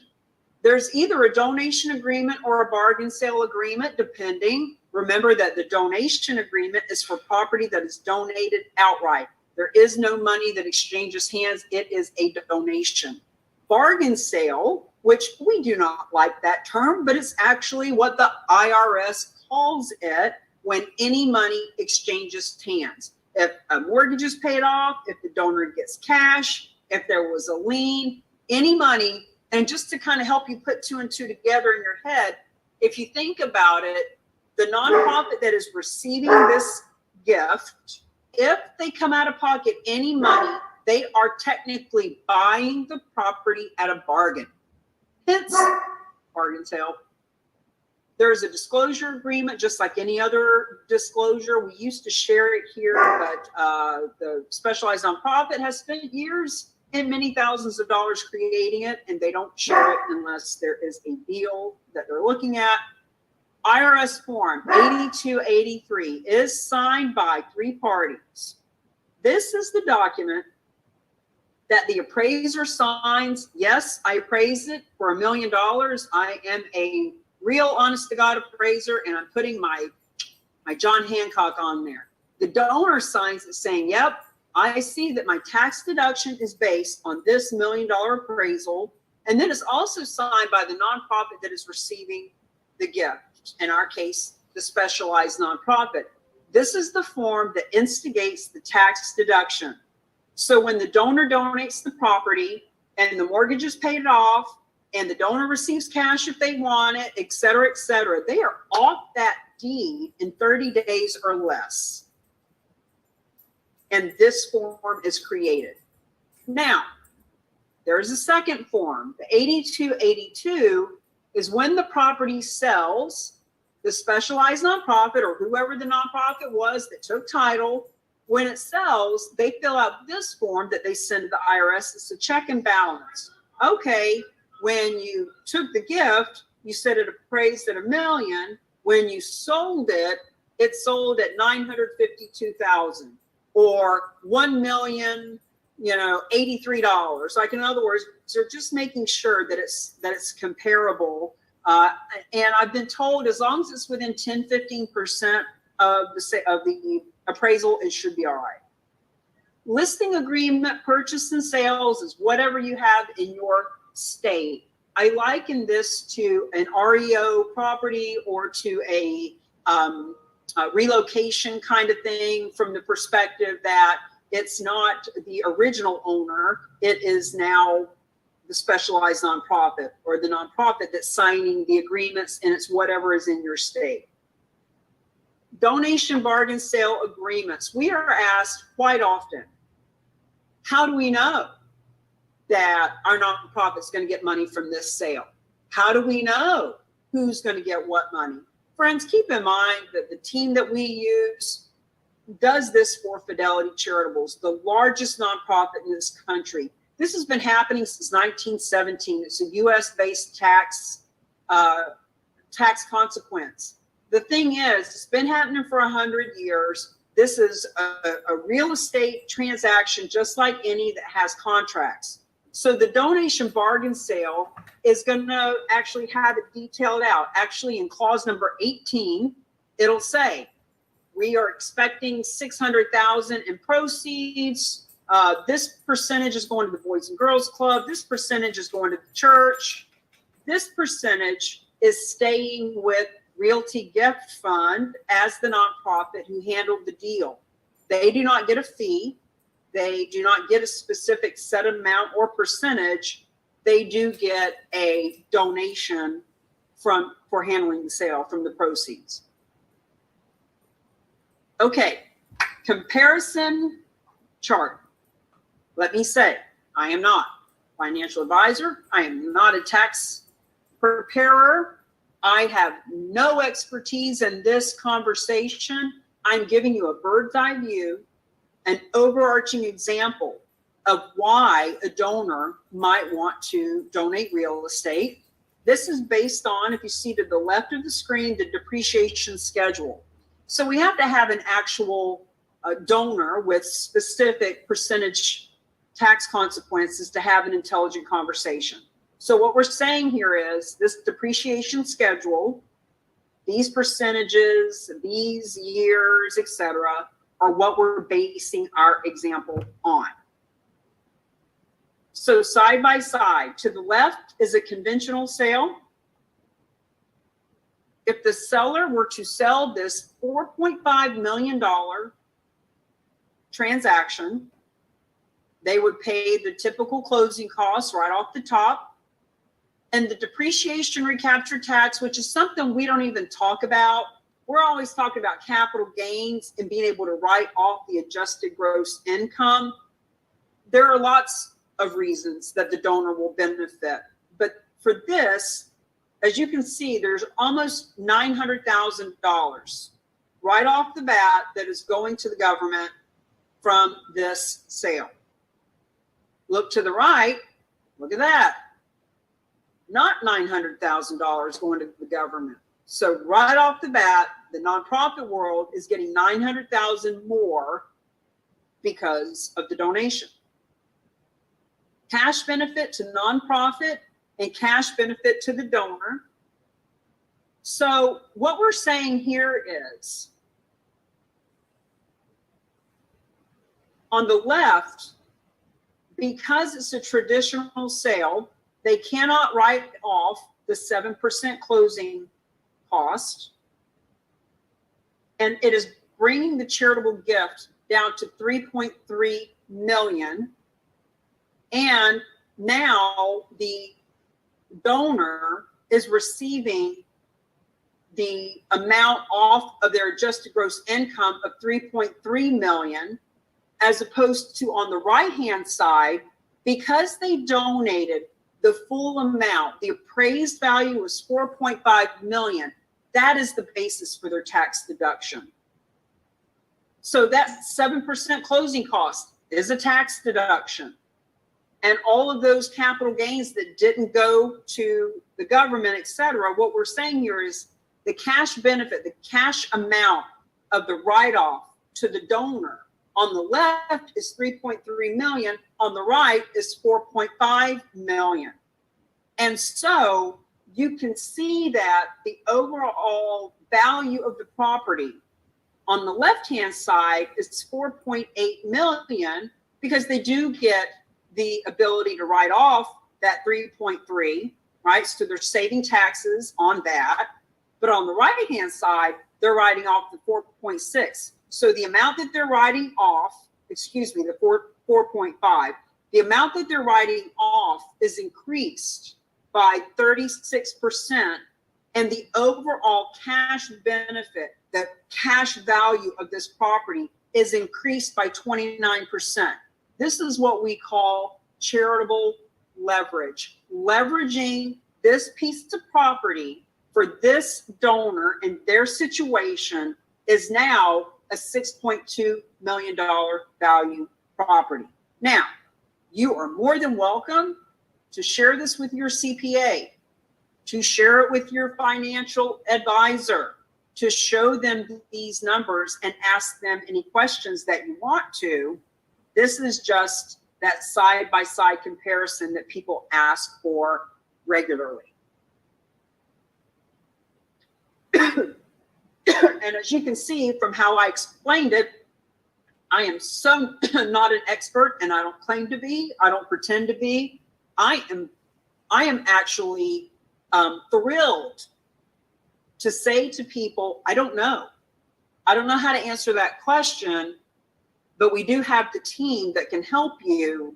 There's either a donation agreement or a bargain sale agreement, depending. Remember that the donation agreement is for property that is donated outright. There is no money that exchanges hands. It is a donation. Bargain sale, which we do not like that term, but it's actually what the IRS calls it when any money exchanges hands. If a mortgage is paid off, if the donor gets cash, if there was a lien, any money. And just to kind of help you put two and two together in your head, if you think about it, the nonprofit that is receiving this gift, if they come out of pocket any money, they are technically buying the property at a bargain. Hence, bargain sale. There's a disclosure agreement, just like any other disclosure. We used to share it here, but the specialized nonprofit has spent years and many thousands of dollars creating it, and they don't share it unless there is a deal that they're looking at. IRS Form 8283 is signed by 3 parties. This is the document that the appraiser signs. Yes, I appraised it for $1 million. I am a real honest to God appraiser, and I'm putting my John Hancock on there. The donor signs it saying, yep, I see that my tax deduction is based on this $1 million appraisal. And then it's also signed by the nonprofit that is receiving the gift. In our case, the specialized nonprofit. This is the form that instigates the tax deduction. So when the donor donates the property and the mortgage is paid off and the donor receives cash if they want it, et cetera, they are off that deed in 30 days or less. And this form is created. Now, there's a second form. The 8282 is when the property sells, the specialized nonprofit or whoever the nonprofit was that took title, when it sells, they fill out this form that they send to the IRS. It's a check and balance. Okay, when you took the gift, you said it appraised at $1 million. When you sold it, it sold at $952,000 or $1,083,000. Like, in other words, they're just making sure that it's comparable. And I've been told as long as it's within 10-15% of the appraisal, it should be all right. Listing agreement, purchase and sales is whatever you have in your state. I liken this to an REO property or to a relocation kind of thing, from the perspective that it's not the original owner, it is now the specialized nonprofit or the nonprofit that's signing the agreements, and it's whatever is in your state. Donation bargain sale agreements. We are asked quite often, how do we know that our nonprofit is going to get money from this sale? How do we know who's going to get what money? Friends, keep in mind that the team that we use does this for Fidelity Charitables, the largest nonprofit in this country. This has been happening since 1917. It's a U.S.-based tax consequence. The thing is, it's been happening for 100 years. This is a real estate transaction, just like any that has contracts. So the donation bargain sale is going to actually have it detailed out. Actually, in clause number 18, it'll say, we are expecting $600,000 in proceeds. This percentage is going to the Boys and Girls Club. This percentage is going to the church. This percentage is staying with Realty Gift Fund as the nonprofit who handled the deal. They do not get a fee. They do not get a specific set amount or percentage. They do get a donation for handling the sale from the proceeds. Okay, comparison chart. Let me say, I am not financial advisor. I am not a tax preparer. I have no expertise in this conversation. I'm giving you a bird's eye view, an overarching example of why a donor might want to donate real estate. This is based on, if you see to the left of the screen, the depreciation schedule. So we have to have an actual donor with specific percentage tax consequences to have an intelligent conversation. So what we're saying here is this depreciation schedule, these percentages, these years, etc., are what we're basing our example on. So side by side, to the left is a conventional sale. If the seller were to sell this $4.5 million transaction, they would pay the typical closing costs right off the top. And the depreciation recapture tax, which is something we don't even talk about. We're always talking about capital gains and being able to write off the adjusted gross income. There are lots of reasons that the donor will benefit. But for this, as you can see, there's almost $900,000 right off the bat that is going to the government from this sale. Look to the right, look at that. Not $900,000 going to the government. So right off the bat, the nonprofit world is getting $900,000 more because of the donation. Cash benefit to nonprofit and cash benefit to the donor. So what we're saying here is, on the left, because it's a traditional sale, they cannot write off the 7% closing cost. And it is bringing the charitable gift down to $3.3 million. And now the donor is receiving the amount off of their adjusted gross income of $3.3 million, as opposed to on the right-hand side, because they donated the full amount, the appraised value was $4.5 million. That is the basis for their tax deduction. So that 7% closing cost is a tax deduction. And all of those capital gains that didn't go to the government, et cetera, what we're saying here is the cash benefit, the cash amount of the write-off to the donor on the left is $3.3 million, on the right is $4.5 million. And so you can see that the overall value of the property on the left-hand side is $4.8 million, because they do get the ability to write off that 3.3, right? So they're saving taxes on that. But on the right-hand side, they're writing off the 4.6. So the amount that they're writing off, excuse me, the 4.5, the amount that they're writing off is increased by 36%, and the overall cash benefit, the cash value of this property is increased by 29%. This is what we call charitable leverage. Leveraging this piece of property for this donor and their situation is now a $6.2 million value property. Now, you are more than welcome to share this with your CPA, to share it with your financial advisor, to show them these numbers and ask them any questions that you want to. This is just that side-by-side comparison that people ask for regularly. And as you can see from how I explained it, I am so not an expert, and I don't claim to be. I don't pretend to be. I am actually thrilled to say to people, I don't know. I don't know how to answer that question, but we do have the team that can help you.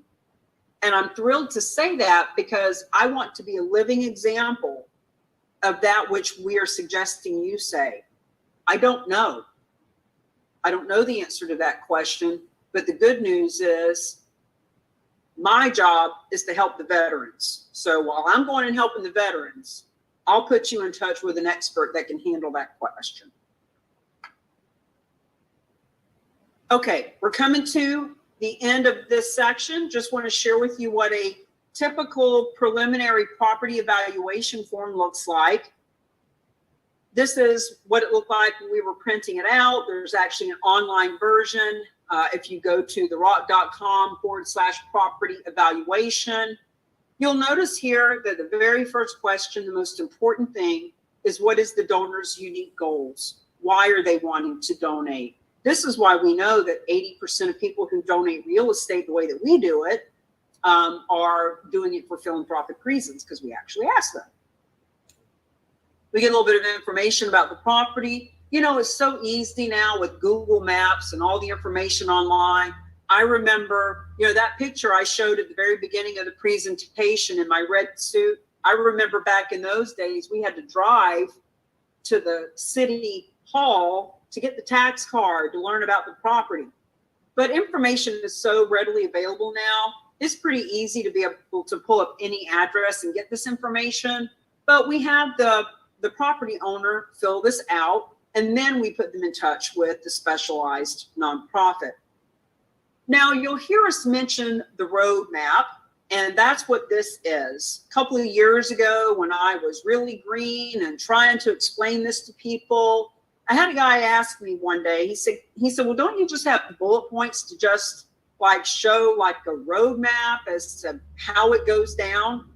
And I'm thrilled to say that because I want to be a living example of that which we are suggesting you say. I don't know. I don't know the answer to that question, but the good news is My job is to help the veterans. So while I'm going and helping the veterans, I'll put you in touch with an expert that can handle that question. Okay, we're coming to the end of this section. Just want to share with you what a typical preliminary property evaluation form looks like. This is what it looked like when we were printing it out. There's actually an online version. If you go to therock.com/property evaluation, you'll notice here that the very first question, the most important thing, is what is the donor's unique goals? Why are they wanting to donate? This is why we know that 80% of people who donate real estate the way that we do it are doing it for philanthropic reasons, because we actually ask them. We get a little bit of information about the property. You know, it's so easy now with Google Maps and all the information online. I remember, you know, that picture I showed at the very beginning of the presentation in my red suit. I remember back in those days, we had to drive to the city hall to get the tax card to learn about the property. But information is so readily available now. It's pretty easy to be able to pull up any address and get this information. But we have the property owner fill this out, and then we put them in touch with the specialized nonprofit. Now, you'll hear us mention the roadmap, and that's what this is. A couple of years ago, when I was really green and trying to explain this to people, I had a guy ask me one day, he said, well, don't you just have bullet points to just like show like a roadmap as to how it goes down?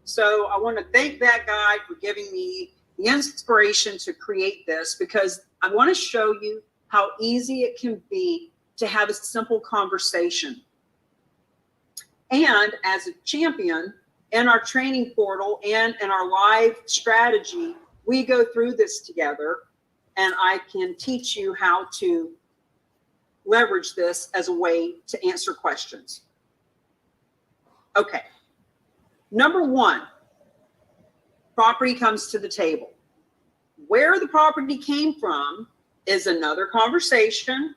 So I want to thank that guy for giving me the inspiration to create this, because I want to show you how easy it can be to have a simple conversation. And as a champion in our training portal and in our live strategy, we go through this together, and I can teach you how to leverage this as a way to answer questions. Okay. Number one, property comes to the table. Where the property came from is another conversation.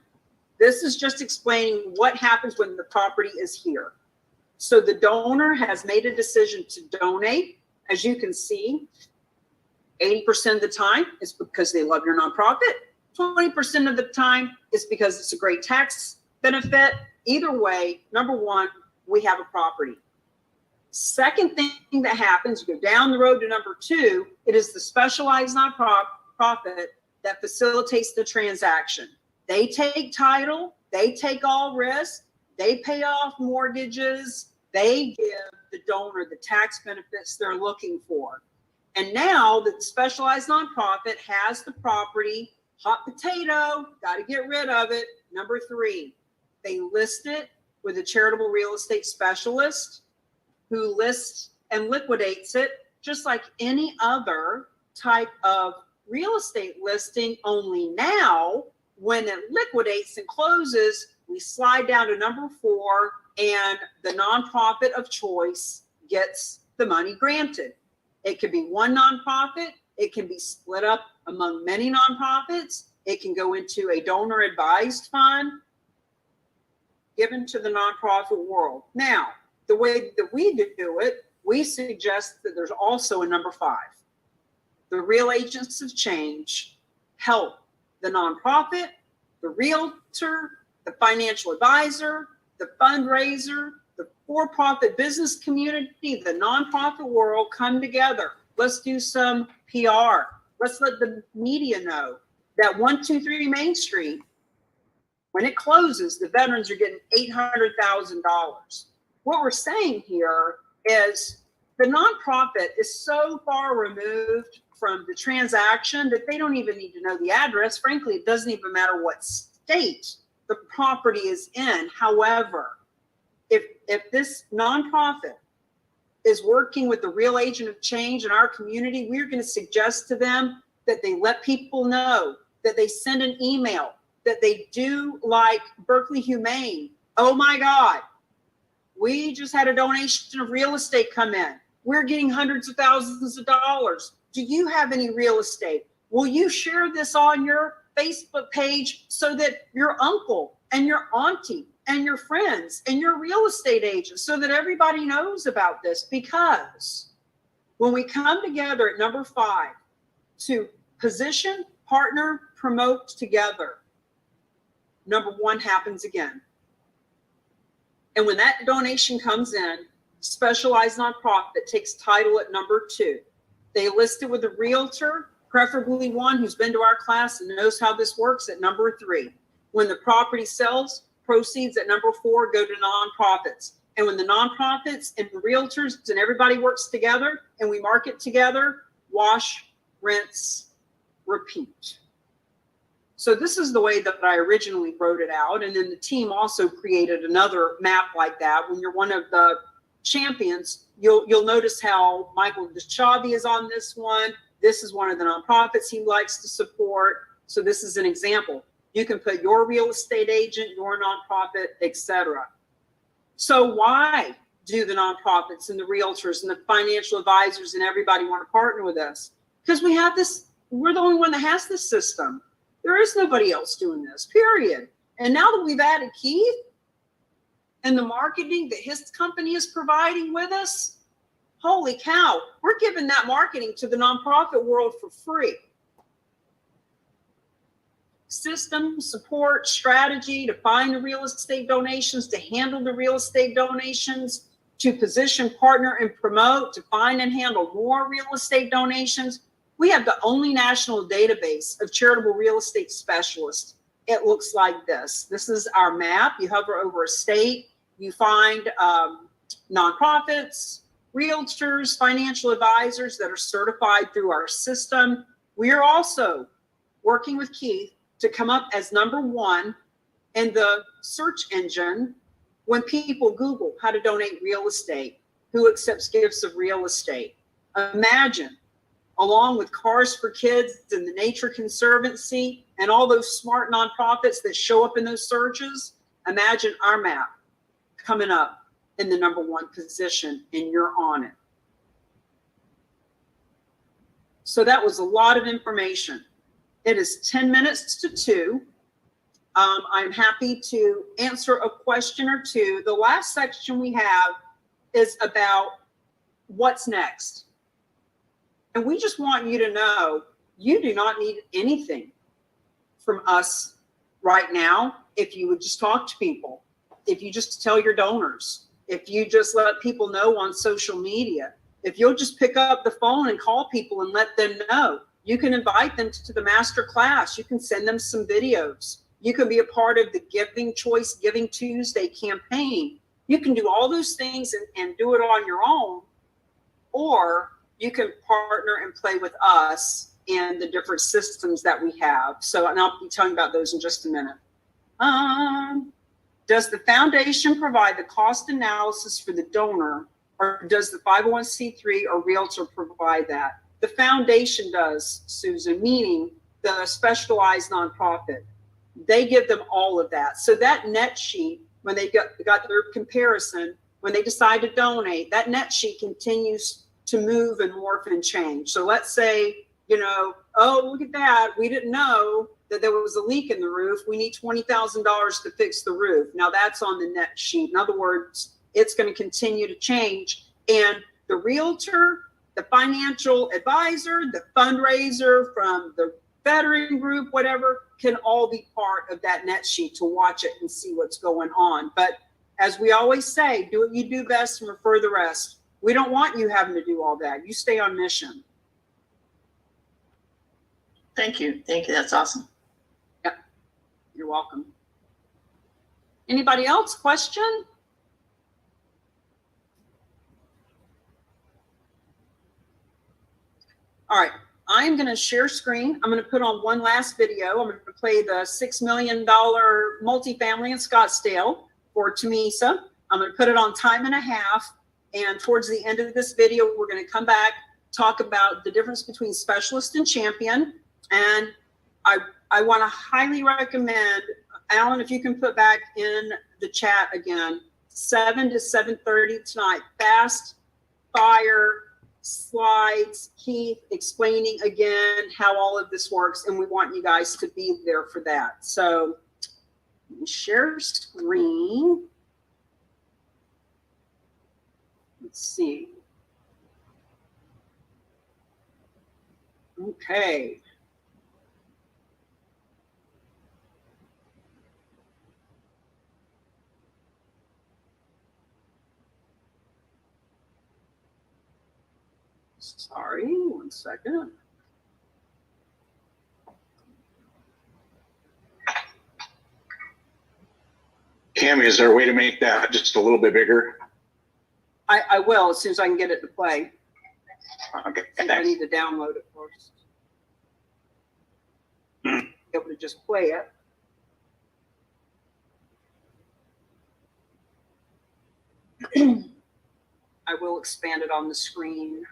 This is just explaining what happens when the property is here. So the donor has made a decision to donate. As you can see, 80% of the time is because they love your nonprofit. 20% of the time is because it's a great tax benefit. Either way, number one, we have a property. Second thing that happens, you go down the road to number two, it is the specialized nonprofit that facilitates the transaction. They take title, they take all risk, they pay off mortgages, they give the donor the tax benefits they're looking for. And now that the specialized nonprofit has the property, hot potato, got to get rid of it. Number three, they list it with a charitable real estate specialist who lists and liquidates it just like any other type of real estate listing. Only now, when it liquidates and closes, we slide down to number four, and the nonprofit of choice gets the money granted. It could be one nonprofit. It can be split up among many nonprofits. It can go into a donor advised fund given to the nonprofit world. Now, the way that we do it, we suggest that there's also a number five. The real agents of change help the nonprofit, the realtor, the financial advisor, the fundraiser, the for-profit business community, the nonprofit world come together. Let's do some PR. Let's let the media know that 123 Main Street, when it closes, the veterans are getting $800,000. What we're saying here is the nonprofit is so far removed from the transaction that they don't even need to know the address. Frankly, it doesn't even matter what state the property is in. However, if this nonprofit is working with the real agent of change in our community, we're going to suggest to them that they let people know, that they send an email, that they do like Berkeley Humane. Oh my God, we just had a donation of real estate come in. We're getting hundreds of thousands of dollars. Do you have any real estate? Will you share this on your Facebook page so that your uncle and your auntie and your friends and your real estate agents so that everybody knows about this. Because when we come together at number 5 to position, partner, promote together, number 1 happens again. And when that donation comes in, specialized nonprofit takes title at number 2. They list it with a realtor, preferably one who's been to our class and knows how this works, at number 3. When the property sells, proceeds at number 4 go to nonprofits. And when the nonprofits and the realtors and everybody works together and we market together, wash, rinse, repeat. So this is the way that I originally wrote it out. And then the team also created another map like that. When you're one of the champions, you'll notice how Michael DeChavy is on this one. This is one of the nonprofits he likes to support. So this is an example. You can put your real estate agent, your nonprofit, etc. So why do the nonprofits and the realtors and the financial advisors and everybody want to partner with us? Because we have this, we're the only one that has this system. There is nobody else doing this, period. And now that we've added Keith and the marketing that his company is providing with us, holy cow, we're giving that marketing to the nonprofit world for free. System, support, strategy to find the real estate donations, to handle the real estate donations, to position, partner, and promote, to find and handle more real estate donations. We have the only national database of charitable real estate specialists. It looks like this. This is our map. You hover over a state, you find nonprofits, realtors, financial advisors that are certified through our system. We are also working with Keith to come up as number 1 in the search engine when people Google how to donate real estate, who accepts gifts of real estate. Imagine, along with Cars for Kids and the Nature Conservancy and all those smart nonprofits that show up in those searches, imagine our map coming up in the number 1 position and you're on it. So that was a lot of information. It is 10 minutes to 2. I'm happy to answer a question or two. The last section we have is about what's next. And we just want you to know you do not need anything from us right now if you would just talk to people, if you just tell your donors, if you just let people know on social media, if you'll just pick up the phone and call people and let them know. You can invite them to the master class. You can send them some videos. You can be a part of the Giving Choice Giving Tuesday campaign. You can do all those things and do it on your own, or you can partner and play with us in the different systems that we have. So, and I'll be telling you about those in just a minute. Does the foundation provide the cost analysis for the donor, or does the 501c3 or realtor provide that? The foundation does, Susan, meaning the specialized nonprofit. They give them all of that. So that net sheet, when they got their comparison, when they decide to donate, that net sheet continues to move and morph and change. So let's say, oh, look at that. We didn't know that there was a leak in the roof. We need $20,000 to fix the roof. Now that's on the net sheet. In other words, it's going to continue to change. And the realtor, the financial advisor, the fundraiser from the veteran group, whatever, can all be part of that net sheet to watch it and see what's going on. But as we always say, do what you do best and refer the rest. We don't want you having to do all that. You stay on mission. Thank you. Thank you. That's awesome. Yep. You're welcome. Anybody else? Question? All right, I'm going to share screen. I'm going to put on one last video. I'm going to play the $6 million multifamily in Scottsdale for Tamisa. I'm going to put it on 1.5 times. And towards the end of this video, we're going to come back, talk about the difference between specialist and champion. And I want to highly recommend, Alan, if you can put back in the chat again, 7 to 7:30 tonight, fast fire slides, Keith explaining again how all of this works, and we want you guys to be there for that. So Share screen. Let's see. Okay. Sorry, 1 second. Cami, is there a way to make that just a little bit bigger? I will as soon as I can get it to play. Okay, I need to download it first. Be able to just play it. I will expand it on the screen.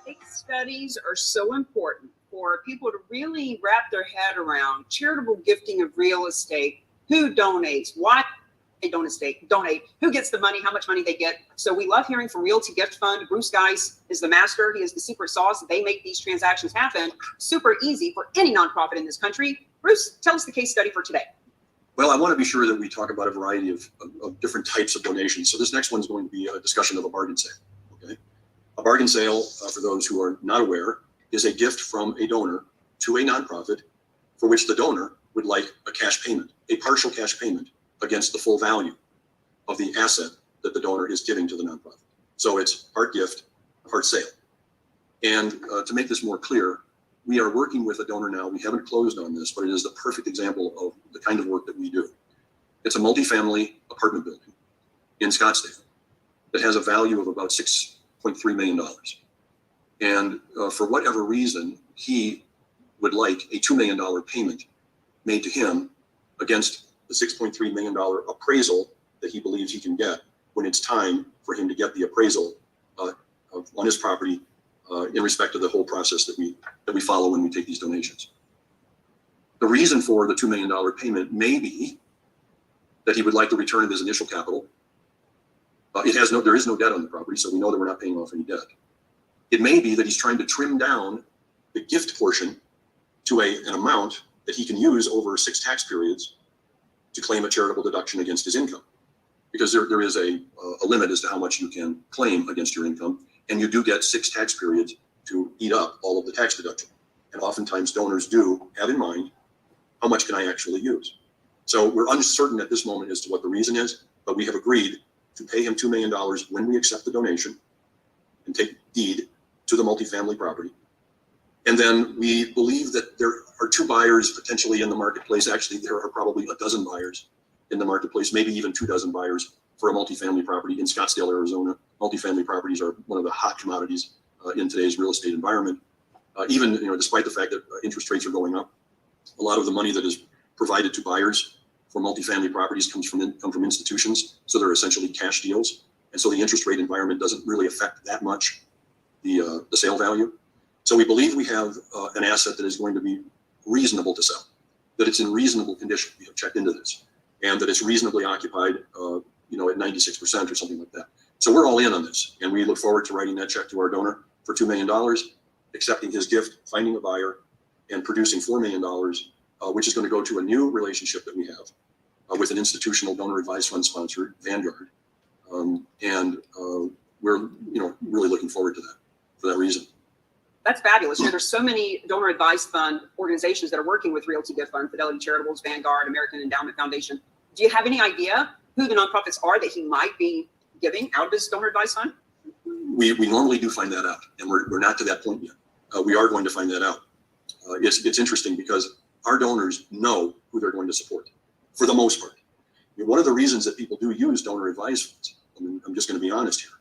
Case studies are so important for people to really wrap their head around charitable gifting of real estate, who donates, why they donate, who gets the money, how much money they get. So we love hearing from Realty Gift Fund. Bruce Geis is the master. He is the secret sauce. They make these transactions happen super easy for any nonprofit in this country. Bruce, tell us the case study for today. Well, I want to be sure that we talk about a variety of different types of donations. So this next one is going to be a discussion of a bargain sale. Okay, a bargain sale, for those who are not aware, is a gift from a donor to a nonprofit for which the donor would like a cash payment, a partial cash payment against the full value of the asset that the donor is giving to the nonprofit. So it's part gift, part sale. And to make this more clear, we are working with a donor now. We haven't closed on this, but it is the perfect example of the kind of work that we do. It's a multifamily apartment building in Scottsdale that has a value of about $6.3 million. And for whatever reason, he would like a $2 million payment made to him against the $6.3 million appraisal that he believes he can get when it's time for him to get the appraisal on his property in respect to the whole process that we follow when we take these donations. The reason for the $2 million payment may be that he would like the return of his initial capital. There is no debt on the property, so we know that we're not paying off any debt. It may be that he's trying to trim down the gift portion to an amount that he can use over 6 tax periods to claim a charitable deduction against his income. Because there is a limit as to how much you can claim against your income, and you do get 6 tax periods to eat up all of the tax deduction. And oftentimes donors do have in mind, how much can I actually use? So we're uncertain at this moment as to what the reason is, but we have agreed to pay him $2 million when we accept the donation and take deed to the multifamily property. And then we believe that there are 2 buyers potentially in the marketplace. Actually, there are probably a dozen buyers in the marketplace, maybe even 24 buyers for a multifamily property in Scottsdale, Arizona. Multifamily properties are one of the hot commodities in today's real estate environment. Even despite the fact that interest rates are going up, a lot of the money that is provided to buyers for multifamily properties come from institutions. So they're essentially cash deals. And so the interest rate environment doesn't really affect that much the sale value. So we believe we have an asset that is going to be reasonable to sell, that it's in reasonable condition. We have checked into this, and that it's reasonably occupied, at 96% or something like that. So we're all in on this, and we look forward to writing that check to our donor for $2 million, accepting his gift, finding a buyer, and producing $4 million, which is going to go to a new relationship that we have with an institutional donor advised fund sponsor, Vanguard. We're really looking forward to that for that reason. That's fabulous. There's so many donor advised fund organizations that are working with Realty Gift Fund, Fidelity Charitables, Vanguard, American Endowment Foundation. Do you have any idea who the nonprofits are that he might be giving out of his donor advised fund? We normally do find that out, and we're not to that point yet. We are going to find that out. It's interesting because our donors know who they're going to support, for the most part. One of the reasons that people do use donor advised funds, I'm just going to be honest here,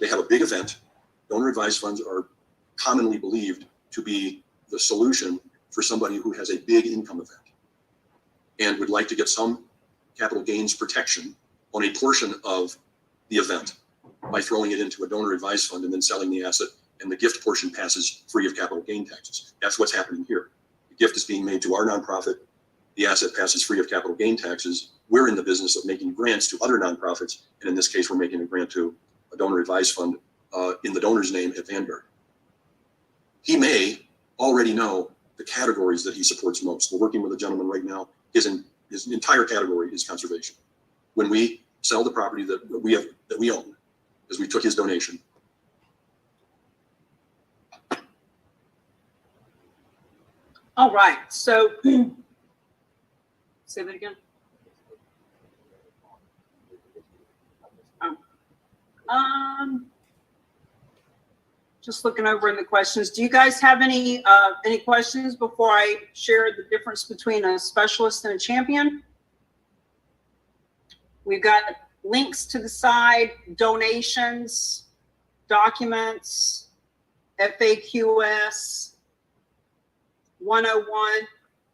they have a big event. Donor advised funds are commonly believed to be the solution for somebody who has a big income event and would like to get some capital gains protection on a portion of the event by throwing it into a donor advised fund and then selling the asset and the gift portion passes free of capital gain taxes. That's what's happening here. The gift is being made to our nonprofit. The asset passes free of capital gain taxes. We're in the business of making grants to other nonprofits, and in this case, we're making a grant to a donor advised fund in the donor's name at Vanguard. He may already know the categories that he supports most. We're working with a gentleman right now. His entire category is conservation. When we sell the property that we own, because we took his donation. All right, so say that again. Just looking over in the questions. Do you guys have any questions before I share the difference between a specialist and a champion? We've got links to the side, donations, documents, FAQs, 101.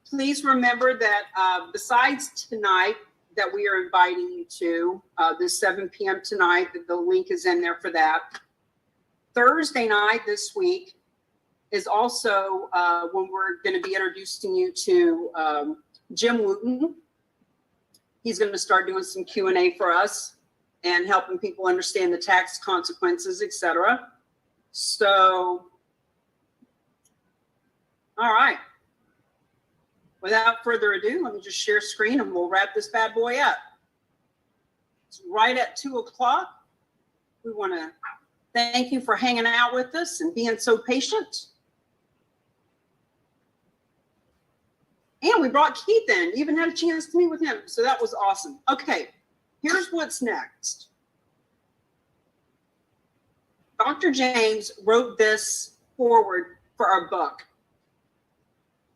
Please remember that besides tonight that we are inviting you to, this 7 p.m. tonight, the link is in there for that. Thursday night this week is also when we're going to be introducing you to Jim Wooten. He's going to start doing some Q&A for us and helping people understand the tax consequences, etc. So, all right. Without further ado, let me just share screen and we'll wrap this bad boy up. It's right at 2 o'clock. We want to thank you for hanging out with us and being so patient. And we brought Keith in. You even had a chance to meet with him. So that was awesome. Okay, here's what's next. Dr. James wrote this forward for our book.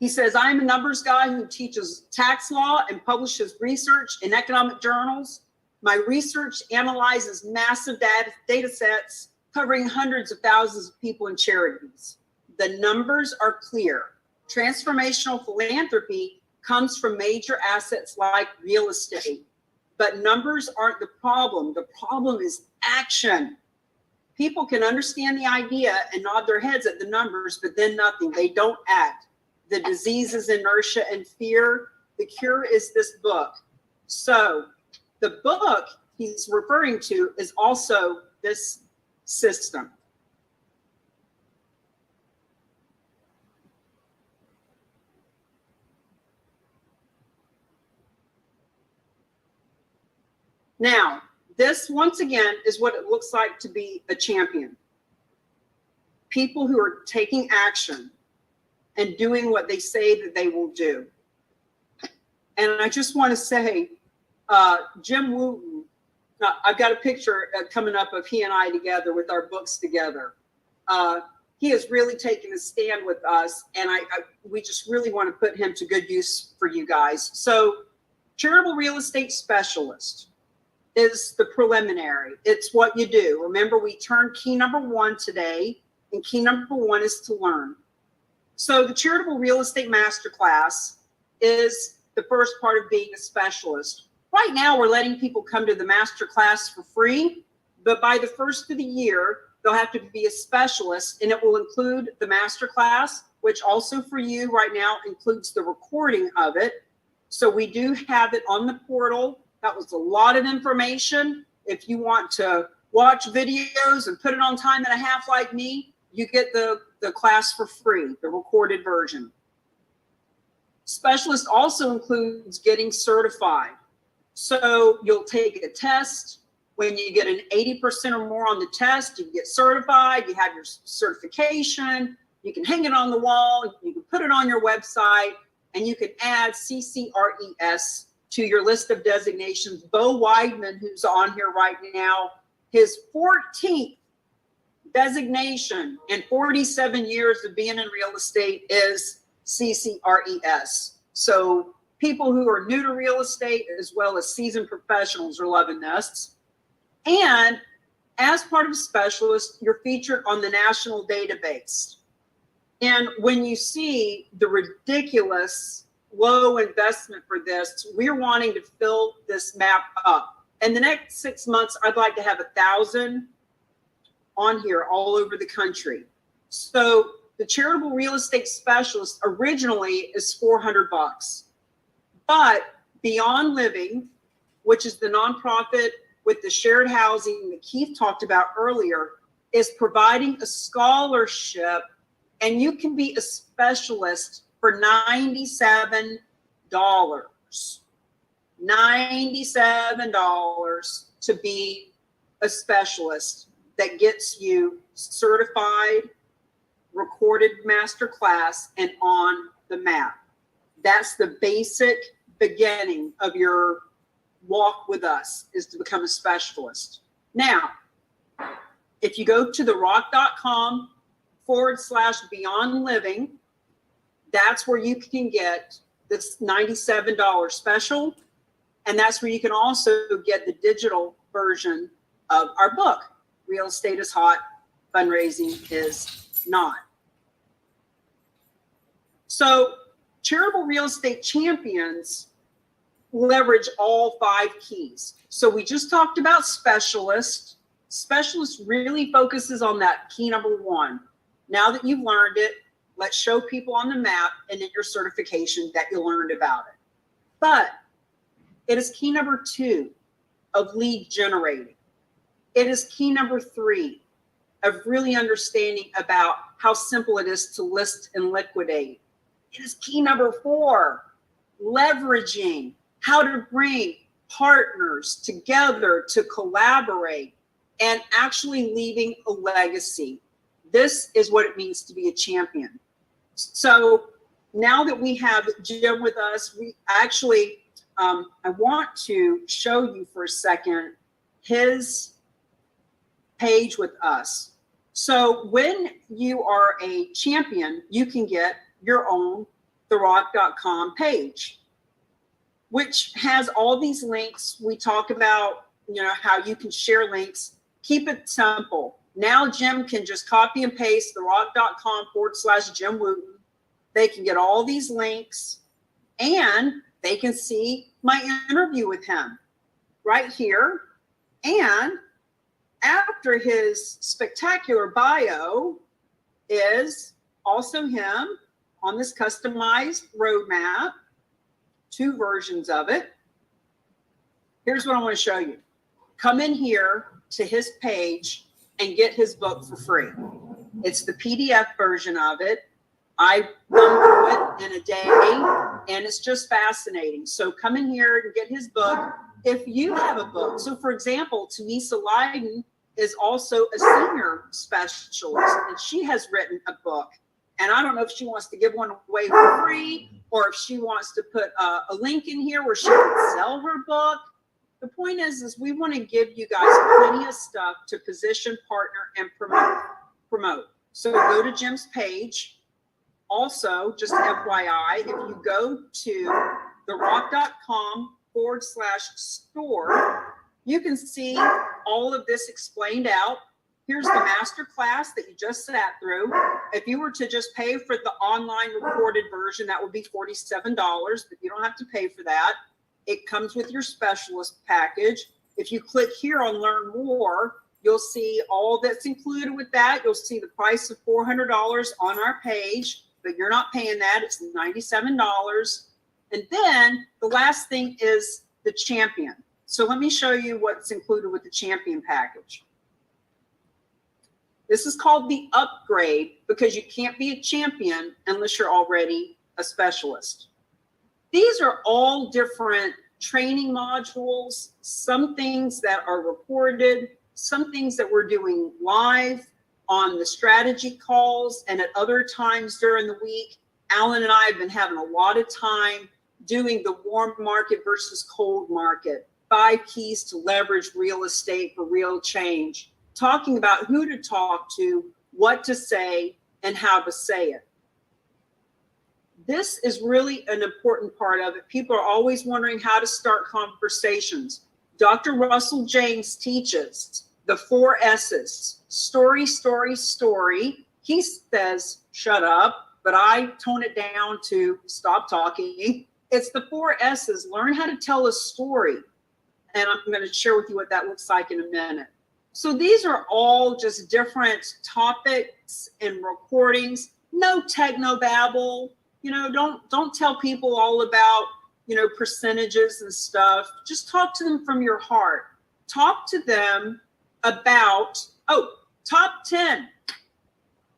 He says, I'm a numbers guy who teaches tax law and publishes research in economic journals. My research analyzes massive data sets covering hundreds of thousands of people and charities. The numbers are clear. Transformational philanthropy comes from major assets like real estate. But numbers aren't the problem. The problem is action. People can understand the idea and nod their heads at the numbers, but then nothing. They don't act. The disease is inertia and fear. The cure is this book. So the book he's referring to is also this system. Now, this once again is what it looks like to be a champion. People who are taking action and doing what they say that they will do. And I just want to say, Jim Wooten, I've got a picture coming up of he and I together with our books together. He has really taken a stand with us, and we just really want to put him to good use for you guys. So, charitable real estate specialist is the preliminary. It's what you do. Remember, we turned key number 1 today, and key number 1 is to learn. So the charitable real estate masterclass is the first part of being a specialist. Right now, we're letting people come to the masterclass for free, but by the first of the year, they'll have to be a specialist, and it will include the masterclass, which also for you right now includes the recording of it. So we do have it on the portal. That was a lot of information. If you want to watch videos and put it on time and a half like me, you get the class for free, the recorded version. Specialist also includes getting certified. So you'll take a test. When you get an 80% or more on the test, you get certified. You have your certification. You can hang it on the wall. You can put it on your website, and you can add CCRES to your list of designations. Bo Weidman, who's on here right now, his 14th designation in 47 years of being in real estate is CCRES. So people who are new to real estate as well as seasoned professionals are loving this. And as part of a specialist, you're featured on the national database. And when you see the ridiculous low investment for this, we're wanting to fill this map up. In the next 6 months, I'd like to have 1,000 on here all over the country. So the charitable real estate specialist originally is $400, but Beyond Living, which is the nonprofit with the shared housing that Keith talked about earlier, is providing a scholarship, and you can be a specialist for $97. $97 to be a specialist that gets you certified, recorded master class, and on the map. That's the basic beginning of your walk with us, is to become a specialist. Now, if you go to therock.com/Beyond Living, that's where you can get this $97 special. And that's where you can also get the digital version of our book, Real Estate is Hot, Fundraising is Not. So charitable real estate champions leverage all 5 keys. So we just talked about specialist. Specialist really focuses on that key number 1. Now that you've learned it, let's show people on the map and in your certification that you learned about it. But it is key number 2 of lead generating. It is key number 3 of really understanding about how simple it is to list and liquidate. It is key number 4, leveraging, how to bring partners together to collaborate and actually leaving a legacy. This is what it means to be a champion. So now that we have Jim with us, we actually, I want to show you for a second his page with us. So when you are a champion, you can get your own therock.com page, which has all these links. We talk about, how you can share links. Keep it simple. Now Jim can just copy and paste therock.com/Jim Wooten. They can get all these links and they can see my interview with him right here. And after his spectacular bio is also him on this customized roadmap, 2 versions of it. Here's what I want to show you. Come in here to his page and get his book for free. It's the PDF version of it. I run through it in a day, and it's just fascinating. So come in here and get his book. If you have a book, so for example, Tanisa Leiden is also a senior specialist, and she has written a book. And I don't know if she wants to give one away for free or if she wants to put a link in here where she can sell her book. The point is we want to give you guys plenty of stuff to position, partner, and promote. So go to Jim's page. Also, just FYI, if you go to therock.com/store, you can see all of this explained out. Here's the master class that you just sat through. If you were to just pay for the online recorded version, that would be $47, but you don't have to pay for that. It comes with your specialist package. If you click here on Learn More, you'll see all that's included with that. You'll see the price of $400 on our page, but you're not paying that. It's $97. And then the last thing is the champion. So let me show you what's included with the champion package. This is called the upgrade because you can't be a champion unless you're already a specialist. These are all different training modules, some things that are recorded, some things that we're doing live on the strategy calls, and at other times during the week. Alan and I have been having a lot of time doing the warm market versus cold market, 5 keys to leverage real estate for real change, talking about who to talk to, what to say, and how to say it. This is really an important part of it. People are always wondering how to start conversations. Dr. Russell James teaches the 4 S's, story, story, story. He says, shut up, but I tone it down to stop talking. It's the 4 S's, learn how to tell a story. And I'm going to share with you what that looks like in a minute. So these are all just different topics and recordings. No technobabble. You know, don't tell people all about, you know, percentages and stuff. Just talk to them from your heart. Talk to them about, top 10.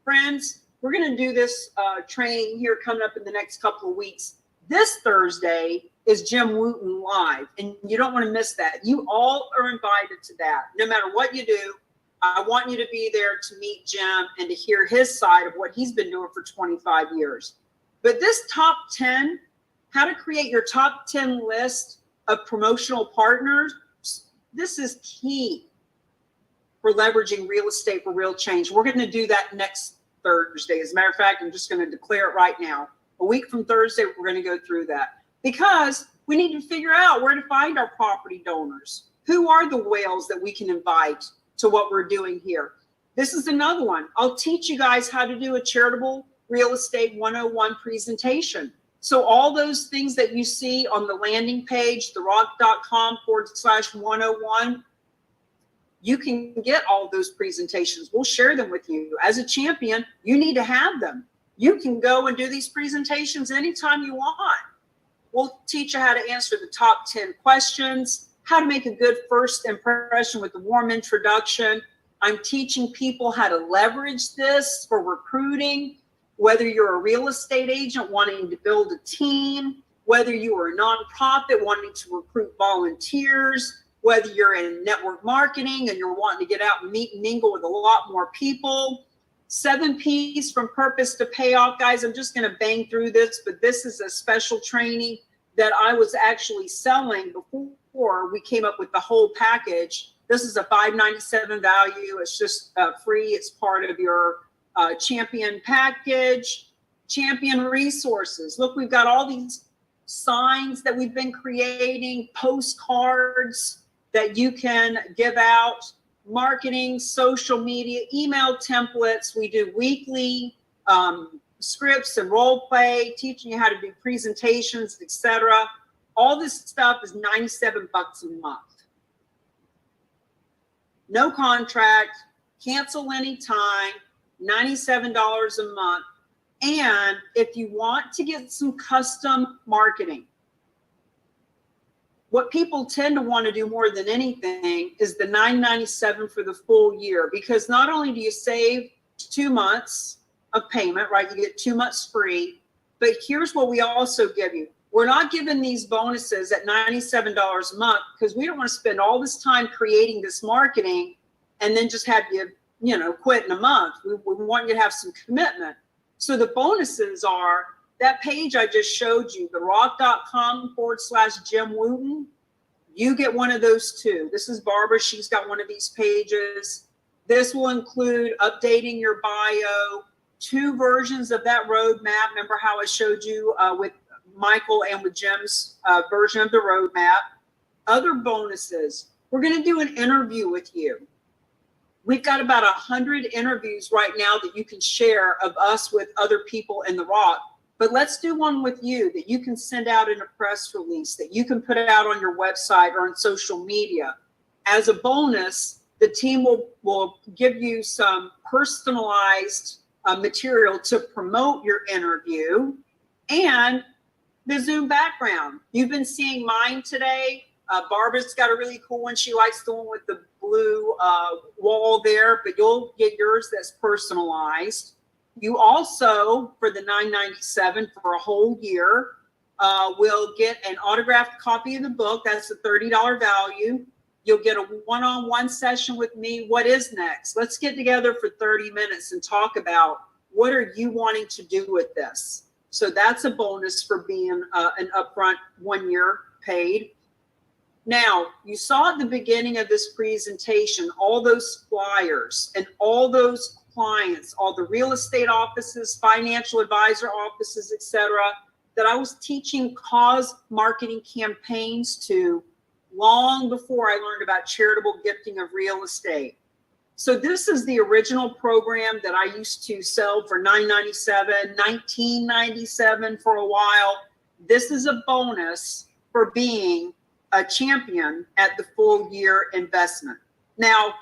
Friends, we're going to do this training here coming up in the next couple of weeks. This Thursday is Jim Wooten Live, and you don't want to miss that. You all are invited to that. No matter what you do, I want you to be there to meet Jim and to hear his side of what he's been doing for 25 years. But this top 10, how to create your top 10 list of promotional partners, this is key for leveraging real estate for real change. We're going to do that next Thursday. As a matter of fact, I'm just going to declare it right now. A week from Thursday, we're going to go through that because we need to figure out where to find our property donors. Who are the whales that we can invite to what we're doing here? This is another one. I'll teach you guys how to do a charitable real estate 101 presentation. So all those things that you see on the landing page, therock.com/101, you can get all those presentations. We'll share them with you. As a champion, you need to have them. You can go and do these presentations anytime you want. We'll teach you how to answer the top 10 questions, how to make a good first impression with a warm introduction. I'm teaching people how to leverage this for recruiting, whether you're a real estate agent wanting to build a team, whether you are a nonprofit wanting to recruit volunteers, whether you're in network marketing and you're wanting to get out and meet and mingle with a lot more people. 7 P's from purpose to payoff. Guys, I'm just going to bang through this, but this is a special training that I was actually selling before we came up with the whole package. This is a $597 value. It's just free. It's part of your champion package. Champion resources. Look, we've got all these signs that we've been creating, postcards that you can give out, marketing, social media, email templates. We do weekly scripts and role play, teaching you how to do presentations, etc. All this stuff is $97 a month. No contract, cancel anytime, $97 a month. And if you want to get some custom marketing, what people tend to want to do more than anything is the $997 for the full year, because not only do you save 2 months of payment, right? You get 2 months free, but here's what we also give you. We're not giving these bonuses at $97 a month because we don't want to spend all this time creating this marketing and then just have you, quit in a month. We want you to have some commitment. So the bonuses are that page I just showed you, therock.com/Jim Wooten. You get one of those too. This is Barbara. She's got one of these pages. This will include updating your bio, 2 versions of that roadmap. Remember how I showed you with Michael and with Jim's version of the roadmap. Other bonuses. We're going to do an interview with you. We've got about 100 interviews right now that you can share of us with other people in the Rock. But let's do one with you that you can send out in a press release, that you can put it out on your website or on social media. As a bonus, the team will give you some personalized material to promote your interview and the Zoom background. You've been seeing mine today. Barbara's got a really cool one. She likes the one with the blue wall there, but you'll get yours that's personalized. You also, for the $997 for a whole year, will get an autographed copy of the book. That's a $30 value. You'll get a one-on-one session with me. What is next? Let's get together for 30 minutes and talk about what are you wanting to do with this. So that's a bonus for being an upfront 1 year paid. Now, you saw at the beginning of this presentation, all those flyers and all those clients, all the real estate offices, financial advisor offices, etc., that I was teaching cause marketing campaigns to long before I learned about charitable gifting of real estate. So this is the original program that I used to sell for $997, $1997 for a while. This is a bonus for being a champion at the full year investment. Now,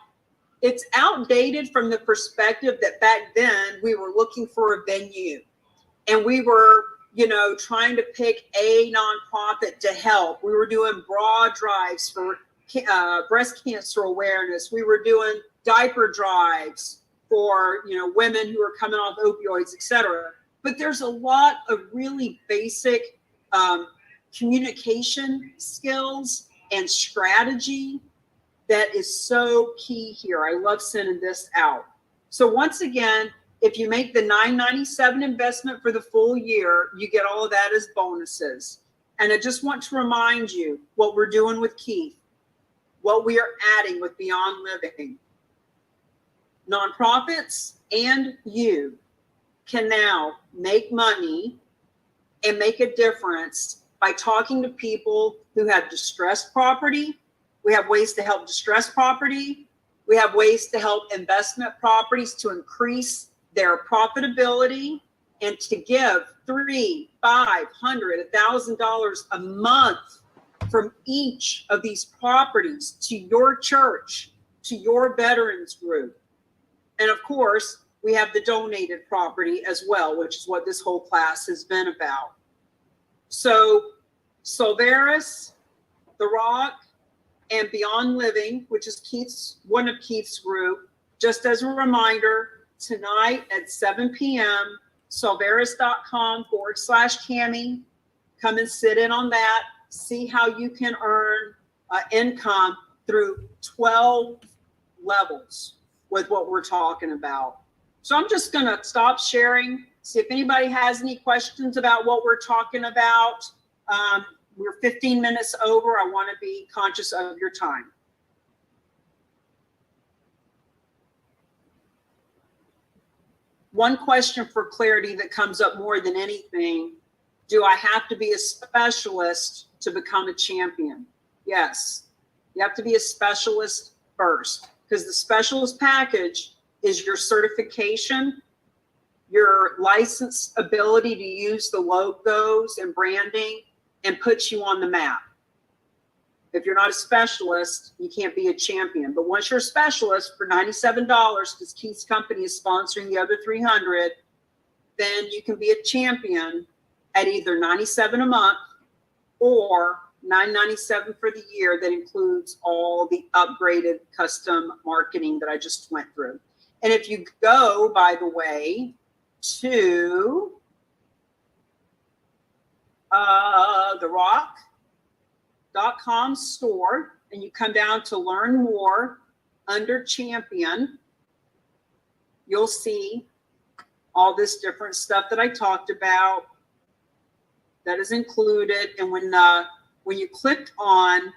it's outdated from the perspective that back then we were looking for a venue and we were, you know, trying to pick a nonprofit to help. We were doing bra drives for breast cancer awareness. We were doing diaper drives for, you know, women who are coming off opioids, etc. But there's a lot of really basic communication skills and strategy that is so key here. I love sending this out. So once again, if you make the $997 investment for the full year, you get all of that as bonuses. And I just want to remind you what we're doing with Keith, what we are adding with Beyond Living. Nonprofits and you can now make money and make a difference by talking to people who have distressed property. We have ways to help distressed property. We have ways to help investment properties to increase their profitability and to give $300, $500, $1,000 a month from each of these properties to your church, to your veterans group. And of course, we have the donated property as well, which is what this whole class has been about. So Silveris, The Rock, and Beyond Living, which is one of Keith's group, just as a reminder, tonight at 7 p.m., Silveris.com/Cami. Come and sit in on that. See how you can earn income through 12 levels with what we're talking about. So I'm just going to stop sharing, see if anybody has any questions about what we're talking about. We're 15 minutes over. I want to be conscious of your time. One question for clarity that comes up more than anything, do I have to be a specialist to become a champion? Yes, you have to be a specialist first, because the specialist package is your certification, your license ability to use the logos and branding, and put you on the map. If you're not a specialist, you can't be a champion. But once you're a specialist for $97, because Keith's company is sponsoring the other 300, then you can be a champion at either $97 a month or $997 for the year. That includes all the upgraded custom marketing that I just went through. And if you go, by the way, to the rock.com store and you come down to learn more under champion, you'll see all this different stuff that I talked about that is included. And when you click on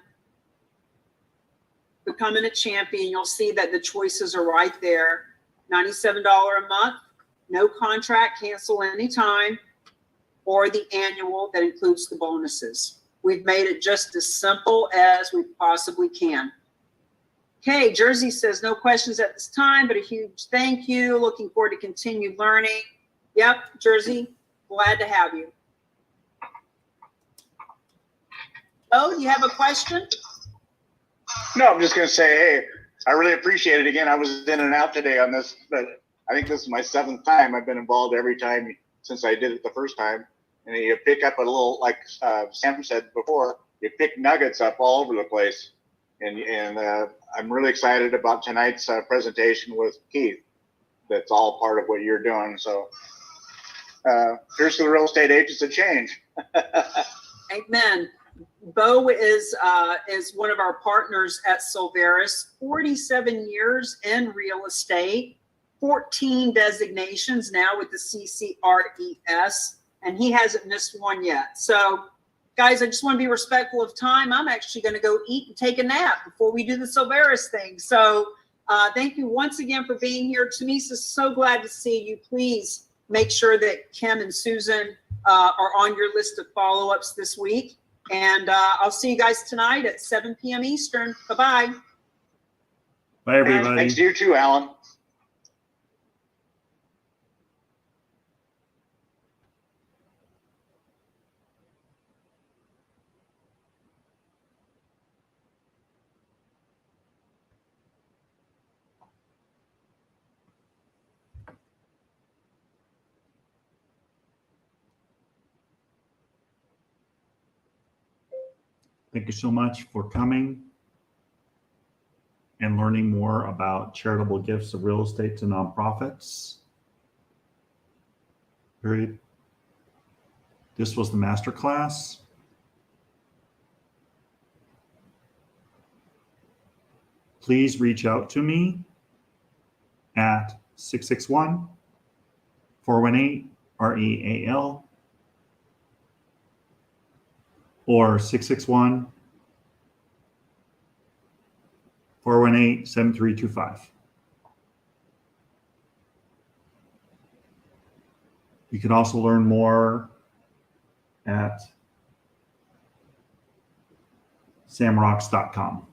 becoming a champion, you'll see that the choices are right there. $97 a month, no contract, cancel anytime, or the annual that includes the bonuses. We've made it just as simple as we possibly can. Okay, Jersey says no questions at this time, but a huge thank you. Looking forward to continued learning. Yep, Jersey, glad to have you. Oh, you have a question? No, I'm just going to say, hey, I really appreciate it. Again, I was in and out today on this, but I think this is my 7th time. I've been involved every time since I did it the first time. And you pick up a little, like Sam said before, you pick nuggets up all over the place. And I'm really excited about tonight's presentation with Keith. That's all part of what you're doing. So here's to the real estate agents of change. Amen. Bo is one of our partners at Silveris, 47 years in real estate, 14 designations now with the CCRES, and he hasn't missed one yet. So, guys, I just want to be respectful of time. I'm actually going to go eat and take a nap before we do the Silveris thing. So, thank you once again for being here. Tamisa, so glad to see you. Please make sure that Kim and Susan are on your list of follow-ups this week. And I'll see you guys tonight at 7 p.m. Eastern. Bye-bye. Bye, everybody. Thanks to you too, Alan. Thank you so much for coming and learning more about charitable gifts of real estate to nonprofits. Period. This was the masterclass. Please reach out to me at 661-418-REAL or 661-418-7325. You can also learn more at samrocks.com.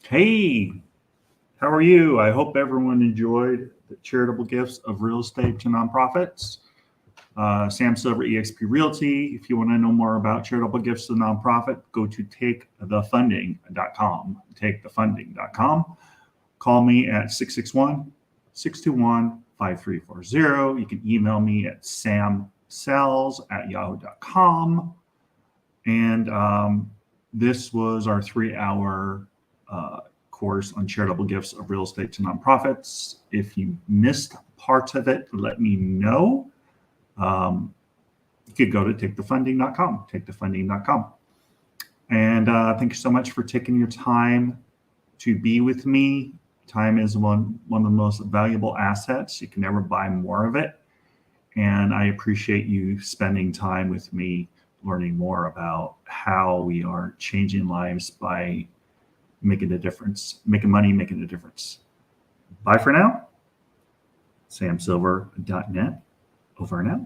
Hey, how are you? I hope everyone enjoyed the charitable gifts of real estate to nonprofits. Sam Silver, eXp Realty. If you want to know more about charitable gifts to nonprofit, go to takethefunding.com. Takethefunding.com. Call me at 661-621-5340. You can email me at samsells@yahoo.com. And this was our 3-hour course on charitable gifts of real estate to nonprofits. If you missed part of it, let me know. You could go to takethefunding.com, takethefunding.com. And thank you so much for taking your time to be with me. Time is one of the most valuable assets. You can never buy more of it. And I appreciate you spending time with me, learning more about how we are changing lives by making a difference, making money, making a difference. Bye for now. samsilver.net. Over and out.